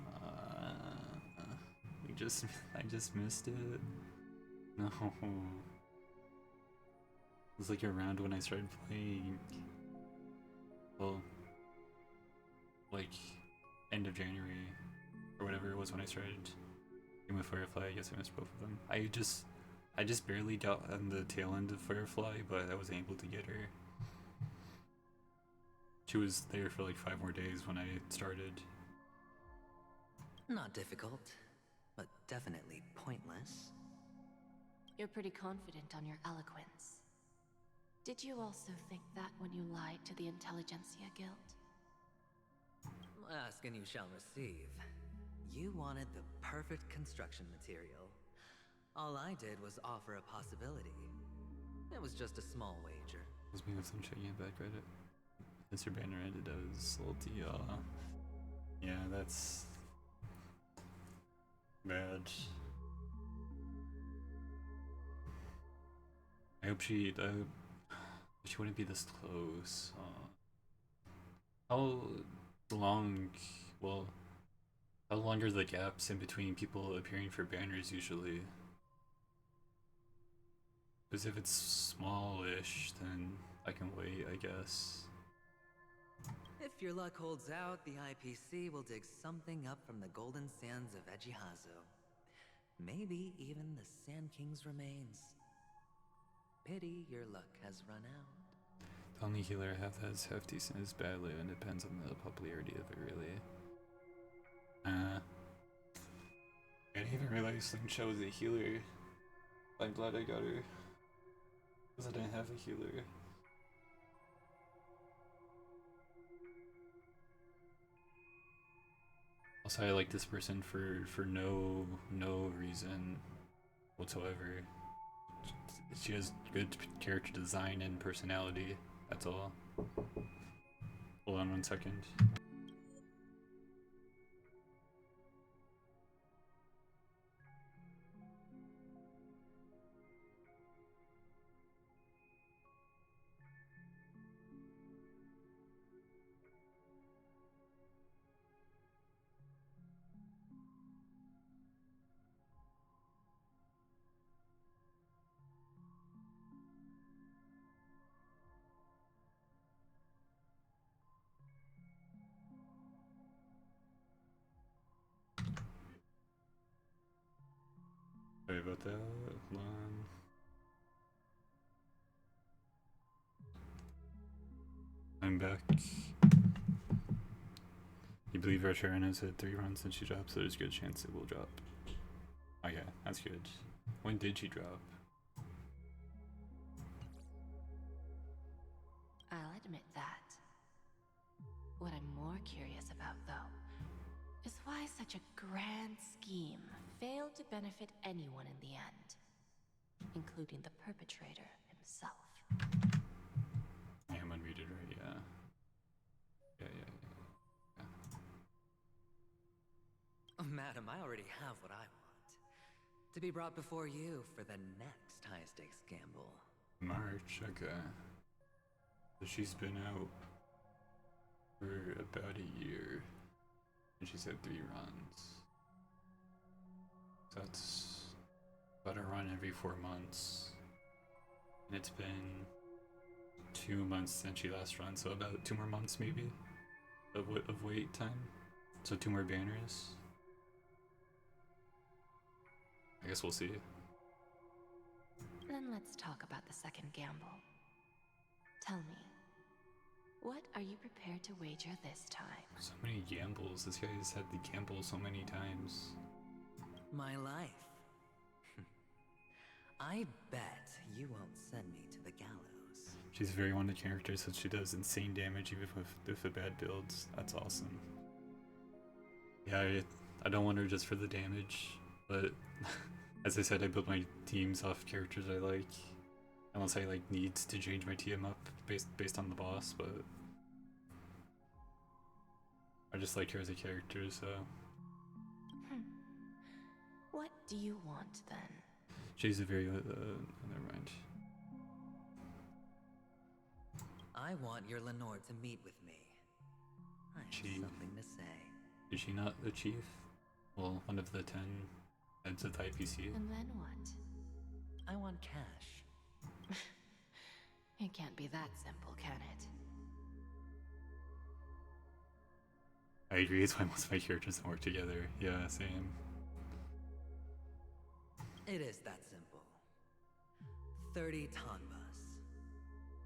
I just missed it. No. It was like around when I started playing. Well, like end of January or whatever it was when I started Same with Firefly, I guess I missed both of them. I just barely got on the tail end of Firefly, but I wasn't able to get her. She was there for like 5 more days when I started. Not difficult, but definitely pointless. You're pretty confident on your eloquence. Did you also think that when you lied to the Intelligentsia Guild? Ask and you shall receive. You wanted the perfect construction material. All I did was offer a possibility. It was just a small wager. Was me with some checking it back Reddit. Mr. Banner ended as salty. Yeah, that's bad. I hope she wouldn't be this close. How long? Well, how long are the gaps in between people appearing for banners usually? Because if it's smallish, then I can wait, I guess. If your luck holds out, the IPC will dig something up from the golden sands of Ejihazo. Maybe even the Sand King's remains. Pity your luck has run out. The only healer I have that is half decent is Badlu, and it depends on the popularity of it, really. I didn't even realize Slingshot was a healer. I'm glad I got her. Because I didn't have a healer. Also, I like this person for no reason whatsoever. She has good character design and personality, that's all. Hold on 1 second. Sorry about that. Hold on. I'm back. You believe our Sharon has hit 3 runs since she dropped, so there's a good chance it will drop. Okay, that's good. When did she drop? I'll admit that. What I'm more curious about, though, is why such a grand scheme failed to benefit anyone in the end, including the perpetrator himself. I am unmuted, right? Yeah. Yeah. Oh, madam, I already have what I want. To be brought before you for the next high-stakes gamble. March, okay. So she's been out for about a year, and she's had 3 runs. So that's about a run every 4 months. And it's been 2 months since she last run, so about 2 more months maybe of wait time. So 2 more banners. I guess we'll see. Then let's talk about the second gamble. Tell me, what are you prepared to wager this time? So many gambles. This guy's had the gamble so many times. My life. I bet you won't send me to the gallows. She's a very wanted character, so she does insane damage even with the bad builds. That's awesome. Yeah, I don't want her just for the damage, but as I said, I build my teams off characters I like. Unless I like need to change my TM up based on the boss, but I just like her as a character, so. What do you want then? She's a very never mind. I want your Lenore to meet with me. I have something to say. Is she not the chief? Well, one of the 10 heads of the IPC. And then what? I want cash. It can't be that simple, can it? I agree, it's why most of my characters don't work together. Yeah, same. It is that simple. 30 tanbas.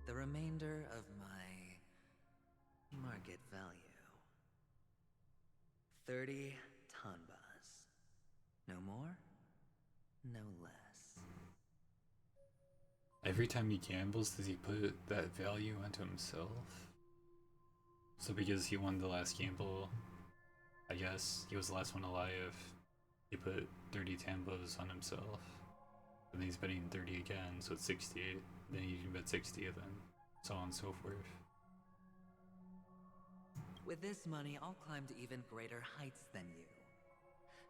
The remainder of my market value. 30 tanbas. No more, no less. Every time he gambles, does he put that value onto himself? So because he won the last gamble, I guess he was the last one alive, he put 30 tambos on himself. And then he's betting 30 again, so it's 60. Then you can bet 60 of them, so on and so forth. With this money, I'll climb to even greater heights than you.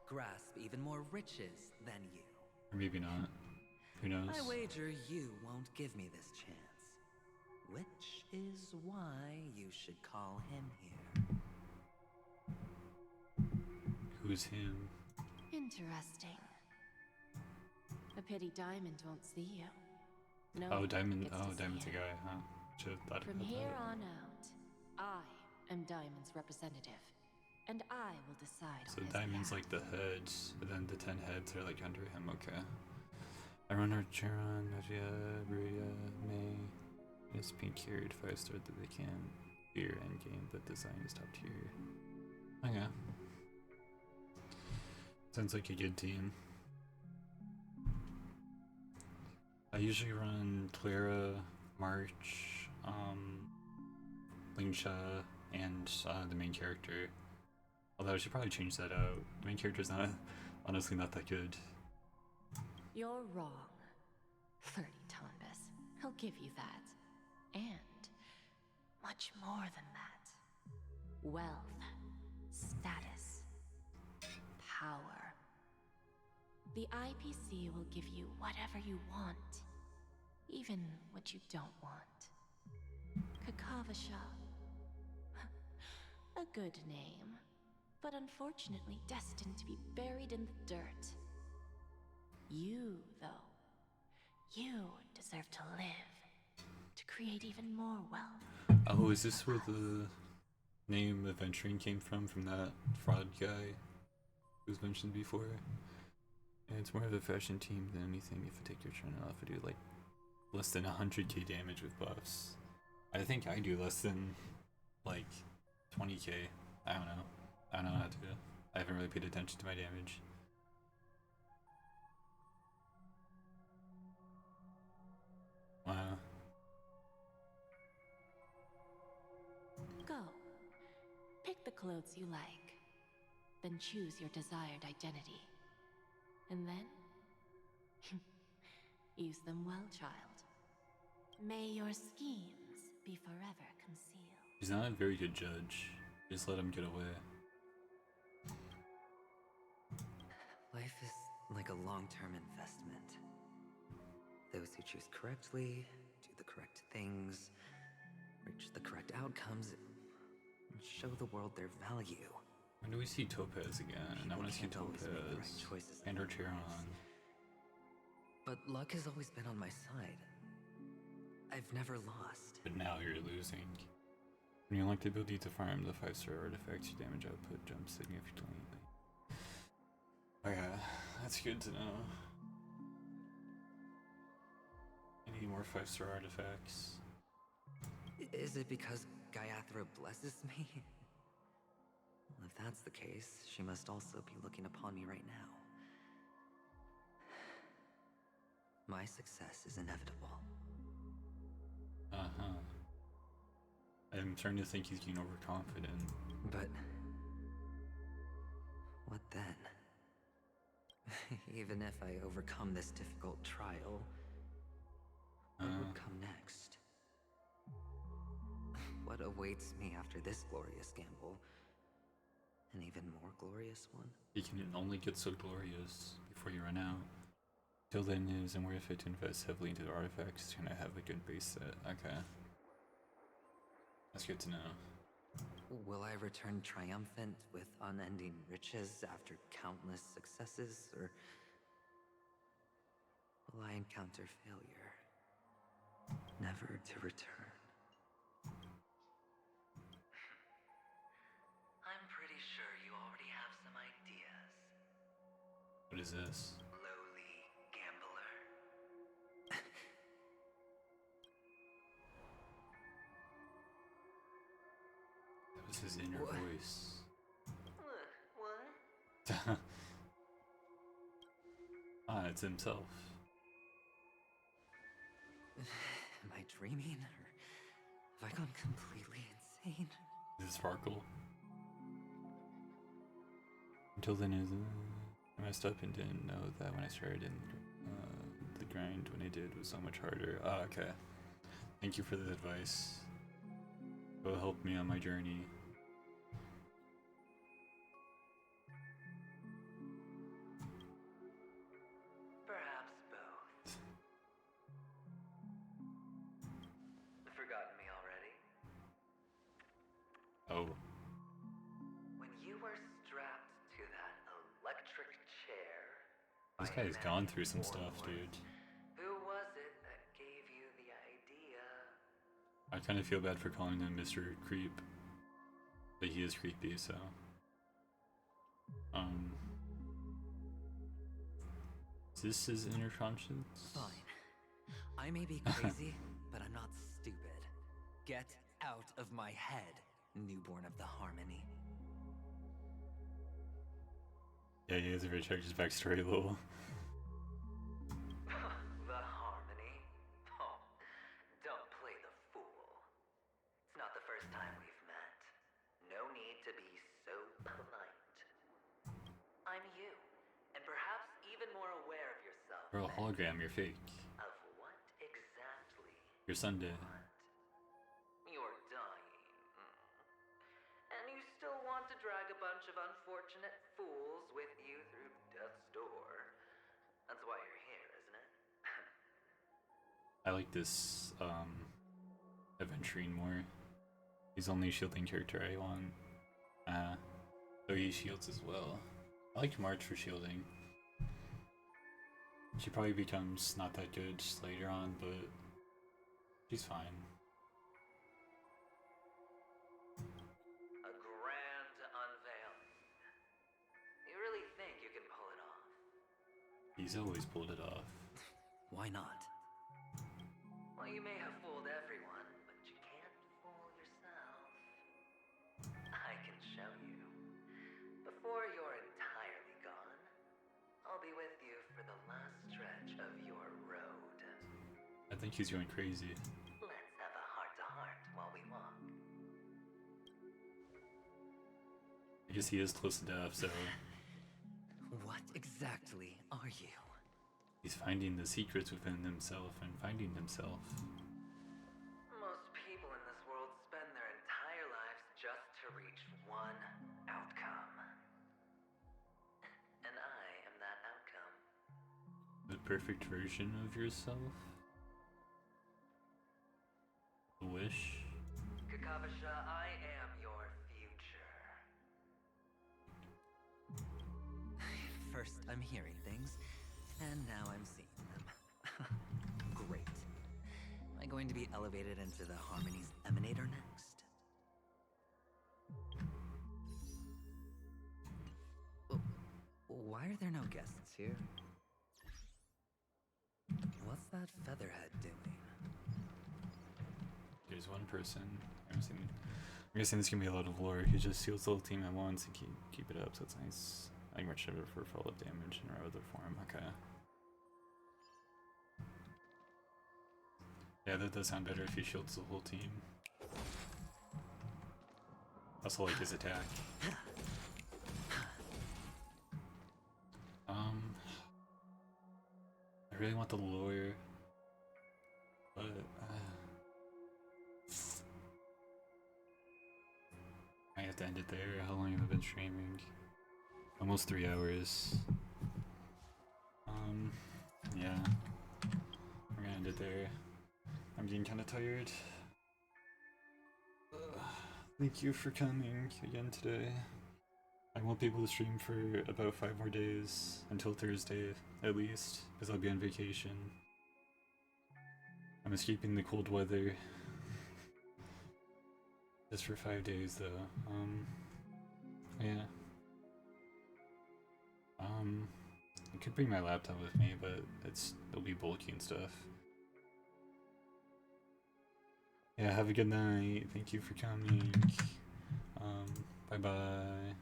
Grasp even more riches than you. Or maybe not. Who knows? I wager you won't give me this chance. Which is why you should call him here. Who's him? Interesting. A pity Diamond won't see you. No Oh, one Diamond. gets to Oh, see Diamond's a you. guy, huh? Should've thought From about here that. on out, I am Diamond's representative, and I will decide So on his Diamond's behalf. like the head, and then the 10 heads are like under him. Okay. I run our Charon, Nadia, Maria, May. It's pink cured 5-star that they can fear end game, but design is top tier. Okay. Sounds like a good team. I usually run Clara, March, Lingsha, and the main character. Although I should probably change that out. The main character's not, honestly, not that good. You're wrong. 30 Tombas. He'll give you that. And much more than that. Wealth, status, power. The IPC will give you whatever you want. Even what you don't want. Kakavasha. A good name, but unfortunately destined to be buried in the dirt. You, though, you deserve to live, to create even more wealth. Oh, is this where the name Adventuring came from that fraud guy who's mentioned before? And it's more of a fashion team than anything. If I take your turn off, I do like less than 100k damage with buffs. I think I do less than like 20k. I don't know. I don't know how to. I haven't really paid attention to my damage. Wow. Go. Pick the clothes you like. Then choose your desired identity. And then, use them well, child. May your schemes be forever concealed. He's not a very good judge. Just let him get away. Life is like a long-term investment. Those who choose correctly, do the correct things, reach the correct outcomes, and show the world their value. When do we see Topaz again? I want to see People can't always make the right Topaz choices and in or Charon. But luck has always been on my side. I've never lost. But now you're losing. When you unlock the ability to farm the 5-star artifacts, your damage output jumps significantly. Okay, that's good to know. I need more 5-star artifacts. Is it because Gayathra blesses me? Well, if that's the case, she must also be looking upon me right now. My success is inevitable. Uh-huh. I'm starting to think he's getting overconfident. But what then? Even if I overcome this difficult trial, what would come next? What awaits me after this glorious gamble? An even more glorious one? He can only get so glorious before you run out. Till then, it isn't worth it to invest heavily into the artifacts to have a good base set. Okay. That's good to know. Will I return triumphant with unending riches after countless successes, or will I encounter failure, never to return? I'm pretty sure you already have some ideas. What is this? Lowly It's his inner voice. What? Ah, it's himself. Am I dreaming, or have I gone completely insane? Is it Sparkle? Until then, I messed up and didn't know that when I started in the grind, when I did, was so much harder. Ah, okay. Thank you for the advice. It will help me on my journey. Perhaps both. Forgotten me already? Oh. When you were strapped to that electric chair. This guy's gone through some stuff, dude. Who was it that gave you the idea? I kind of feel bad for calling him Mr. Creep. But he is creepy, so. Is this his inner conscience? Fine. I may be crazy, but I'm not stupid. Get out of my head, newborn of the Harmony. Yeah, he has a very checked his backstory a little. The Harmony? Oh, don't play the fool. It's not the first time we've met. No need to be so polite. I'm you, and perhaps even more aware of yourself. You're a hologram, you're fake. Of what exactly? You're Sunday. You're dying. And you still want to drag a bunch of unfortunate fools with you through death's door. That's why you're here, isn't it? I like this, adventuring more. He's the only shielding character I want. Though he shields as well. I like March for shielding. She probably becomes not that good later on, but she's fine. A grand unveiling. You really think you can pull it off? He's always pulled it off. Why not? Well, you may have fooled everyone, but you can't fool yourself. I can show you. Before you're entirely gone, I'll be with you for the last stretch of your road. I think he's going crazy. Let's have a heart-to-heart while we walk. I guess he is close to death, so. What exactly are you? He's finding the secrets within himself and finding himself. Most people in this world spend their entire lives just to reach one outcome. And I am that outcome. The perfect version of yourself? A wish? Kakavasha, I am your future. First, I'm hearing things, and now I'm seeing them. Great. Am I going to be elevated into the Harmony's Emanator next? Why are there no guests here? What's that featherhead doing? There's one person. I'm guessing this can be a lot of lore. He just heals the whole team at once and keep it up, so it's nice. I can merge it for follow-up damage in our other form. Okay. Yeah, that does sound better if he shields the whole team. Also like his attack. I really want the lawyer, but I have to end it there. How long have I been streaming? Almost 3 hours. Yeah. We're gonna end it there. I'm getting kinda tired. Thank you for coming again today. I won't be able to stream for about 5 more days, until Thursday at least, because I'll be on vacation. I'm escaping the cold weather. Just for 5 days though. Yeah. I could bring my laptop with me, but it'll be bulky and stuff. Yeah, have a good night. Thank you for coming. Bye bye.